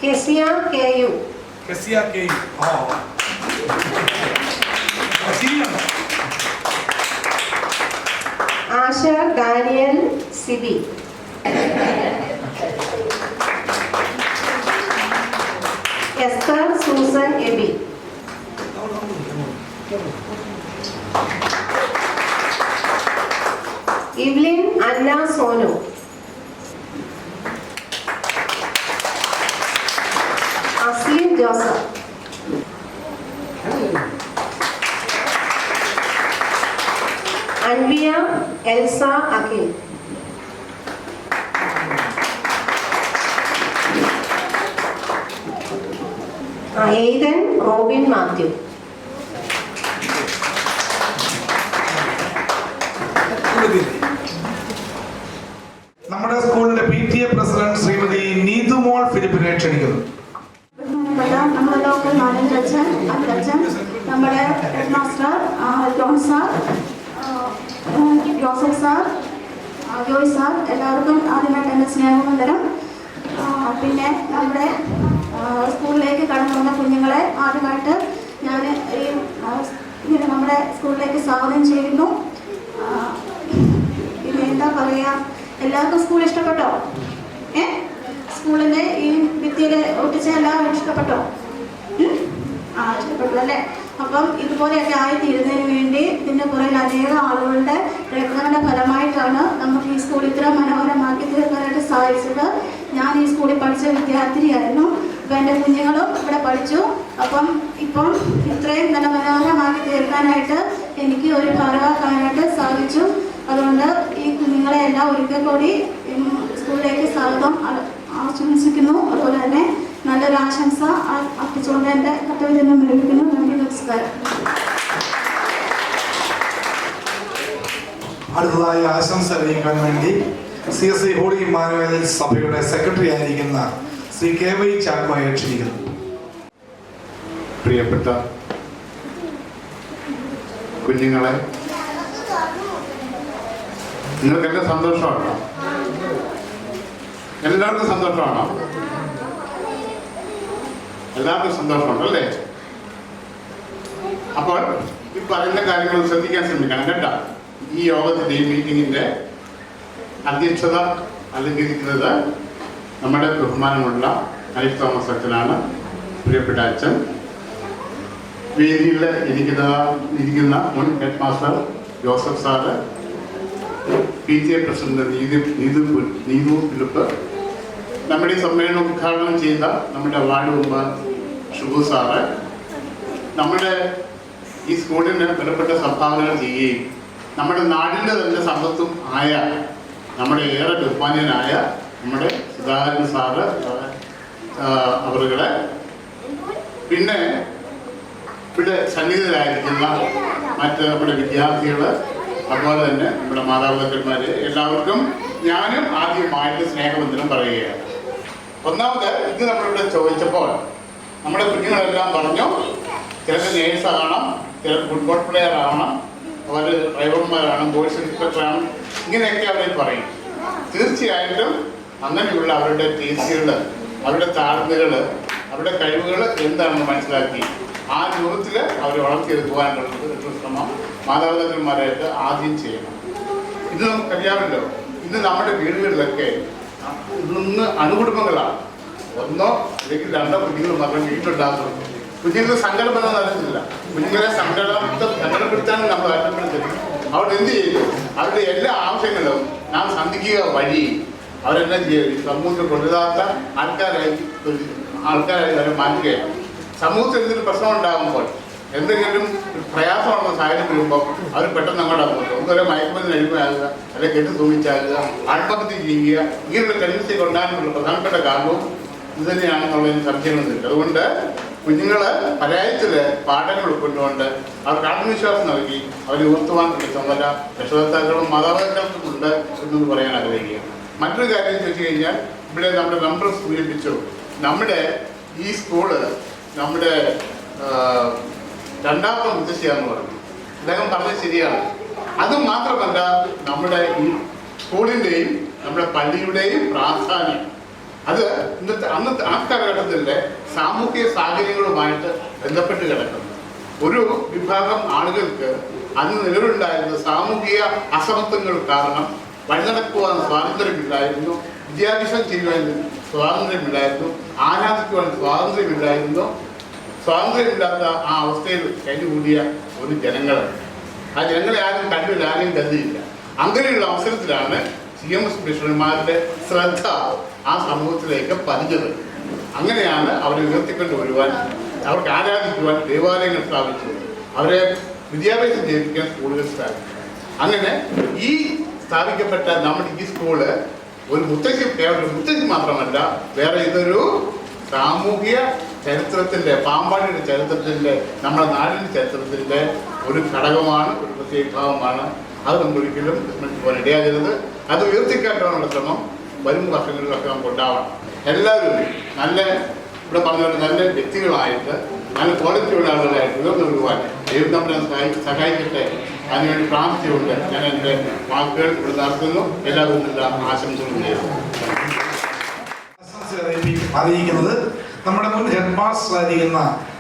Kezia K U, Asha Daniel Sibi, Esther Susan Eby, Evlin Anna Sonu. Aslin Joseph. Anviya Elsa Akhil. Eithan Robin Mathew. നമ്മുടെ സ്കൂളിന്റെ PTA പ്രസിഡന്റ് ശ്രീമതി നീതുമോൾ ഫിലിപ്പിനെ ക്ഷണിക്കുന്നു. നമ്മുടെ ലോക്കൽ മാനേജർ അച്ഛൻ, നമ്മുടെ head master John sir, Joseph sir, Joy sir, എല്ലാവർക്കും ആദ്യമായിട്ട് എൻ്റെ സ്നേഹവന്ദനം. പിന്നെ നമ്മുടെ സ്കൂളിലേക്ക് കടന്നു വന്ന കുഞ്ഞുങ്ങളെ ആദ്യമായിട്ട് ഞാൻ ഇങ്ങനെ നമ്മുടെ സ്കൂളിലേക്ക് സ്വാഗതം ചെയ്യുന്നു. പിന്നെ എന്താ പറയുക, എല്ലാവർക്കും സ്കൂൾ ഇഷ്ടപ്പെട്ടോ? സ്കൂളിൻ്റെ ഈ ഭിത്തിയിൽ ഒട്ടിച്ച എല്ലാവരും ഇഷ്ടപ്പെട്ടോ? ഇഷ്ടപ്പെട്ടു അല്ലേ? അപ്പം ഇതുപോലെയൊക്കെ ആയിത്തീരുന്നതിന് വേണ്ടി ഇതിൻ്റെ പുറകിൽ അനേകം ആളുകളുടെ പ്രയത്നങ്ങളുടെ ഫലമായിട്ടാണ് നമുക്ക് ഈ സ്കൂൾ ഇത്ര മനോഹരമാക്കി തീർക്കാനായിട്ട് സാധിച്ചത്. ഞാൻ ഈ സ്കൂളിൽ പഠിച്ച വിദ്യാർത്ഥിനിയായിരുന്നു. അപ്പം എൻ്റെ കുഞ്ഞുങ്ങളും ഇവിടെ പഠിച്ചു. അപ്പം ഇപ്പം ഇത്രയും നല്ല മനോഹരമാക്കി തീർക്കാനായിട്ട് എനിക്ക് ഒരു ഭാഗമാക്കാനായിട്ട് സാധിച്ചു. അതുകൊണ്ട് ഈ കുഞ്ഞുങ്ങളെ എല്ലാം ഒരിക്കൽ കൂടി സ്കൂളിലേക്ക് സ്വാഗതം ആശംസിക്കുന്നു. അതുപോലെ തന്നെ നല്ലൊരു ആശംസ അർപ്പിച്ചുകൊണ്ട് എൻ്റെ കർത്തവ്യം നിർവഹിക്കുന്നു. നന്ദി, നമസ്കാരം. അടുത്തതായി ആശംസ അറിയിക്കാൻ വേണ്ടി CSI ഹോളി ഇമ്മാനുവേൽ സഭയുടെ സെക്രട്ടറി ആയിരിക്കുന്ന ശ്രീ KY ചാക്കോയെ ക്ഷണിക്കുന്നു. പ്രിയപ്പെട്ട കുഞ്ഞുങ്ങളെ, നിങ്ങൾക്കെല്ലാം സന്തോഷമാണോ? എല്ലാവർക്കും സന്തോഷമാണോ? എല്ലാവർക്കും സന്തോഷമുണ്ടല്ലേ? അപ്പോൾ ഈ പറയുന്ന കാര്യങ്ങൾ ശ്രദ്ധിക്കാൻ ശ്രമിക്കണം കേട്ടോ. ഈ യോഗത്തിന്റെ ഈ മീറ്റിങ്ങിന്റെ അധ്യക്ഷത അലങ്കരിക്കുന്നത് നമ്മുടെ ബഹുമാനമുള്ള അനിൽ തോമസ് അച്ഛനാണ്. പ്രിയപ്പെട്ട അച്ഛൻ, വേദിയിൽ ഇരിക്കുന്ന മുൻ head master Joseph sir, PTA president Neethu Philip, നമ്മുടെ ഈ സമ്മേളനം ഉദ്ഘാടനം ചെയ്ത നമ്മുടെ വാർഡ് മെമ്പർ ഷുബു സാറ്, നമ്മുടെ ഈ സ്കൂളിന് വിലപ്പെട്ട സംഭാവനകൾ ചെയ്യുകയും നമ്മുടെ നാടിൻ്റെ തന്നെ സമ്പത്തും ആയ നമ്മുടെ ഏറെ ബഹുമാന്യനായ നമ്മുടെ സുധാകരൻ സാറ് അവരുടെ, പിന്നെ ഇവിടെ സന്നിഹിതരായിരിക്കുന്ന മറ്റ് നമ്മുടെ വിദ്യാർത്ഥികൾ, അതുപോലെ തന്നെ നമ്മുടെ മാതാപിതാക്കന്മാര്, എല്ലാവർക്കും ഞാനും ആദ്യമായിട്ട് സ്നേഹവന്ദനം പറയുകയാണ്. ഒന്നാമത് ഇത് നമ്മളിവിടെ ചോദിച്ചപ്പോൾ നമ്മുടെ കുഞ്ഞുങ്ങളെല്ലാം പറഞ്ഞു, ചിലർക്ക് നേഴ്സാകണം, ചിലർ ഫുട്ബോൾ പ്ലെയർ ആവണം, അവർ ഡ്രൈവർമാരാണ്, ബോയ്സ് ഇൻസ്പെക്ടറാണ്, ഇങ്ങനെയൊക്കെ അവർ പറയും. തീർച്ചയായിട്ടും അങ്ങനെയുള്ള അവരുടെ ടേസ്റ്റുകൾ, അവരുടെ താഴ്ന്നുകൾ, അവരുടെ കഴിവുകൾ എന്താണെന്ന് മനസ്സിലാക്കി ആ രൂപത്തിൽ അവർ വളർത്തിയെടുക്കുവാനുള്ള ഒരു ശ്രമം മാതാപിതാക്കന്മാരായിട്ട് ആദ്യം ചെയ്യണം. ഇത് നമുക്കറിയാമല്ലോ, ഇന്ന് നമ്മുടെ വീടുകളിലൊക്കെ ഇന്ന് അണുകുടുംബങ്ങളാണ്. ഒന്നോ അല്ലെങ്കിൽ രണ്ടോ കുഞ്ഞുങ്ങൾ മാത്രം വീട്ടിലുണ്ടാകുന്നു. കുഞ്ഞുങ്ങൾക്ക് സങ്കടപ്പെടാൻ നടക്കുന്നില്ല. കുഞ്ഞുങ്ങളെ സങ്കടപ്പെടുത്താൻ നമ്മൾ ഒറ്റപ്പെടുത്തരുത്. അവിടെ എന്ത് ചെയ്തു? അവരുടെ എല്ലാ ആവശ്യങ്ങളും നാം സന്ധിക്കുക വഴി അവരെല്ലാം ചെയ്യും. സമൂഹത്തിൽ കൊണ്ടുവരാത്ത ആൾക്കാരായി അവരെ മാറ്റുകയാണ്. സമൂഹത്തിൽ എന്തെങ്കിലും പ്രശ്നം ഉണ്ടാകുമ്പോൾ, എന്തെങ്കിലും പ്രയാസമുള്ള സാഹചര്യം വരുമ്പോൾ അവർ പെട്ടെന്ന് അങ്ങോട്ട് പോകും. ഒന്നുവരെ മയക്കുമരുന്ന് അടിമയാകുക, അല്ലെങ്കിൽ കെട്ടി തൂങ്ങിച്ചാകുക, ആത്മഹത്യ ചെയ്യുക, ഇങ്ങനെയുള്ള ടെൻഡൻസി കൊണ്ടാനുള്ള പ്രധാനപ്പെട്ട കാരണവും ഇത് തന്നെയാണെന്നുള്ളതിന് സംശയമൊന്നുമില്ല. അതുകൊണ്ട് കുഞ്ഞുങ്ങൾ പരാജയത്തില് പാഠങ്ങൾ ഉൾക്കൊണ്ടുകൊണ്ട് അവർക്ക് ആത്മവിശ്വാസം നൽകി അവരെ ഉയർത്തുവാനുള്ള ചുമതല രക്ഷകർത്താക്കളും മാതാപിതാക്കൾക്കും ഉണ്ട് എന്ന് പറയാൻ ആഗ്രഹിക്കുക. മറ്റൊരു കാര്യം ചോദിച്ചു കഴിഞ്ഞാൽ, ഇവിടെ നമ്മുടെ മെമ്പർ സൂചിപ്പിച്ചു, നമ്മുടെ ഈ സ്കൂള് നമ്മുടെ രണ്ടാമത്തെ മുത്തശ്ശിയാന്ന് പറഞ്ഞു. അദ്ദേഹം പറഞ്ഞത് ശരിയാണ്. അത് മാത്രമല്ല, നമ്മുടെ ഈ സ്കൂളിൻ്റെയും നമ്മുടെ പള്ളിയുടെയും പ്രാധാന്യം അത് അന്നത്തെ ആ കാലഘട്ടത്തിൻ്റെ സാമൂഹിക സാഹചര്യങ്ങളുമായിട്ട് ബന്ധപ്പെട്ട് കിടക്കുന്നു. ഒരു വിഭാഗം ആളുകൾക്ക് അന്ന് നിലവിലുണ്ടായിരുന്ന സാമൂഹിക അസമത്വങ്ങൾ കാരണം വഴി നടക്കുവാൻ സ്വാതന്ത്ര്യമില്ലായിരുന്നു, വിദ്യാഭ്യാസം ചെയ്യുവാൻ സ്വാതന്ത്ര്യമില്ലായിരുന്നു, ആരാധിക്കുവാൻ സ്വാതന്ത്ര്യമില്ലായിരുന്നു, സ്വാതന്ത്ര്യമില്ലാത്ത ആ അവസ്ഥയിൽ കഴിഞ്ഞുകൂടിയ ഒരു ജനങ്ങൾ, ആ ജനങ്ങളെ ആരും കണ്ടില്ല, ആരെയും കരുതിയില്ല. അങ്ങനെയുള്ള അവസരത്തിലാണ് CMS മിഷണറിമാരുടെ ശ്രദ്ധ ആ സമൂഹത്തിലേക്ക് പതിഞ്ഞത്. അങ്ങനെയാണ് അവരെ ഉയർത്തിക്കൊണ്ട് വരുവാൻ, അവർക്ക് ആരാധിക്കുവാൻ ദേവാലയങ്ങൾ സ്ഥാപിച്ചത്, അവരെ വിദ്യാഭ്യാസം ചെയ്യിപ്പിക്കാൻ സ്കൂളുകൾ സ്ഥാപിച്ചു. അങ്ങനെ ഈ സ്ഥാപിക്കപ്പെട്ട നമ്മുടെ ഈ സ്കൂള് ഒരു മുത്തശ്ശി മാത്രമല്ല, വേറെ ഇതൊരു സാമൂഹിക ചരിത്രത്തിൻ്റെ, പാമ്പാടിയുടെ ചരിത്രത്തിൻ്റെ, നമ്മുടെ നാടിൻ്റെ ചരിത്രത്തിൻ്റെ ഒരു ഘടകമാണ്, ഒരു പ്രത്യേക ഭാവമാണ്. അത് നമ്മളൊരിക്കലും വിസ്മരിച്ചു പോകാൻ ഇടയാകരുത്. അത് ഉയർത്തിക്കാട്ടാനുള്ള ശ്രമം വരും വർഷങ്ങളിലൊക്കെ നമുക്ക് ഉണ്ടാവണം. എല്ലാവരും നല്ല, ഇവിടെ പറഞ്ഞ പോലെ നല്ല വ്യക്തികളായിട്ട്, നല്ല ക്വാളിറ്റിയുള്ള ആളുകളായിട്ട് ഉയർന്നു വരുവാൻ ദൈവം നമ്മളെ സഹായിക്കട്ടെ. അതിനുവേണ്ടി പ്രാർത്ഥിച്ചുകൊണ്ട് ഞാൻ എൻ്റെ വാക്കുകൾ ഇവിടെ നടത്തുന്നു. എല്ലാവരും ആശംസകളും നേരുന്നു. അറിയിക്കുന്നത് നമ്മുടെ മുൻ ഹെഡ് മാസ്റ്റർ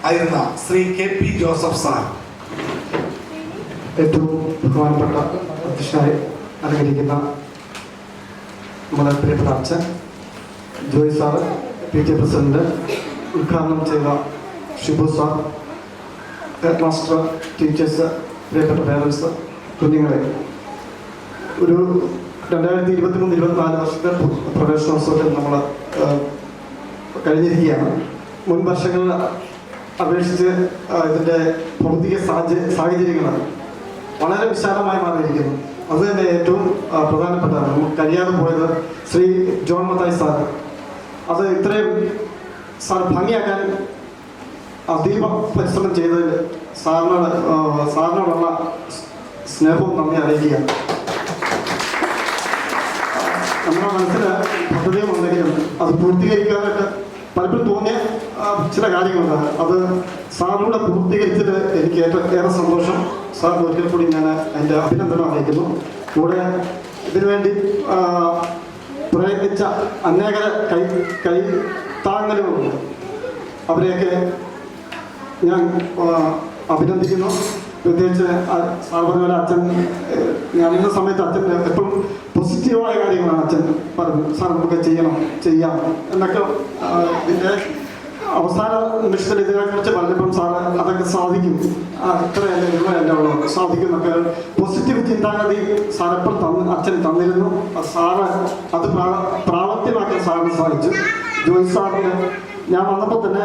ആയിരുന്ന ശ്രീ KP ജോസഫ് സാർ. ഏറ്റവും ബഹുമാനപ്പെട്ട അധ്യക്ഷനായി അലങ്കരിക്കുന്ന നമ്മുടെ പ്രിയപ്പെട്ട അച്ഛൻ ജോയ് സാറ്, PTA പ്രസിഡന്റ്, ഉദ്ഘാടനം ചെയ്ത Shibu sir, head master, teachers, പ്രിയപ്പെട്ട പേരൻസ്, കുഞ്ഞുങ്ങളെ, ഒരു 2023-24 വർഷത്തെ പ്രവേശനോത്സവത്തിൽ നമ്മൾ കഴിഞ്ഞിരിക്കുകയാണ്. മുൻ വർഷങ്ങളിൽ അപേക്ഷിച്ച് ഇതിൻ്റെ ഭൗതിക സാഹചര്യങ്ങൾ വളരെ വിശാലമായി മാറിയിരിക്കുന്നു. അത് തന്നെ ഏറ്റവും പ്രധാനപ്പെട്ടതാണ്. നമുക്ക് കഴിയാതെ പോയത് ശ്രീ ജോൺ മത്തായി സാർ, അത് ഇത്രയും ഭംഗിയാക്കാൻ അതീവ പരിശ്രമം ചെയ്തതിൽ സാറിനോടുള്ള സ്നേഹവും നന്ദി അറിയിക്കുക. നമ്മുടെ മനസ്സിൽ പദ്ധതികളുണ്ടെങ്കിലും അത് പൂർത്തീകരിക്കാനായിട്ട് പലപ്പോഴും തോന്നിയ ചില കാര്യങ്ങളുണ്ട്. അത് സാറിലൂടെ പൂർത്തീകരിച്ചത് എനിക്ക് ഏറെ സന്തോഷം. സാറിന് ഒരിക്കൽ കൂടി ഞാൻ എൻ്റെ അഭിനന്ദനം അറിയിക്കുന്നു. കൂടെ ഇതിനുവേണ്ടി പ്രയത്നിച്ച അനേക കൈത്താങ്ങലുകളുണ്ട്. അവരെയൊക്കെ ഞാൻ അഭിനന്ദിക്കുന്നു. പ്രത്യേകിച്ച് സാർ പറഞ്ഞ പോലെ അച്ഛൻ, ഞാൻ ഇന്ന സമയത്ത് അച്ഛൻ എപ്പോഴും പോസിറ്റീവായ കാര്യങ്ങളാണ് അച്ഛൻ പറഞ്ഞു. സാർ നമുക്ക് ചെയ്യാം എന്നൊക്കെ. ഇതിൻ്റെ അവസാന നിമിഷത്തിൽ ഇതിനെക്കുറിച്ച് പറഞ്ഞപ്പം സാറ് അതൊക്കെ സാധിക്കും, ഇത്രയല്ല ഇവയല്ല ഉള്ളൂ, സാധിക്കും എന്നൊക്കെ പോസിറ്റീവ് ചിന്താഗതി സാറെപ്പോൾ അച്ഛൻ തന്നിരുന്നു. സാറ് അത് പ്രാവർത്തികമാക്കാൻ സാറിന് സാധിച്ചു. ജോയ് സാറിന് ഞാൻ വന്നപ്പോൾ തന്നെ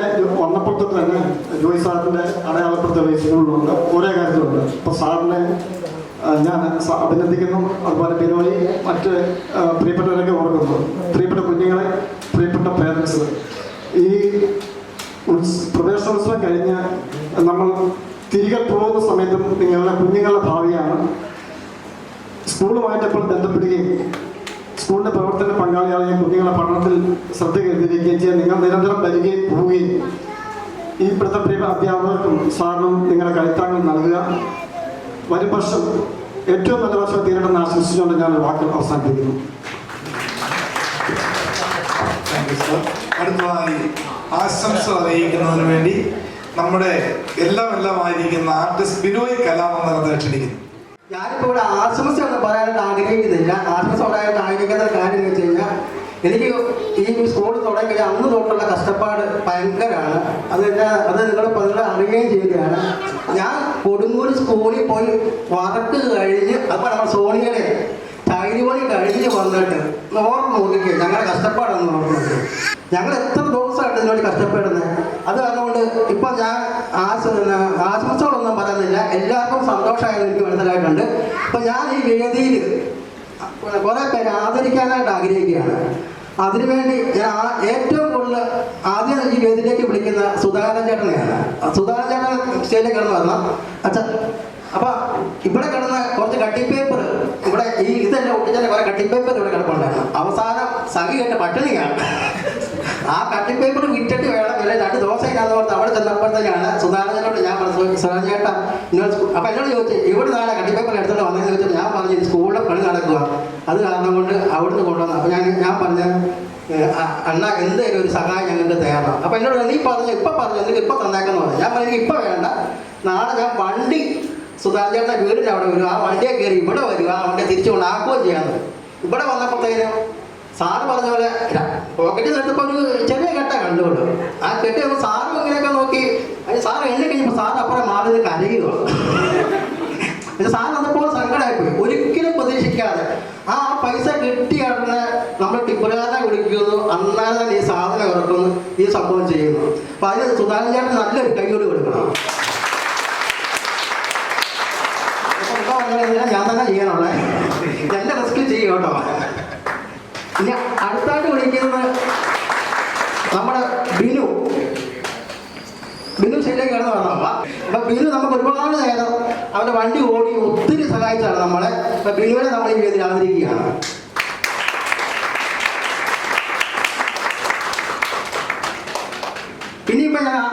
ജോയ് സാറിൻ്റെ അടയാളപ്പെടുത്തിയ സ്കൂളിലുണ്ട്, ഓരോ കാര്യത്തിലുണ്ട്. അപ്പോൾ സാറിനെ ഞാൻ അഭിനന്ദിക്കുന്നു. അതുപോലെ ബിനോയി, മറ്റ് പ്രിയപ്പെട്ടവരൊക്കെ ഓർക്കുന്നു. പ്രിയപ്പെട്ട കുഞ്ഞുങ്ങളെ, പ്രിയപ്പെട്ട പേരൻസ്, ഈ പ്രവേശനോത്സവം കഴിഞ്ഞ് നമ്മൾ തിരികെ പോകുന്ന സമയത്തും നിങ്ങളുടെ കുഞ്ഞുങ്ങളുടെ ഭാവിയാണ്. സ്കൂളുമായിട്ട് എപ്പോൾ ബന്ധപ്പെടുകയും സ്കൂളിൻ്റെ പ്രവർത്തന പങ്കാളിയാവുകയും കുഞ്ഞുങ്ങളുടെ പഠനത്തിൽ ശ്രദ്ധ കേന്ദ്രീകരിക്കുകയും ചെയ്യാൻ നിങ്ങൾ നിരന്തരം വരികയും പോവുകയും ഈ ഇപ്പോഴത്തെ പ്രിയ അധ്യാപകർക്കും സാറിനും നിങ്ങളുടെ കൈത്താങ്ങൾ നൽകുക. വരും വർഷം ഏറ്റവും നല്ല വർഷം തീരണമെന്ന് ആശംസിച്ചുകൊണ്ട് ഞാൻ വാക്കുകൾ അവസാനിപ്പിക്കുന്നു. അടുത്തതായി ആശംസ അറിയിക്കുന്നതിന് വേണ്ടി നമ്മുടെ എല്ലാമായിരിക്കുന്ന ആർട്ടിസ്റ്റ് ബിനോയ് കലാമന്ദിരത്തെ ക്ഷണിക്കുന്നു. ഞാനിപ്പോൾ ഇവിടെ ആശംസ ഒന്നും പറയാനായിട്ട് ആഗ്രഹിക്കുന്നില്ല. ആശംസ പറയാനായിട്ട് ആഗ്രഹിക്കുന്ന കാര്യം എന്ന് വെച്ച് കഴിഞ്ഞാൽ, എനിക്ക് ഈ സ്കൂൾ തുടങ്ങി അന്ന് തൊട്ടുള്ള കഷ്ടപ്പാട് ഭയങ്കരമാണ്. അത് നിങ്ങൾ പലരും അറിയുകയും ചെയ്യുകയാണ്. ഞാൻ കൊടുങ്ങൂർ സ്കൂളിൽ പോയി വർക്ക് കഴിഞ്ഞ്, അപ്പോൾ നമ്മൾ സോണിയുടെ ടൈലുപണി കഴിഞ്ഞ് വന്നിട്ട് നോക്കിക്കുക ഞങ്ങളുടെ കഷ്ടപ്പാടൊന്നും നോക്കുന്നത്. ഞങ്ങൾ എത്ര ദിവസമായിട്ട് ഇതിനുവേണ്ടി കഷ്ടപ്പെടുന്നത്. അത് അതുകൊണ്ട് ഇപ്പം ഞാൻ ആശംസകളൊന്നും പറയുന്നില്ല. എല്ലാവർക്കും സന്തോഷമായെന്ന് എനിക്ക് മനസ്സിലായിട്ടുണ്ട്. അപ്പം ഞാൻ ഈ വേദിയിൽ കുറേ പേരെ ആദരിക്കാനായിട്ട് ആഗ്രഹിക്കുകയാണ്. അതിനുവേണ്ടി ഞാൻ ഏറ്റവും കൂടുതൽ ആദ്യം ഈ വേദിയിലേക്ക് വിളിക്കുന്ന സുധാകരൻ ചേട്ടനെയാണ്. സുധാകരൻ ചേട്ടൻ സ്റ്റേജിലേക്ക് കിടന്ന് വരണം. അച്ഛൻ അപ്പം ഇവിടെ കിടന്ന കുറച്ച് കട്ടിപ്പേപ്പർ, ഇവിടെ ഈ ഇതെല്ലാം ഒട്ടിച്ചാൽ കുറേ കട്ടിപ്പേപ്പർ ഇവിടെ കിടപ്പുണ്ടായിരുന്നു. അവസാനം സഖി കേട്ട പട്ടിണിയാണ്. ആ കട്ടിപ്പേപ്പർ വിറ്റിട്ട് വേണം ഇല്ല 2 ദിവസമില്ലാന്ന് പറഞ്ഞ് അവിടെ ചെന്നപ്പോഴത്തേക്കാണ് സുധാകരനോട് ഞാൻ പറഞ്ഞു, സുധാകരൻ ചേട്ടാ അപ്പം എന്നോട് ചോദിച്ചു ഇവിടെ നാളെ കട്ടിപ്പേപ്പർ എടുത്തോണ്ട് വന്നതെന്ന് ചോദിച്ചപ്പോൾ ഞാൻ പറഞ്ഞു സ്കൂളിലെ പണി നടക്കുക, അത് കാരണം കൊണ്ട് അവിടുന്ന് കൊണ്ടുവന്നു. അപ്പം ഞാൻ പറഞ്ഞു അണ്ണാ എന്തെങ്കിലും ഒരു സഹായം ഞങ്ങൾക്ക് തയ്യാറാണ്. അപ്പം എന്നോട് നീ പറഞ്ഞു ഇപ്പം പറഞ്ഞു എനിക്ക് ഇപ്പം തന്നേക്കെന്ന് പറഞ്ഞു. ഞാൻ പറഞ്ഞു ഇപ്പം വേണ്ട, നാളെ ഞാൻ വണ്ടി സുധാകരൻ ചേട്ടൻ്റെ വീടിൻ്റെ അവിടെ വരും, ആ വണ്ടിയെ കയറി ഇവിടെ വരും, ആ വണ്ടിയെ തിരിച്ചു കൊണ്ടാക്കുകയും ചെയ്യാമെന്ന്. ഇവിടെ വന്നപ്പോഴത്തേനും സാറ് പറഞ്ഞ പോലെ പോക്കറ്റിൽ നിന്നെടുത്തപ്പോൾ ഒരു ചെറിയ കെട്ട കണ്ടുകൊള്ളു. ആ കെട്ടി സാറും ഇങ്ങനെയൊക്കെ നോക്കി അതിന് സാർ എന്നെ കഴിഞ്ഞപ്പോൾ സാർ അപ്പുറം മാറി കരയുക. സാർ അതുപോലെ സങ്കടമായിപ്പോയി. ഒരിക്കലും പ്രതീക്ഷിക്കാതെ ആ പൈസ കിട്ടിയാണ് നമ്മൾ ടിപ്പുകാരനെ വിളിക്കുന്നു, അന്നാണ് തന്നെ ഈ സാധനം ഇറക്കുന്നു, ഈ സംഭവം ചെയ്യുന്നു. അപ്പൊ അതിന് സുധാകരൻ ചേട്ടൻ നല്ലൊരു കൈയോട് കൊടുക്കണം. ഞാൻ തന്നെ ചെയ്യാനുള്ള എന്റെ റിസ്ക് ചെയ്യും കേട്ടോ. ഇനി അടുത്തായിട്ട് വിളിക്കുന്നത് നമ്മുടെ ബിനു ശരിയാക്കി കിടന്ന് പറഞ്ഞ. അപ്പൊ ബിനു നമുക്ക് ഒരുപാട് നേരം അവന്റെ വണ്ടി ഓടി ഒത്തിരി സഹായിച്ചാണ് നമ്മളെ. അപ്പൊ ബിനുവിനെ നമ്മൾ ഈ വേദിയിൽ ആദരിക്കുകയാണ്. ഇനിയിപ്പോ ഞാൻ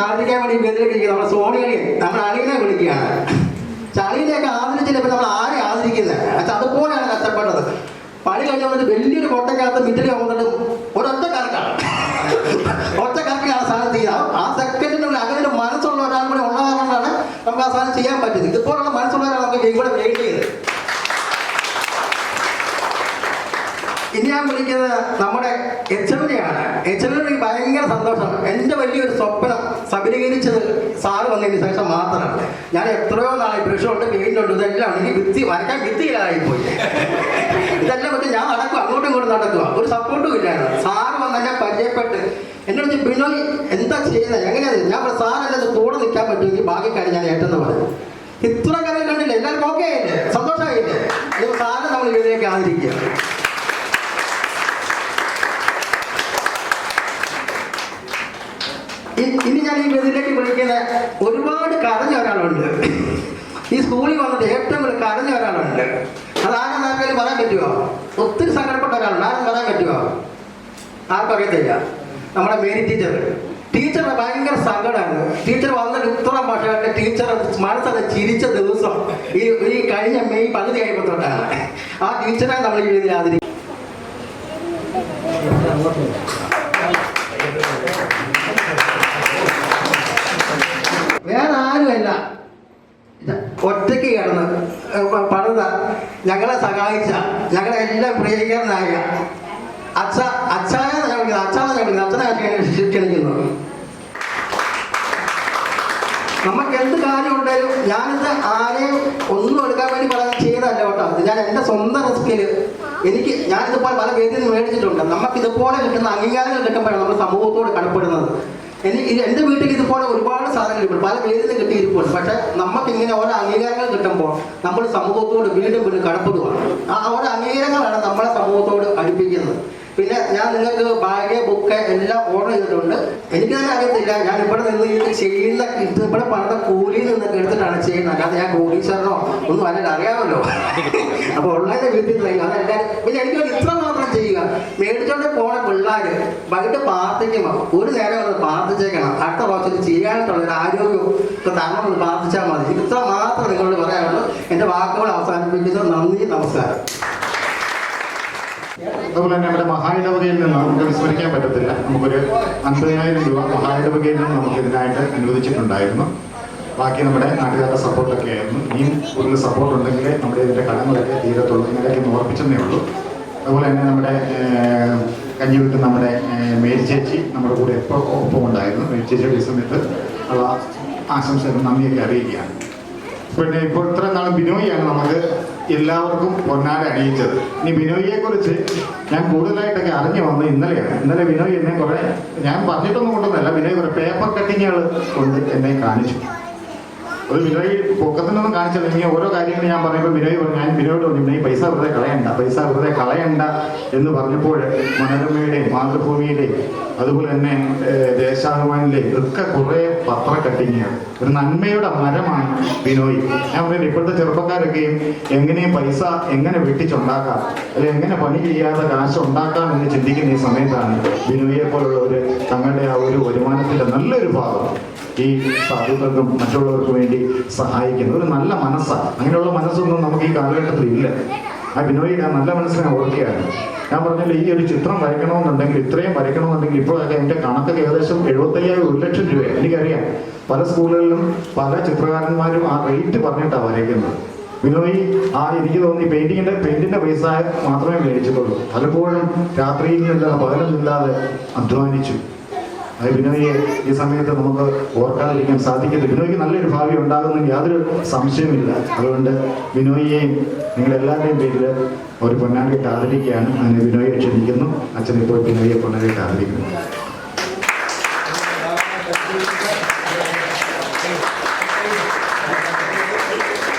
ആദരിക്കാൻ വേണ്ടി വേദിയിലേക്ക് നമ്മുടെ സോണിയെ നമ്മുടെ അളിയനെ വിളിക്കുകയാണ്. ചളിയിലേക്ക് ആദരിച്ചില്ലപ്പോൾ നമ്മൾ ആരെ ആദരിക്കുന്നത്? അതുപോലെയാണ് കഷ്ടപ്പെട്ടത്. പണി കഴിഞ്ഞ വന്നിട്ട് വലിയൊരു കൊട്ടക്കകത്ത് മിറ്റലി വന്നിട്ട് ഒരൊറ്റ കറക്കാണ്, ഒറ്റ കറക്കിലാണ് സാധനം ചെയ്യുക. ആ സെക്കൻഡിനുള്ള അങ്ങനെ ഒരു മനസ്സുള്ള ഒരാൾ കൂടെ ഉള്ള കാരണമാണ് നമുക്ക് ആ സാധനം ചെയ്യാൻ പറ്റുന്നത്. ഇതുപോലുള്ള മനസ്സുള്ളവരാണ് നമുക്ക് ഇവിടെ വെയിറ്റ് ചെയ്തത്. ഇനി ഞാൻ വിളിക്കുന്നത് നമ്മുടെ എച്ചവിനെയാണ്. എച്ചവിനെ ഭയങ്കര സന്തോഷം. എൻ്റെ വലിയൊരു സ്വപ്നം സബലീകരിച്ചത് സാറ് വന്നതിന് ശേഷം മാത്രമാണ്. ഞാൻ എത്രയോ നാളായി ബ്രഷുണ്ട്, പെയിൻ്റുണ്ട്, ഇതെല്ലാം എനിക്ക് വരയ്ക്കാൻ ഭിത്തിയിലായിപ്പോയി. ഇതെല്ലാം പറ്റി ഞാൻ നടക്കുക, അങ്ങോട്ടും ഇങ്ങോട്ടും നടക്കുക, ഒരു സപ്പോർട്ടും ഇല്ലായിരുന്നു. സാറ് വന്നെന്നെ പരിചയപ്പെട്ട് എന്നോട് ബിനോയ് എന്താ ചെയ്യുന്നത്, എങ്ങനെയാണ്? ഞാൻ സാറല്ലത് കൂടെ നിൽക്കാൻ പറ്റുമെങ്കിൽ ബാക്കി കാര്യം ഞാൻ ഏറ്റെന്ന് പറഞ്ഞു. ഇത്ര കാര്യം കണ്ടില്ല, എല്ലാവരും ഓക്കെ ആയില്ലേ, സന്തോഷമായില്ലേ? സാറ് നമ്മൾ ഇതിലേക്ക് ആദരിക്കുക. ഇനി ഞാൻ ഈ വേദിയിലേക്ക് വിളിക്കുന്ന ഒരുപാട് കരഞ്ഞ ഒരാളുണ്ട്. ഈ സ്കൂളിൽ വന്നിട്ട് ഏറ്റവും കൂടുതൽ കരഞ്ഞ ഒരാളുണ്ട്. അതാരും ആർക്കെങ്കിലും പറയാൻ പറ്റുമോ? ഒത്തിരി സങ്കടപ്പെട്ട ഒരാളുണ്ട്. ആരും പറയാൻ പറ്റുമോ? ആർക്കും അറിയത്തില്ല. നമ്മുടെ മേരി ടീച്ചറിന് ഭയങ്കര സങ്കടമാണ്. ടീച്ചർ വന്നിട്ട് ഇത്ര ഭാഷയായിട്ട് ടീച്ചർ മനസ്സത് ചിരിച്ച ദിവസം ഈ കഴിഞ്ഞ മെയ് പകുതി കഴിയുമ്പോൾ തൊട്ടാണ്. ആ ടീച്ചറെ നമ്മൾ ഈ വേദിയിൽ ആദരിക്കും. വേറെ ആരുമല്ല, ഒറ്റയ്ക്ക് കിടന്ന് പണിത ഞങ്ങളെ സഹായിച്ച ഞങ്ങളെ എല്ലാം പ്രിയങ്കരനായ അച്ഛനെ ക്ഷണിക്കുന്നു. നമുക്ക് എന്ത് കാര്യം ഉണ്ടെങ്കിലും ഞാനിത് ആരെയും ഒന്നും എടുക്കാൻ വേണ്ടി പറയാൻ ചെയ്തതല്ല കേട്ടോ. ഞാൻ എൻ്റെ സ്വന്തം റിസ്കിൽ ഞാനിതുപോലെ പല വേദിയിൽ നിന്ന് മേടിച്ചിട്ടുണ്ട്. നമുക്കിതുപോലെ കിട്ടുന്ന അംഗീകാരങ്ങൾ കിട്ടുമ്പോഴാണ് നമ്മൾ സമൂഹത്തോട് കടപ്പെടുന്നത്. എൻ്റെ വീട്ടിൽ ഇതുപോലെ ഒരുപാട് സാധനങ്ങൾ ഇപ്പോൾ പല വേദിയിൽ നിന്ന് കിട്ടിയിരിക്കുന്നുണ്ട്. പക്ഷെ നമുക്കിങ്ങനെ ഓരോ അംഗീകാരങ്ങൾ കിട്ടുമ്പോൾ നമ്മൾ സമൂഹത്തോട് വീണ്ടും കടപ്പെടുകയാണ്. ആ ഓരോ അംഗീകാരങ്ങളാണ് നമ്മളെ സമൂഹത്തോട് അടുപ്പിക്കുന്നത്. പിന്നെ ഞാൻ നിങ്ങൾക്ക് ബാഗ്, ബുക്ക് എല്ലാം ഓർഡർ ചെയ്തിട്ടുണ്ട്. എനിക്ക് തന്നെ അറിയത്തില്ല, ഞാൻ ഇവിടെ നിന്ന് ഇത് ചെയ്യുന്ന ഇവിടെ പണിത കൂലിയിൽ നിന്നൊക്കെ എടുത്തിട്ടാണ് ചെയ്യുന്നത്. അല്ലാതെ ഞാൻ കോടീശ്വരനോ ഒന്നും അല്ലാതെ അറിയാമല്ലോ. അപ്പോൾ ഉള്ളതിൻ്റെ വീട്ടിൽ അതെല്ലാവരും പിന്നെ എനിക്ക് ഇത്ര മാത്രം ചെയ്യുക. മേടിച്ചോണ്ട് പോണ പിള്ളേർ വൈകിട്ട് പ്രാർത്ഥിക്കുമ്പോൾ ഒരു നേരം ഒന്ന് പ്രാർത്ഥിച്ചേക്കണം. അടുത്ത പ്രാവശ്യം ചെയ്യാനായിട്ടുള്ള ഒരു ആരോഗ്യം ഒക്കെ തരണം ഒന്ന് പ്രാർത്ഥിച്ചാൽ മതി. ഇത്ര മാത്രം നിങ്ങളോട് പറയാനുള്ളൂ. എൻ്റെ വാക്കുകൾ അവസാനിപ്പിക്കുന്നത്. നന്ദി, നമസ്കാരം. അതുപോലെ തന്നെ നമ്മുടെ മഹായിടവകയിൽ നിന്ന് നമുക്ക് വിസ്മരിക്കാൻ പറ്റത്തില്ല. നമുക്കൊരു 50,000 രൂപ മഹായിടവകയിൽ നിന്ന് നമുക്ക് ഇതിനായിട്ട് അനുവദിച്ചിട്ടുണ്ടായിരുന്നു. ബാക്കി നമ്മുടെ നാട്ടുകാരുടെ സപ്പോർട്ടൊക്കെ ആയിരുന്നു. ഇനിയും കൂടുതൽ സപ്പോർട്ട് ഉണ്ടെങ്കിൽ നമ്മുടെ ഇതിൻ്റെ കടങ്ങളൊക്കെ തീരത്തുള്ളൂ. ഇങ്ങനെയൊക്കെ ഒന്ന് ഓർപ്പിച്ചെന്നേ ഉള്ളൂ. അതുപോലെ തന്നെ നമ്മുടെ കഞ്ഞിവിട്ട് നമ്മുടെ മേരി ചേച്ചി നമ്മുടെ കൂടെ എപ്പോൾ ഒപ്പം ഉണ്ടായിരുന്നു. മേരി ചേച്ചിയുടെ ഈ സമയത്ത് ഉള്ള ആശംസകളും നന്ദിയൊക്കെ അറിയിക്കുകയാണ്. പിന്നെ ഇപ്പോൾ ഇത്ര നാൾ ബിനോയിയാണ് നമുക്ക് എല്ലാവർക്കും പൊന്നാട അണിയിച്ചത്. ഇനി ബിനോയിയെ കുറിച്ച് ഞാൻ കൂടുതലായിട്ടൊക്കെ അറിഞ്ഞു വന്നത് ഇന്നലെയാണ്. ഇന്നലെ ബിനോയ് എന്നെ കുറെ, ഞാൻ പറഞ്ഞിട്ടൊന്നും കൊണ്ടൊന്നുമല്ല, ബിനോയ് കുറെ പേപ്പർ കട്ടിങ്ങുകൾ കൊണ്ട് എന്നെ കാണിച്ചു. അത് ബിനോയ് പൊക്കത്തിനൊന്നും കാണിച്ചില്ലെങ്കിൽ ഓരോ കാര്യങ്ങൾ ഞാൻ പറയുമ്പോൾ ഞാൻ ബിനോയോട് പറഞ്ഞു, ബിനോയ് പൈസ വെറുതെ കളയണ്ട എന്ന് പറഞ്ഞപ്പോൾ മനോരമയുടെയും മാതൃഭൂമിയുടെയും അതുപോലെ തന്നെ ദേശാഭിമാനിലെയും ഒക്കെ കുറേ പത്ര കട്ടിങ്ങുകൾ. ഒരു നന്മയുടെ മരമാണ് ബിനോയ്. ഞാൻ പറയുന്നത് ഇപ്പോഴത്തെ ചെറുപ്പക്കാരൊക്കെയും എങ്ങനെയും പൈസ എങ്ങനെ വെട്ടിച്ചുണ്ടാക്കാം, അല്ലെങ്കിൽ എങ്ങനെ പണി ചെയ്യാതെ കാശ് ഉണ്ടാക്കാം എന്ന് ചിന്തിക്കുന്ന ഈ സമയത്താണ് ബിനോയിയെ പോലുള്ളവർ തങ്ങളുടെ ആ ഒരു വരുമാനത്തിൻ്റെ നല്ലൊരു ഭാഗം ഈ സാധുക്കൾക്കും മറ്റുള്ളവർക്കും വേണ്ടി സഹായിക്കുന്നത്. ഒരു നല്ല മനസ്സാണ്. അങ്ങനെയുള്ള മനസ്സൊന്നും നമുക്ക് ഈ കാലഘട്ടത്തിൽ ഇല്ല. ആ ബിനോയിയുടെ ആ നല്ല മനസ്സിനെ ഓർക്കുകയാണ്. ഞാൻ പറഞ്ഞില്ല, ഈ ഒരു ചിത്രം വരയ്ക്കണമെന്നുണ്ടെങ്കിൽ, ഇത്രയും വരയ്ക്കണമെന്നുണ്ടെങ്കിൽ ഇപ്പോഴൊക്കെ എൻ്റെ കണക്കൊക്കെ ഏകദേശം 75,000 1 ലക്ഷം രൂപയാണ്. എനിക്കറിയാം പല സ്കൂളുകളിലും പല ചിത്രകാരന്മാരും ആ റേറ്റ് പറഞ്ഞിട്ടാണ് വരയ്ക്കുന്നത്. ബിനോയ് എനിക്ക് തോന്നി പെയിന്റിന്റെ പൈസ മാത്രമേ മേടിച്ചിട്ടുള്ളൂ. പലപ്പോഴും രാത്രിയിൽ നിന്നില്ലാതെ പകലൊന്നുമില്ലാതെ അധ്വാനിച്ചു. അത് ബിനോയിയെ ഈ സമയത്ത് നമുക്ക് ഓർക്കാതിരിക്കാൻ സാധിക്കത്തില്ല. ബിനോയ്ക്ക് നല്ലൊരു ഭാവി ഉണ്ടാകുന്നതിന് യാതൊരു സംശയമില്ല. അതുകൊണ്ട് ബിനോയിയെയും നിങ്ങളെല്ലാവരുടെയും പേരിൽ ഒരു പൊന്നാടിയിട്ട് ആദരിക്കുകയാണ്. അങ്ങനെ ബിനോയെ ക്ഷണിക്കുന്നു. അച്ഛൻ ഇപ്പോൾ ബിനോയെ പൊന്നാടിയിട്ട് ആദരിക്കുന്നു.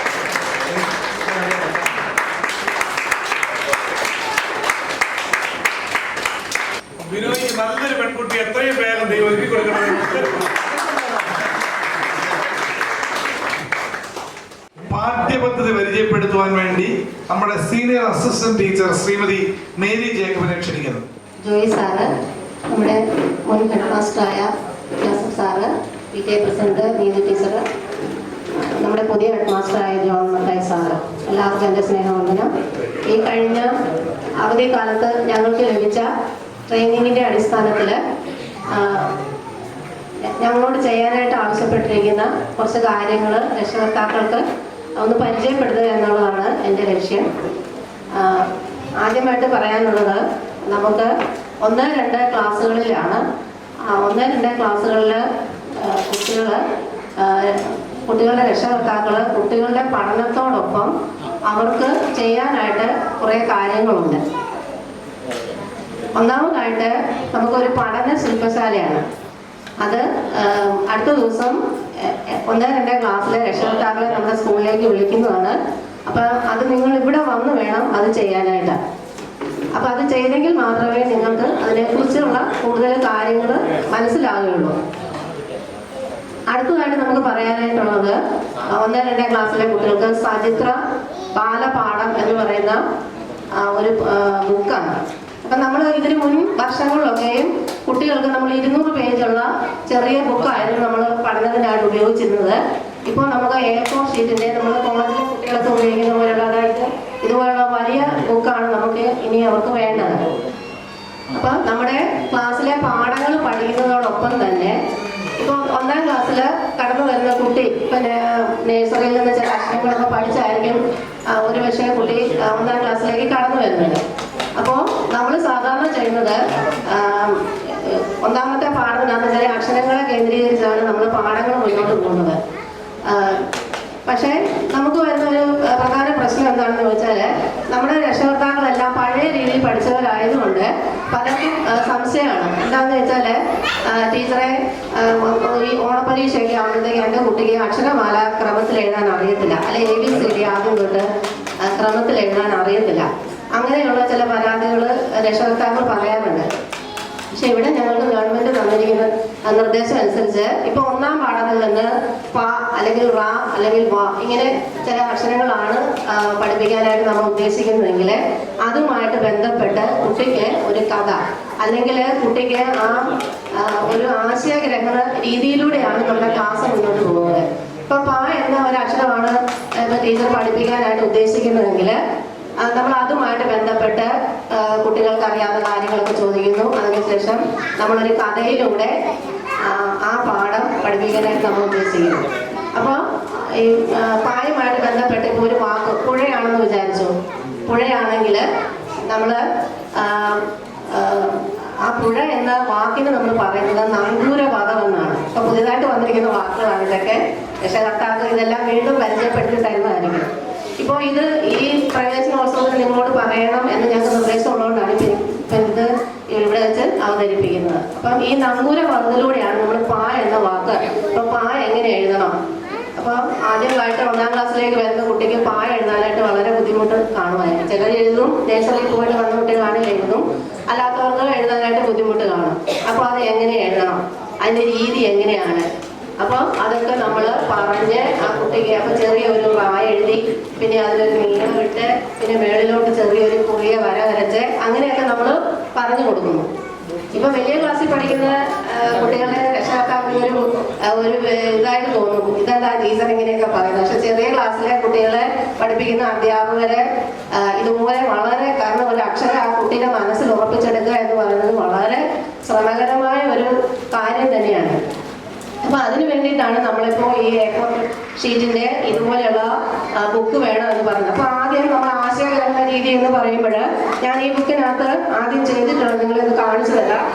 ബിനോയ്ക്ക് നല്ലൊരു പെൺകുട്ടി എത്രയും വേഗം ദൈവം ഒരുക്കി കൊടുക്കണം. പാഠ്യപദ്ധതി പരിചയപ്പെടുത്തുവാൻ വേണ്ടി നമ്മുടെ senior assistant teacher Shrimati Mary ജേക്കബിനെ ക്ഷണിക്കുന്നു. ജോയി സാറ്, നമ്മുടെ മുൻ ഹെഡ് മാസ്റ്ററായ Joseph sir, PTA president Neethi teacher, നമ്മുടെ പുതിയ ഹെഡ് മാസ്റ്ററായ ജോൺ മത്തായി സാറ്, എല്ലാവർക്കും എൻ്റെ സ്നേഹവന്ദനം. ഈ കഴിഞ്ഞ അവധിക്കാലത്ത് ഞങ്ങൾക്ക് ലഭിച്ച ട്രെയിനിങ്ങിൻ്റെ അടിസ്ഥാനത്തിൽ ഞങ്ങളോട് ചെയ്യാനായിട്ട് ആവശ്യപ്പെട്ടിരിക്കുന്ന കുറച്ച് കാര്യങ്ങൾ രക്ഷകർത്താക്കൾക്ക് ഒന്ന് പരിചയപ്പെടുത്തുക എന്നുള്ളതാണ് എൻ്റെ ലക്ഷ്യം. ആദ്യമായിട്ട് പറയാനുള്ളത്, നമുക്ക് 1-2 ക്ലാസ്സുകളിലാണ് 1-2 ക്ലാസ്സുകളിൽ കുട്ടികളുടെ രക്ഷകർത്താക്കൾ കുട്ടികളുടെ പഠനത്തോടൊപ്പം അവർക്ക് ചെയ്യാനായിട്ട് കുറേ കാര്യങ്ങളുണ്ട്. ഒന്നാമതായിട്ട് നമുക്കൊരു പഠന ശില്പശാലയാണ്. അത് അടുത്ത ദിവസം 1-2 ക്ലാസ്സിലെ രക്ഷകർത്താക്കളെ നമ്മുടെ സ്കൂളിലേക്ക് വിളിക്കുന്നതാണ്. അപ്പം അത് നിങ്ങൾ ഇവിടെ വന്ന് വേണം അത് ചെയ്യാനായിട്ട്. അപ്പം അത് ചെയ്തെങ്കിൽ മാത്രമേ നിങ്ങൾക്ക് അതിനെക്കുറിച്ചുള്ള കൂടുതൽ കാര്യങ്ങൾ മനസ്സിലാകുകയുള്ളൂ. അടുത്തതായിട്ട് നമുക്ക് പറയാനായിട്ടുള്ളത് 1-2 ക്ലാസ്സിലെ കുട്ടികൾക്ക് സചിത്ര ബാലപാഠം എന്ന് പറയുന്ന ഒരു ബുക്കാണ്. അപ്പം നമ്മൾ ഇതിന് മുൻ വർഷങ്ങളിലൊക്കെയും കുട്ടികൾക്ക് നമ്മൾ 200 പേജുള്ള ചെറിയ ബുക്കായിരുന്നു നമ്മൾ പഠനത്തിനായിട്ട് ഉപയോഗിച്ചിരുന്നത്. ഇപ്പോൾ നമുക്ക് A4 ഷീറ്റിൻ്റെ നമ്മൾ കോളേജിലെ കുട്ടികളൊക്കെ ഉപയോഗിക്കുന്ന പോലെയുള്ള, അതായത് ഇതുപോലുള്ള വലിയ ബുക്കാണ് നമുക്ക് ഇനി അവർക്ക് വേണ്ടത്. അപ്പം നമ്മുടെ ക്ലാസ്സിലെ പാഠങ്ങൾ പഠിക്കുന്നതോടൊപ്പം തന്നെ ഇപ്പോൾ 1-ാം ക്ലാസ്സിൽ കടന്നു വരുന്ന കുട്ടി പിന്നെ നേഴ്സറിയിൽ നിന്ന് ചില അക്ഷരങ്ങളൊക്കെ പഠിച്ചായിരിക്കും ഒരു പക്ഷേ കുട്ടി 1-ാം ക്ലാസ്സിലേക്ക് കടന്നു വരുന്നത്. അപ്പോൾ നമ്മൾ സാധാരണ ചെയ്യുന്നത് 1-ാമത്തെ പാഠത്തിനകത്ത് ചില അക്ഷരങ്ങളെ കേന്ദ്രീകരിച്ചാണ് നമ്മൾ പാഠങ്ങൾ മുന്നോട്ട് പോകുന്നത്. പക്ഷേ നമുക്ക് വരുന്ന ഒരു പ്രധാന പ്രശ്നം എന്താണെന്ന് ചോദിച്ചാൽ, നമ്മുടെ രക്ഷകർത്താക്കളെല്ലാം പഴയ രീതിയിൽ പഠിച്ചവരായതുകൊണ്ട് പലർക്കും സംശയമാണ്. എന്താണെന്ന് വെച്ചാൽ, ടീച്ചറെ ഈ ഓണപ്പരീക്ഷയൊക്കെ ആകുമ്പോഴത്തേക്ക് എൻ്റെ കുട്ടിക്ക് അക്ഷരമാല ക്രമത്തിൽ എഴുതാൻ അറിയത്തില്ല, അല്ലെ ABCD ആദ്യം തൊട്ട് ക്രമത്തിൽ എഴുതാൻ അറിയത്തില്ല. അങ്ങനെയുള്ള ചില പരാതികൾ രക്ഷകർത്താക്കൾ പറയാറുണ്ട്. പക്ഷെ ഇവിടെ ഞങ്ങൾക്ക് ഗവൺമെന്റ് തന്നിരിക്കുന്ന നിർദ്ദേശം അനുസരിച്ച് ഇപ്പോൾ 1-ാം പാഠത്തിൽ നിന്ന് പ അല്ലെങ്കിൽ റ അല്ലെങ്കിൽ വ ഇങ്ങനെ ചില അക്ഷരങ്ങളാണ് പഠിപ്പിക്കാനായിട്ട് നമ്മൾ ഉദ്ദേശിക്കുന്നതെങ്കിൽ അതുമായിട്ട് ബന്ധപ്പെട്ട് കുട്ടിക്ക് ഒരു കഥ അല്ലെങ്കിൽ കുട്ടിക്ക് ഒരു ആശയഗ്രഹണ രീതിയിലൂടെയാണ് നമ്മുടെ ക്ലാസ് മുന്നോട്ട് പോകുന്നത്. ഇപ്പൊ പ എന്ന ഒരു അക്ഷരമാണ് ടീച്ചർ പഠിപ്പിക്കാനായിട്ട് ഉദ്ദേശിക്കുന്നതെങ്കിൽ നമ്മൾ അതുമായിട്ട് ബന്ധപ്പെട്ട് കുട്ടികൾക്ക് അറിയാവുന്ന കാര്യങ്ങളൊക്കെ ചോദിക്കുന്നു. അതിനുശേഷം നമ്മളൊരു കഥയിലൂടെ ആ പാഠം പഠിപ്പിക്കാനായിട്ട് നമ്മൾ ഉദ്ദേശിക്കുന്നു. അപ്പോൾ ഈ പായുമായിട്ട് ബന്ധപ്പെട്ട് ഇപ്പോൾ ഒരു വാക്ക് പുഴയാണെന്ന് വിചാരിച്ചു. പുഴയാണെങ്കിൽ നമ്മൾ ആ പുഴ എന്ന വാക്കിന് നമ്മൾ പറയുന്നത് നങ്കൂരപദം എന്നാണ്. ഇപ്പൊ പുതിയതായിട്ട് വന്നിരിക്കുന്ന വാക്കുകളാണ് ഇതൊക്കെ. രക്ഷകർത്താക്കൾ ഇതെല്ലാം വീണ്ടും പരിചയപ്പെടുത്തി തരുന്നതായിരിക്കും. ഇപ്പോൾ ഇത് ഈ പ്രവേശനോത്സവത്തിൽ നിങ്ങളോട് പറയണം എന്ന് ഞങ്ങൾക്ക് നിർദ്ദേശമുള്ളതുകൊണ്ടാണ് ഇപ്പം ഇത് ഇവിടെ വെച്ച് അവതരിപ്പിക്കുന്നത്. അപ്പം ഈ നങ്കൂരപദത്തിലൂടെയാണ് നമ്മൾ പ എന്ന വാക്ക്, ഇപ്പം പ എങ്ങനെ എഴുതണം. അപ്പം ആദ്യമായിട്ട് 1-ാം ക്ലാസ്സിലേക്ക് വരുന്ന കുട്ടിക്ക് പ എഴുതാനായിട്ട് വളരെ ബുദ്ധിമുട്ട് കാണുമായിരിക്കും. ചിലർ എഴുതും, നേഴ്സറിയിൽ പോയിട്ട് വന്ന കുട്ടികളാണെങ്കിൽ എഴുതും, അല്ലാത്തവർക്ക് എഴുതാനായിട്ട് ബുദ്ധിമുട്ട് കാണും. അപ്പോൾ അത് എങ്ങനെ എഴുതണം, അതിൻ്റെ രീതി എങ്ങനെയാണ്, അപ്പോൾ അതൊക്കെ നമ്മൾ പറഞ്ഞ് ആ കുട്ടിക്ക് അപ്പോൾ ചെറിയൊരു റായ എഴുതി, പിന്നെ അതിലൊരു നീളം ഇട്ട്, പിന്നെ മേളിലോട്ട് ചെറിയൊരു കുറിയ വര വരച്ച് അങ്ങനെയൊക്കെ നമ്മൾ പറഞ്ഞു കൊടുക്കുന്നു. ഇപ്പൊ വലിയ ക്ലാസ്സിൽ പഠിക്കുന്ന കുട്ടികളുടെ രക്ഷകർത്താക്കൾ ഒരു ഇതായിട്ട് തോന്നും, ഇതെന്താ ടീച്ചർ ഇങ്ങനെയൊക്കെ പറയുന്നത്. പക്ഷെ ചെറിയ ക്ലാസ്സിലെ കുട്ടികളെ പഠിപ്പിക്കുന്ന അധ്യാപകരെ ഇതുപോലെ വളരെ, കാരണം ഒരു അക്ഷരം ആ കുട്ടിയുടെ മനസ്സിൽ ഉറപ്പിച്ചെടുക്കുക എന്ന് പറയുന്നത് വളരെ ശ്രമകരമായ ഒരു കാര്യം തന്നെയാണ്. അപ്പൊ അതിനു വേണ്ടിയിട്ടാണ് നമ്മളിപ്പോ ഈ A4 ഷീറ്റിന്റെ ഇതുപോലെയുള്ള ബുക്ക് വേണം എന്ന് പറഞ്ഞത്. അപ്പൊ ആദ്യം നമ്മൾ ആശയഗ്രഹണ രീതി എന്ന് പറയുമ്പോൾ ഞാൻ ഈ ബുക്കിനകത്ത് ആദ്യം ചെയ്തിട്ടുള്ളത് നിങ്ങളിത് കാണിച്ചു തരാം.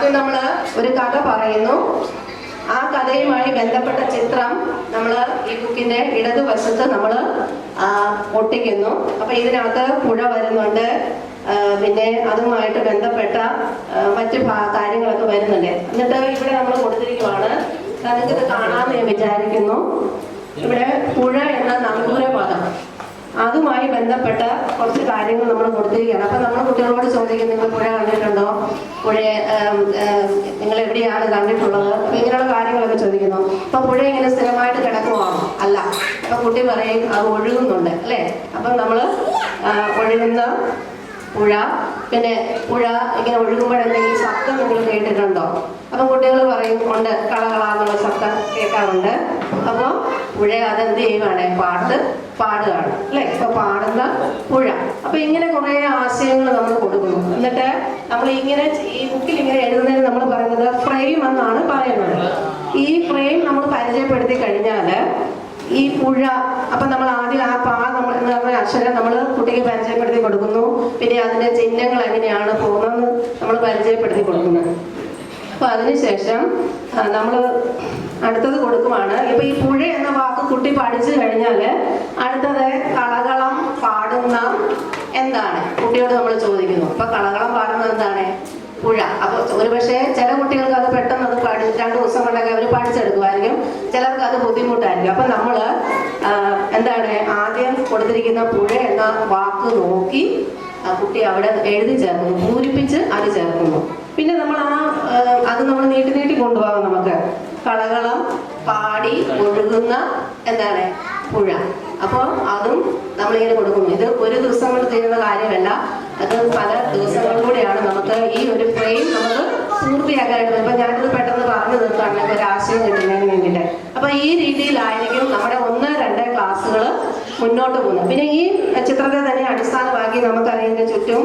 ആദ്യം നമ്മൾ ഒരു കഥ പറയുന്നു. ആ കഥയുമായി ബന്ധപ്പെട്ട ചിത്രം നമ്മൾ ഈ ബുക്കിന്റെ ഇടതുവശത്ത് നമ്മൾ ഒട്ടിക്കുന്നു. അപ്പൊ ഇതിനകത്ത് പുഴ വരുന്നുണ്ട്, പിന്നെ അതുമായിട്ട് ബന്ധപ്പെട്ട മറ്റു കാര്യങ്ങളൊക്കെ വരുന്നുണ്ട്. എന്നിട്ട് ഇവിടെ നമ്മൾ കൊടുത്തിരിക്കുവാണ്, നിങ്ങൾക്കിത് കാണാമെന്ന് ഞാൻ വിചാരിക്കുന്നു. ഇവിടെ പുഴ എന്ന നങ്കൂര പദം, അതുമായി ബന്ധപ്പെട്ട കുറച്ച് കാര്യങ്ങൾ നമ്മൾ കൊടുത്തിരിക്കുകയാണ്. അപ്പൊ നമ്മൾ കുട്ടികളോട് ചോദിക്കും, നിങ്ങൾ പുഴ കണ്ടിട്ടുണ്ടോ, പുഴയെ നിങ്ങൾ എവിടെയാണ് കണ്ടിട്ടുള്ളത്, അപ്പൊ ഇങ്ങനെയുള്ള കാര്യങ്ങളൊക്കെ ചോദിക്കുന്നു. അപ്പൊ പുഴ ഇങ്ങനെ സ്ഥിരമായിട്ട് കിടക്കുവാണോ? അല്ല. അപ്പൊ കുട്ടി പറയും അത് ഒഴുകുന്നുണ്ട്, അല്ലേ? അപ്പൊ നമ്മൾ ഒഴുകുന്ന പുഴ, പിന്നെ പുഴ ഇങ്ങനെ ഒഴുകുമ്പോഴെന്തെങ്കിലും ശബ്ദം നിങ്ങൾ കേട്ടിട്ടുണ്ടോ? അപ്പം കുട്ടികൾ പറയും ഉണ്ട്, കളകളാന്നുള്ള ശബ്ദം കേൾക്കാറുണ്ട്. അപ്പോൾ പുഴ അതെന്ത് ചെയ്യുവാണ്? പാടുകയാണ്, അല്ലേ? ഇപ്പൊ പാടുന്ന പുഴ. അപ്പൊ ഇങ്ങനെ കുറെ ആശയങ്ങൾ നമ്മൾ കൊടുക്കുന്നു. എന്നിട്ട് നമ്മൾ ഇങ്ങനെ ഈ ബുക്കിൽ ഇങ്ങനെ എഴുതുന്നതിന് നമ്മൾ പറയുന്നത് ഫ്രെയിം എന്നാണ് പറയുന്നത്. ഈ ഫ്രെയിം നമ്മൾ പരിചയപ്പെടുത്തി കഴിഞ്ഞാൽ ഈ പുഴ, അപ്പൊ നമ്മൾ ആദ്യം ആ നമ്മൾ എന്ന് പറഞ്ഞ അക്ഷരം നമ്മൾ കുട്ടിക്ക് പരിചയപ്പെടുത്തി കൊടുക്കുന്നു. പിന്നെ അതിന്റെ ചിഹ്നങ്ങൾ എങ്ങനെയാണ് പോകുന്നതെന്ന് നമ്മൾ പരിചയപ്പെടുത്തി കൊടുക്കുന്നത്. അപ്പൊ അതിനുശേഷം നമ്മൾ അടുത്തത് കൊടുക്കുവാണ്. ഇപ്പൊ ഈ പുഴ എന്ന വാക്ക് കുട്ടി പഠിച്ചു കഴിഞ്ഞാൽ അടുത്തത് കളകളം പാടുന്ന എന്താണ് കുട്ടിയോട് നമ്മൾ ചോദിക്കുന്നു. അപ്പൊ കളകളം പാടുന്നത് എന്താണ്? പുഴ. അപ്പൊ ഒരുപക്ഷെ ചില കുട്ടികൾക്ക് അത് പെട്ടെന്ന് അത് 2 ദിവസം കൊണ്ടൊക്കെ അവർ പഠിച്ചെടുക്കുമായിരിക്കും, ചിലർക്ക് അത് ബുദ്ധിമുട്ടായിരിക്കും. അപ്പൊ നമ്മള് എന്താണ് ആദ്യം കൊടുത്തിരിക്കുന്ന പുഴ എന്ന വാക്ക് നോക്കി കുട്ടി അവിടെ എഴുതി ചേർക്കുന്നു, പൂരിപ്പിച്ച് അത് ചേർക്കുന്നു. പിന്നെ നമ്മൾ അത് നമ്മൾ നീട്ടി കൊണ്ടുപോകാം. നമുക്ക് കളകളം പാടി ഒഴുകുന്ന എന്താണ് പുഴ. അപ്പോൾ അതും നമ്മളിങ്ങനെ കൊടുക്കുന്നു. ഇത് ഒരു ദിവസം കൊണ്ട് തീരുന്ന കാര്യമല്ല, അത് പല ദിവസങ്ങളിലൂടെയാണ് നമുക്ക് ഈ ഒരു ഫ്രെയിം നമുക്ക് പൂർത്തിയാക്കാനായിട്ട്. ഇപ്പൊ ഞാനിത് പെട്ടെന്ന് പറഞ്ഞു തീർക്കുകയാണെങ്കിൽ ഒരു ആശയം കിട്ടുന്നതിന് വേണ്ടിയിട്ട്. അപ്പൊ ഈ രീതിയിലായിരിക്കും നമ്മുടെ 1-2 ക്ലാസ്സുകൾ മുന്നോട്ട് പോകുന്നത്. പിന്നെ ഈ ചിത്രത്തെ തന്നെ അടിസ്ഥാനമാക്കി നമുക്കറിയുന്ന ചുറ്റും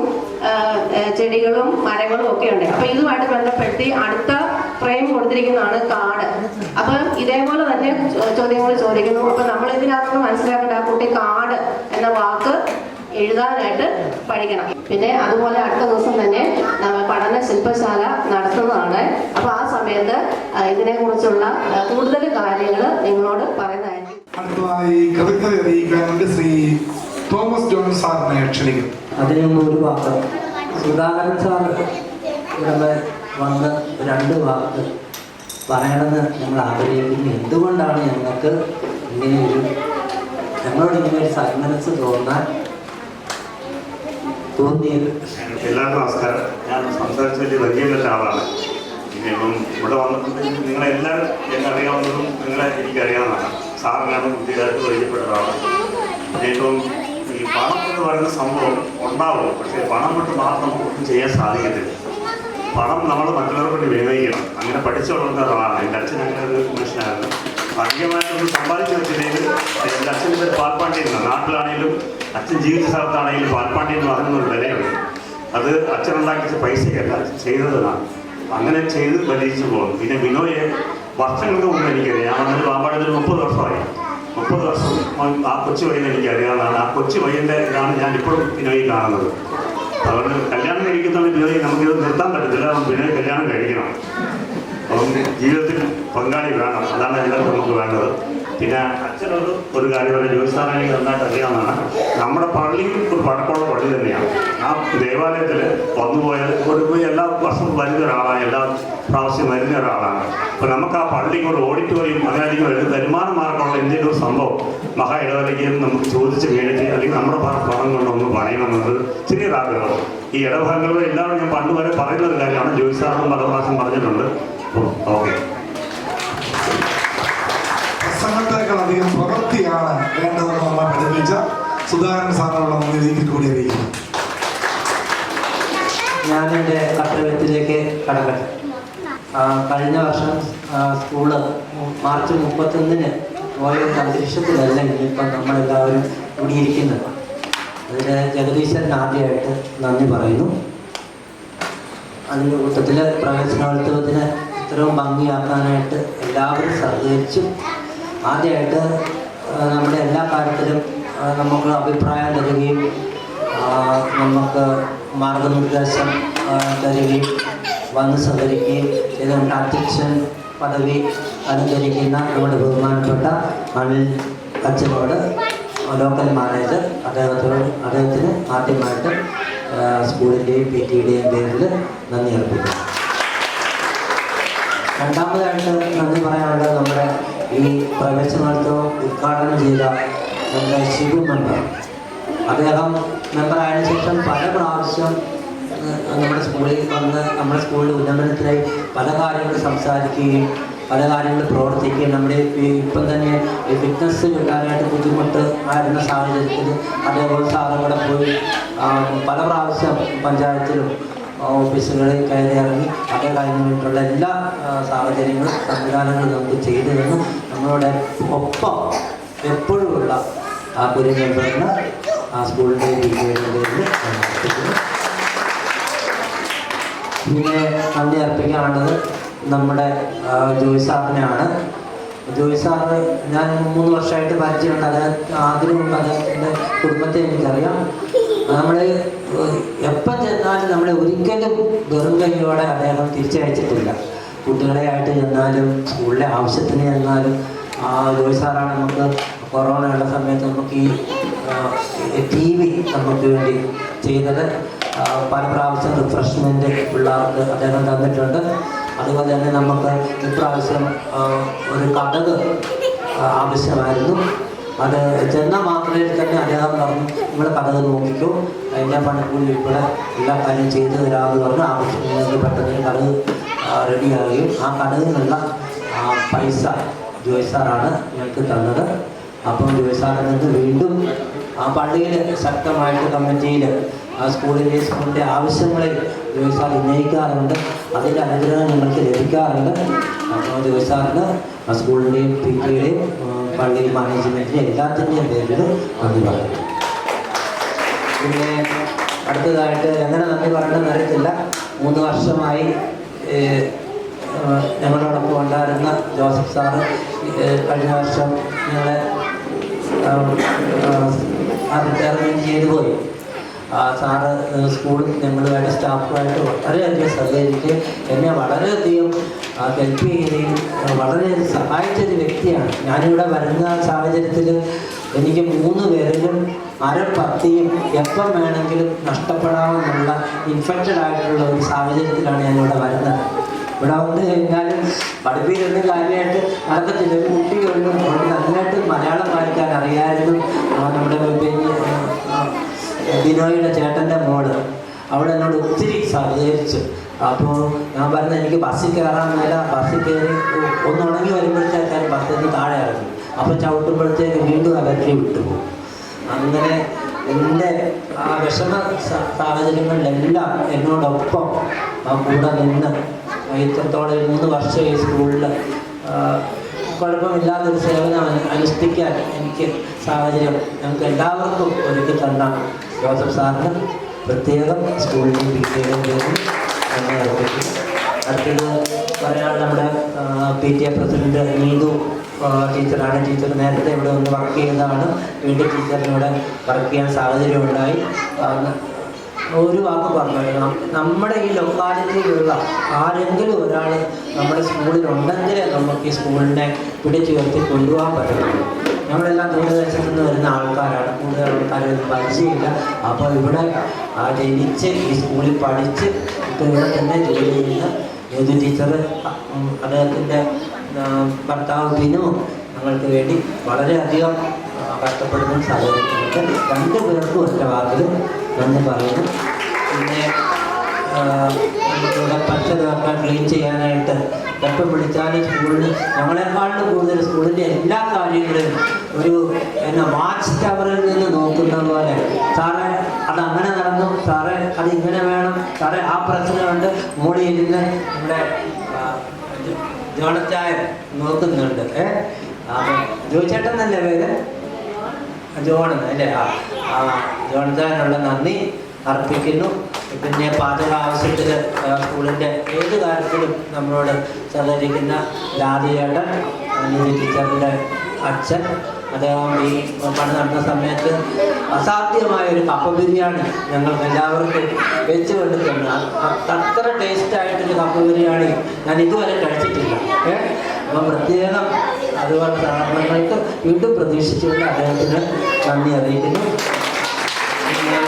ചെടികളും മരങ്ങളും ഒക്കെ ഉണ്ട്. അപ്പൊ ഇതുമായിട്ട് ബന്ധപ്പെടുത്തി അടുത്ത ഫ്രെയിം കൊടുത്തിരിക്കുന്നതാണ് കാട്. അപ്പൊ ഇതേപോലെ തന്നെ ചോദ്യങ്ങൾ ചോദിക്കുന്നു. അപ്പൊ നമ്മൾ ഇതിനകത്ത് മനസ്സിലാക്കേണ്ട ആ കുട്ടി കാട് എന്ന വാക്ക് എഴുതാനായിട്ട് പഠിക്കണം. പിന്നെ അതുപോലെ അടുത്ത ദിവസം തന്നെ നമ്മൾ പഠന ശില്പശാല നടത്തുന്നതാണ്. അപ്പൊ ആ സമയത്ത് ഇതിനെ കുറിച്ചുള്ള കൂടുതൽ കാര്യങ്ങൾ നിങ്ങളോട് പറയുന്നതായിരിക്കും. അടുത്തതായി കൃതജ്ഞത അറിയിക്കാൻ വേണ്ടി ശ്രീ തോമസ് ജോൺ സാറിനെ ക്ഷണിക്കും. അതിനൊന്നും ഒരു വാക്ക് സുധാകരൻ സാർ ഇവിടെ വന്ന് 2 വാക്ക് പറയണമെന്ന് ഞങ്ങൾ ആഗ്രഹിക്കുന്നു. എന്തുകൊണ്ടാണ് ഞങ്ങളോട് ഇങ്ങനെ ഒരു സന്മനസ് തോന്നിയത്? എല്ലാവർക്കും നമസ്കാരം. ഞാൻ സംസാരിച്ച വലിയ ആളാണ്. പിന്നെ ഇപ്പം ഇവിടെ വന്നപ്പോൾ നിങ്ങളെല്ലാവരും എന്നെ അറിയാവുന്നതും എനിക്കറിയാവുന്നതാണ്. സാറിനാണ് പുതിയതായിട്ട് പരിചയപ്പെട്ട ഒരാളാണ്. ഇപ്പം ഈ പണം എന്ന് പറയുന്ന സംഭവം ഉണ്ടാവും, പക്ഷേ പണം കൊണ്ട് മാത്രം നമുക്കൊന്നും ചെയ്യാൻ സാധിക്കത്തില്ല. പണം നമ്മൾ മറ്റുള്ളവരെ കൊണ്ട് വിനിയോഗിക്കണം. അങ്ങനെ പഠിച്ചു വളർന്ന ഒരാളാണ്. എൻ്റെ അച്ഛൻ അങ്ങനെ ഒരു മനുഷ്യനായിരുന്നു. അധികമായിട്ടൊന്നും സമ്പാദിച്ചു വെച്ചില്ലെങ്കിൽ എൻ്റെ അച്ഛൻ്റെ പേര് പാൽപ്പാണ്ടിയാണ്. നാട്ടിലാണെങ്കിലും അച്ഛൻ ജീവിച്ച സ്ഥലത്താണെങ്കിലും പാൽപ്പാണ്ടി എന്ന് പറയുന്നൊരു വിലയുണ്ട്. അത് അച്ഛനുണ്ടാക്കിച്ച പൈസയ്ക്കല്ല ചെയ്തതാണ്. അങ്ങനെ ചെയ്ത് വലിച്ചു പോകുന്നു. പിന്നെ ബിനോയെ വർഷങ്ങൾക്ക് മുമ്പ് എനിക്കറിയാം. ഞാൻ വന്നിട്ട് പാമ്പാടിയിൽ 30 വർഷമായി. 30 വർഷം ആ കൊച്ചു പയ്യനെ എനിക്കറിയാവുന്നതാണ്. ആ കൊച്ചു പയ്യൻ്റെ ഇതാണ് ഞാൻ ഇപ്പോഴും ബിനോയി കാണുന്നത്. അതുകൊണ്ട് കല്യാണം കഴിക്കുന്ന ബിനോയി നമുക്കിത് നിർത്താൻ പറ്റത്തില്ല. ബിനോയ് കല്യാണം കഴിക്കണം. അപ്പം ജീവിതത്തിൽ പങ്കാളി വേണം. അതാണ് എല്ലാവർക്കും നമുക്ക് വേണ്ടത്. പിന്നെ അച്ഛനൊരു കാര്യം പറയാം, ജോലിസ്ഥാനം എനിക്ക് നന്നായിട്ട് അറിയാവുന്നതാണ്. നമ്മുടെ പള്ളിയും ഒരു പഴക്കമുള്ള പള്ളി തന്നെയാണ്. ആ ദേവാലയത്തിൽ വന്നുപോയി എല്ലാ വർഷവും വരുന്ന ഒരാളാണ്, എല്ലാ പ്രാവശ്യം വരുന്ന ഒരാളാണ്. അപ്പം നമുക്ക് ആ പള്ളിക്ക് ഒരു ഓഡിറ്റോറിയം അങ്ങനെയായിരിക്കും ഒരു വരുമാന മാർഗമുള്ള എന്തെങ്കിലും ഒരു സംഭവം മഹാ ഇടവലയ്ക്ക് നമുക്ക് ചോദിച്ച് മേടിച്ച് അല്ലെങ്കിൽ നമ്മുടെ പണം കൊണ്ടൊന്ന് പണിയണമെന്നത് ചെറിയൊരാഗ്രഹം. ഈ ഇടഭാഗങ്ങളിൽ എല്ലാവരും ഞാൻ പണ്ട് വരെ പറയുന്ന ഒരു കാര്യമാണ്. ജോലിസ്ഥാനം പല പ്രാവശ്യം പറഞ്ഞിട്ടുണ്ട്. ഓക്കെ. പ്രസംഗത്തെക്കാളധികം പ്രവൃത്തിയാണ് വേണ്ടതെന്ന് നമ്മളെ പഠിപ്പിച്ച സുധാകരൻ സാറിനുള്ള നന്ദി കൂടി അറിയിക്കുന്നു. ഞാനെൻ്റെ കർത്തവ്യത്തിലേക്ക് കടക്കട്ടെ. കഴിഞ്ഞ വർഷം സ്കൂള് മാർച്ച് 31 പോയ അന്തരീക്ഷത്തിലല്ല ഇന്നിപ്പം നമ്മളെല്ലാവരും കൂടിയിരിക്കുന്നത്. അതിന് ജഗദീശൻ ആദ്യമായിട്ട് നന്ദി പറയുന്നു. അതിൻ്റെ കൂട്ടത്തിൽ പ്രവേശനോത്സവത്തിന് ഇത്രയും ഭംഗിയാക്കാനായിട്ട് എല്ലാവരും സഹകരിച്ചു. ആദ്യമായിട്ട് നമ്മുടെ എല്ലാ കാര്യത്തിലും നമുക്ക് അഭിപ്രായം തരികയും നമുക്ക് മാർഗനിർദ്ദേശം തരികയും വന്ന് സഹകരിക്കുകയും ചെയ്തുകൊണ്ട് അധ്യക്ഷൻ പദവി അലങ്കരിക്കുന്ന നമ്മുടെ ബഹുമാനപ്പെട്ട അനിൽ അച്ഛനോട് ലോക്കൽ മാനേജർ അദ്ദേഹത്തിന് ആദ്യമായിട്ട് സ്കൂളിൻ്റെയും PTയുടെയും പേരിൽ നന്ദി അർപ്പിക്കുന്നു. രണ്ടാമതായിട്ട് നന്ദി പറയാനുള്ളത് നമ്മുടെ ഈ പ്രവേശനോത്സവം ഉദ്ഘാടനം ചെയ്ത നമ്മുടെ ശിവു മെമ്പർ. അദ്ദേഹം മെമ്പറായതിനു ശേഷം പല പ്രാവശ്യം നമ്മുടെ സ്കൂളിൽ വന്ന് നമ്മുടെ സ്കൂളിൽ ഉന്നമനത്തിനായി പല കാര്യങ്ങൾ സംസാരിക്കുകയും പല കാര്യങ്ങൾ പ്രവർത്തിക്കുകയും നമ്മുടെ ഇപ്പം തന്നെ ഈ ഫിറ്റ്നസ് കിട്ടാനായിട്ട് ബുദ്ധിമുട്ട് ആയിരുന്ന സാഹചര്യത്തിൽ അതേപോലെ സാറും കൂടെ പോയി പല പ്രാവശ്യം പഞ്ചായത്തിലും ഓഫീസുകളിൽ കയറി ഇറങ്ങി അതേ കാര്യമായിട്ടുള്ള എല്ലാ സാഹചര്യങ്ങളും സംവിധാനങ്ങളും നമുക്ക് ചെയ്തു തന്നു. നമ്മളുടെ ഒപ്പം എപ്പോഴുമുള്ള ആ ഒരു മെമ്പറിന് ആ സ്കൂളിൻ്റെ പേരിൽ പിന്നെ നന്ദി അർപ്പിക്കാനുള്ളത് നമ്മുടെ ജോയ് സാറിനെയാണ്. ജോയ് സാറ് ഞാൻ 3 വർഷമായിട്ട് പരിചയമുണ്ട്. അതിനു മുമ്പ് അദ്ദേഹത്തിൻ്റെ കുടുംബത്തെ എനിക്കറിയാം. നമ്മൾ എപ്പം ചെന്നാലും നമ്മളെ ഒരിക്കലും വെറും കൈയോടെ അദ്ദേഹം തിരിച്ചയച്ചിട്ടില്ല. കുട്ടികളെ ആയിട്ട് ചെന്നാലും സ്കൂളിലെ ആവശ്യത്തിന് ചെന്നാലും ജോയ് സാറാണ് നമുക്ക് കൊറോണയുള്ള സമയത്ത് നമുക്ക് ഈ TV നമുക്ക് വേണ്ടി ചെയ്തത്. പല പ്രാവശ്യം റിഫ്രഷ്മെൻറ്റ് പിള്ളേർക്ക് അദ്ദേഹം തന്നിട്ടുണ്ട്. അതുപോലെ തന്നെ നമുക്ക് ഇപ്രാവശ്യം ഒരു കഥക് ആവശ്യമായിരുന്നു. അത് ചെന്ന മാത്രയിൽ തന്നെ അദ്ദേഹം പറഞ്ഞു നിങ്ങൾ കഥക് നോക്കിക്കോ, അതിൻ്റെ പണിക്കൂലി ഇവിടെ എല്ലാ കാര്യം ചെയ്തു തരാമെന്ന് പറഞ്ഞ് ആവശ്യത്തിന് പെട്ടെന്ന് കഥക് റെഡിയാകുകയും ആ കഥകിനുള്ള പൈസ ജോയ് സാറാണ് ഞങ്ങൾക്ക് തന്നത്. അപ്പം ജോയ് സാറിൽ നിന്ന് വീണ്ടും ആ പള്ളിയിൽ ശക്തമായിട്ട് കമ്മിറ്റിയിൽ ആ സ്കൂളിൻ്റെ ആവശ്യങ്ങളിൽ ജോയ് സാർ ഉന്നയിക്കാറുണ്ട്. അതിൻ്റെ അനുഗ്രഹം ഞങ്ങൾക്ക് ലഭിക്കാറുണ്ട്. അപ്പോൾ ജോയ് സാറിന് ആ സ്കൂളിൻ്റെയും PTയുടെയും പള്ളി മാനേജ്മെൻറ്റിൻ്റെ എല്ലാത്തിൻ്റെയും പേരിൽ നന്ദി പറയുന്നു. പിന്നെ അടുത്തതായിട്ട് എങ്ങനെ നന്ദി പറയണമെന്ന് അറിയത്തില്ല. 3 വർഷമായി ഞങ്ങളോടൊപ്പം ഉണ്ടായിരുന്ന ജോസഫ് സാറ് കഴിഞ്ഞ വർഷം ഞങ്ങളെ റിട്ടയർമെൻറ്റ് ചെയ്തു പോയി. സാറ് സ്കൂളിൽ ഞങ്ങളുമായിട്ട് സ്റ്റാഫുമായിട്ട് വളരെയധികം സഹകരിക്കുകയും എന്നെ വളരെയധികം ഹെൽപ്പ് ചെയ്യുകയും വളരെയധികം സഹായിച്ചൊരു വ്യക്തിയാണ്. ഞാനിവിടെ വരുന്ന സാഹചര്യത്തിൽ എനിക്ക് 3 പേരിലും അരപ്പത്തിയും എപ്പം വേണമെങ്കിലും നഷ്ടപ്പെടാമെന്നുള്ള ഇൻഫെക്റ്റഡ് ആയിട്ടുള്ള ഒരു സാഹചര്യത്തിലാണ് ഞാനിവിടെ വരുന്നത്. ഇവിടെ വന്ന് കഴിഞ്ഞാലും പഠിപ്പിക്കുന്ന കാര്യമായിട്ട് നടക്കത്തില്ല. ഒരു കുട്ടികളിലും നന്നായിട്ട് മലയാളം വായിക്കാൻ അറിയാമായിരുന്നു. നമ്മുടെ ബിനോയുടെ ചേട്ടൻ്റെ മോള് അവിടെ എന്നോട് ഒത്തിരി സഹകരിച്ചു. അപ്പോൾ ഞാൻ പറഞ്ഞത് എനിക്ക് ബസ്സിൽ കയറാൻ മേല, ബസ്സിൽ കയറി ഒന്ന് ഉണങ്ങി വരുമ്പോഴത്തേക്കാരും ബസ്സിൽ നിന്ന് താഴെ ഇറങ്ങി. അപ്പോൾ ചവിട്ടുമ്പോഴത്തേക്ക് വീണ്ടും ആ ബാറ്ററി വിട്ടുപോകും. അങ്ങനെ എൻ്റെ ആ വിഷമ സാഹചര്യങ്ങളിലെല്ലാം എന്നോടൊപ്പം കൂടെ നിന്ന് ഇത്രത്തോളം 3 വർഷം ഈ സ്കൂളിൽ കുഴപ്പമില്ലാത്തൊരു സേവനം അനുഷ്ഠിക്കാൻ എനിക്ക് സാഹചര്യം ഞങ്ങൾക്ക് എല്ലാവർക്കും ഒരുക്കി തന്ന ജോസഫ് സാറിന് പ്രത്യേകം സ്കൂളിൻ്റെയും PTയുടെയും പേരിൽ നന്ദി അർപ്പിക്കുന്നു. അടുത്തത് പറയാനുള്ള നമ്മുടെ PTA പ്രസിഡന്റ് നീതു ടീച്ചറാണ്. ടീച്ചർ നേരത്തെ ഇവിടെ ഒന്ന് വർക്ക് ചെയ്തതാണ്. വീണ്ടും ടീച്ചറിനോട് വർക്ക് ചെയ്യാൻ സാഹചര്യം ഉണ്ടായി. ഒരു വാക്ക് പറഞ്ഞു, നമ്മുടെ ഈ ലൊക്കാലിറ്റിയിലുള്ള ആരെങ്കിലും ഒരാൾ നമ്മുടെ സ്കൂളിലുണ്ടെങ്കിലേ നമുക്ക് ഈ സ്കൂളിനെ പിടിച്ചുയർത്തി കൊണ്ടുപോകാൻ പറ്റുള്ളൂ. നമ്മളെല്ലാം ദൂരദേശത്തു നിന്ന് വരുന്ന ആൾക്കാരാണ്, കൂടുതൽ ആൾക്കാരൊന്നും പരിചയമില്ല. അപ്പോൾ ഇവിടെ ജനിച്ച് ഈ സ്കൂളിൽ പഠിച്ച് ഇപ്പോൾ ഇവിടെ തന്നെ ജോലി ചെയ്യുന്ന ജ്യോതി ടീച്ചർ, അദ്ദേഹത്തിൻ്റെ ഭർത്താവ് ബിനു ഞങ്ങൾക്ക് വേണ്ടി വളരെയധികം കഷ്ടപ്പെടുന്ന സഹകരിക്കുന്നുണ്ട്. 2 പേർക്കും ഒറ്റ വാക്കിൽ നന്ദി പറയുന്നു. പിന്നെ നമുക്കിവിടെ പരിസരമൊക്കെ ക്ലീൻ ചെയ്യാനായിട്ട് എപ്പം വിളിച്ചാലും സ്കൂളിൽ ഞങ്ങളെക്കാളും കൂടുതൽ സ്കൂളിൻ്റെ എല്ലാ കാര്യങ്ങളും ഒരു വാച്ച് ടവറിൽ നിന്ന് നോക്കുന്ന പോലെ, സാറേ അതങ്ങനെ നടന്നു, സാറേ അതിങ്ങനെ വേണം, സാറേ ആ പ്രശ്നമുണ്ട്, മോളിൽ ഇരുന്ന് നമ്മുടെ ജോണച്ചായൻ നോക്കുന്നുണ്ട്. ജോയിച്ചേട്ടൻ എന്നല്ലേ പേര്? ജോൺ അല്ലേ? ജോണച്ചായനുള്ള നന്ദി അർപ്പിക്കുന്നു. പിന്നെ പാചക ആവശ്യത്തിൽ സ്കൂളിൻ്റെ ഏത് കാര്യത്തിലും നമ്മളോട് സഹകരിക്കുന്ന ലാദിയേട്ടൻ, ടീച്ചറിൻ്റെ അച്ഛൻ, അദ്ദേഹം ഈ പണി നടന്ന സമയത്ത് അസാധ്യമായ ഒരു കപ്പ ബിരിയാണി ഞങ്ങൾക്ക് എല്ലാവർക്കും വെച്ച് കൊണ്ടിട്ടുണ്ട്. അത്ര ടേസ്റ്റായിട്ടൊരു കപ്പ ബിരിയാണി ഞാൻ ഇതുവരെ കഴിച്ചിട്ടില്ല. അപ്പം പ്രത്യേകം അതുപോലെ സഹകരണങ്ങൾക്ക് വീണ്ടും പ്രതീക്ഷിച്ചുകൊണ്ട് അദ്ദേഹത്തിന് നന്ദി അറിയിക്കുന്നു. പിന്നെ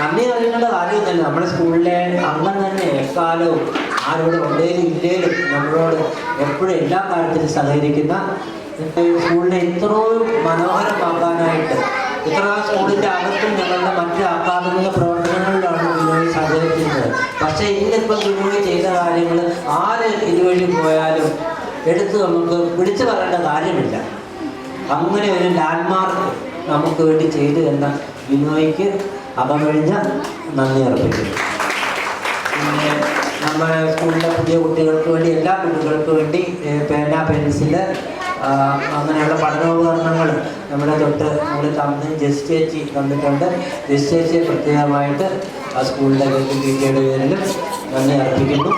നന്ദി അറിയേണ്ട കാര്യമൊന്നുമില്ല. നമ്മുടെ സ്കൂളിലെ അംഗം തന്നെ എക്കാലവും ആരോട് ഉണ്ടേലും ഇല്ലേലും നമ്മളോട് എപ്പോഴും എല്ലാ കാര്യത്തിലും സഹകരിക്കുന്ന, സ്കൂളിനെ ഇത്രയും മനോഹരമാക്കാനായിട്ട് ഇത്ര സ്കൂളിൻ്റെ അകത്തും ഞങ്ങളുടെ മറ്റ് അക്കാദമിക പ്രവർത്തനങ്ങളിലാണ് ബിനോയ് സഹകരിക്കുന്നത്. പക്ഷേ ഇന്നിപ്പം ബിനോയ് ചെയ്ത കാര്യങ്ങൾ ആര് ഇതുവഴി പോയാലും എടുത്ത് നമുക്ക് വിളിച്ചു പറയേണ്ട കാര്യമില്ല. അങ്ങനെ ഒരു ലാൻഡ്മാർക്ക് നമുക്ക് വേണ്ടി ചെയ്തു തന്ന ബിനോയ്ക്ക് അകമഴിഞ്ഞ നന്ദി അർപ്പിക്കുന്നു. പിന്നെ നമ്മുടെ സ്കൂളിലെ പുതിയ കുട്ടികൾക്ക് വേണ്ടി, എല്ലാ കുട്ടികൾക്ക് വേണ്ടി പേന, പെൻസില്, അങ്ങനെയുള്ള പഠനോപകരണങ്ങൾ നമ്മുടെ തൊട്ട് നമ്മൾ തന്ന് ജസ്റ്റ് ചേച്ചി തന്നിട്ടുണ്ട്. ജസ്റ്റ് ചേച്ചിയെ പ്രത്യേകമായിട്ട് ആ സ്കൂളിൻ്റെ PTA-യുടെ പേരിലും നന്ദി അർപ്പിക്കുന്നു.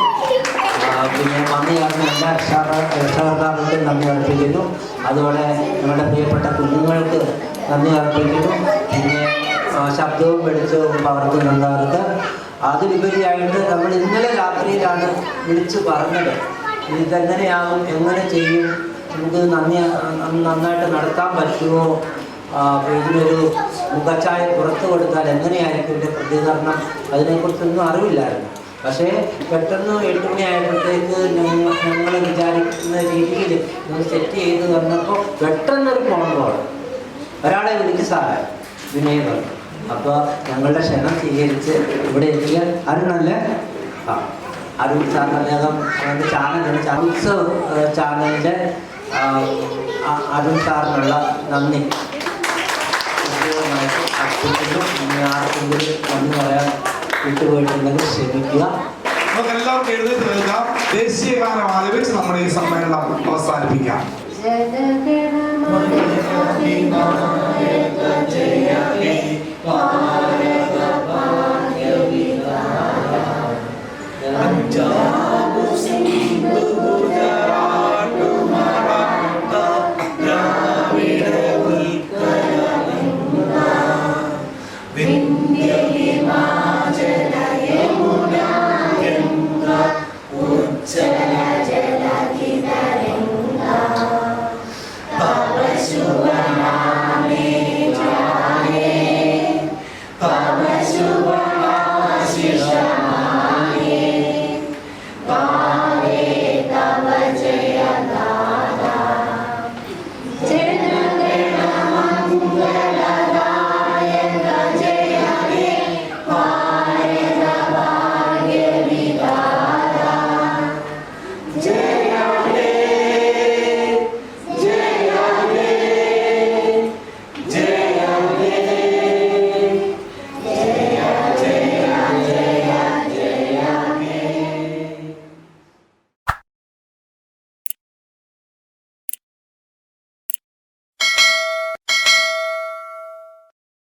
പിന്നെ നന്ദി അറിഞ്ഞ എല്ലാ രക്ഷകർത്താക്കൾക്കും നന്ദി അർപ്പിക്കുന്നു. അതുപോലെ നമ്മുടെ പ്രിയപ്പെട്ട കുഞ്ഞുങ്ങൾക്ക് നന്ദി അർപ്പിക്കുന്നു. പിന്നെ ശബ്ദവും വെളിച്ചവും പകർത്തുന്നുള്ളവർക്ക്. അതിലുപരിയായിട്ട് നമ്മൾ ഇന്നലെ രാത്രിയിലാണ് വിളിച്ചു പറഞ്ഞത് ഇതെങ്ങനെയാകും, എങ്ങനെ ചെയ്യും, നമുക്ക് നന്നായിട്ട് നടത്താൻ പറ്റുമോ, ഇതിനൊരു മുഖച്ഛായ പുറത്തു കൊടുത്താൽ എങ്ങനെയായിരിക്കും ഇതിൻ്റെ പ്രതികരണം, അതിനെക്കുറിച്ചൊന്നും അറിവില്ലായിരുന്നു. പക്ഷേ പെട്ടെന്ന് 8 മണി ആയപ്പോഴത്തേക്ക് ഞങ്ങൾ വിചാരിക്കുന്ന രീതിയിൽ നമ്മൾ സെറ്റ് ചെയ്ത് തന്നപ്പോൾ പെട്ടെന്നൊരു ഫോൺ കോൾ ഒരാളെ വിളിച്ച് സാറേ വിനയ് പറഞ്ഞു. അപ്പോൾ ഞങ്ങളുടെ ക്ഷണം സ്വീകരിച്ച് ഇവിടെ എത്തിയ അരുണല്ലേ, അരുൺ സാറിന് അദ്ദേഹം അവൻ്റെ ചാനലാണ് ഉത്സവ് ചാനലിൻ്റെ അരുൺ സാറിനുള്ള നന്ദി പ്രത്യേകമായിട്ട് അർപ്പിക്കുന്നു. ഇനി ആർക്കെങ്കിലും നന്ദി പറയാൻ വിട്ടുപോയിട്ടുണ്ടെങ്കിൽ ക്ഷമിക്കുക. നമുക്ക് എല്ലാവർക്കും എഴുന്നേറ്റ് നിൽക്കാം. ദേശീയ ഗാനം ആലപിച്ച് നമ്മുടെ ഈ സമ്മേളനം അവസാനിപ്പിക്കാം. ജയ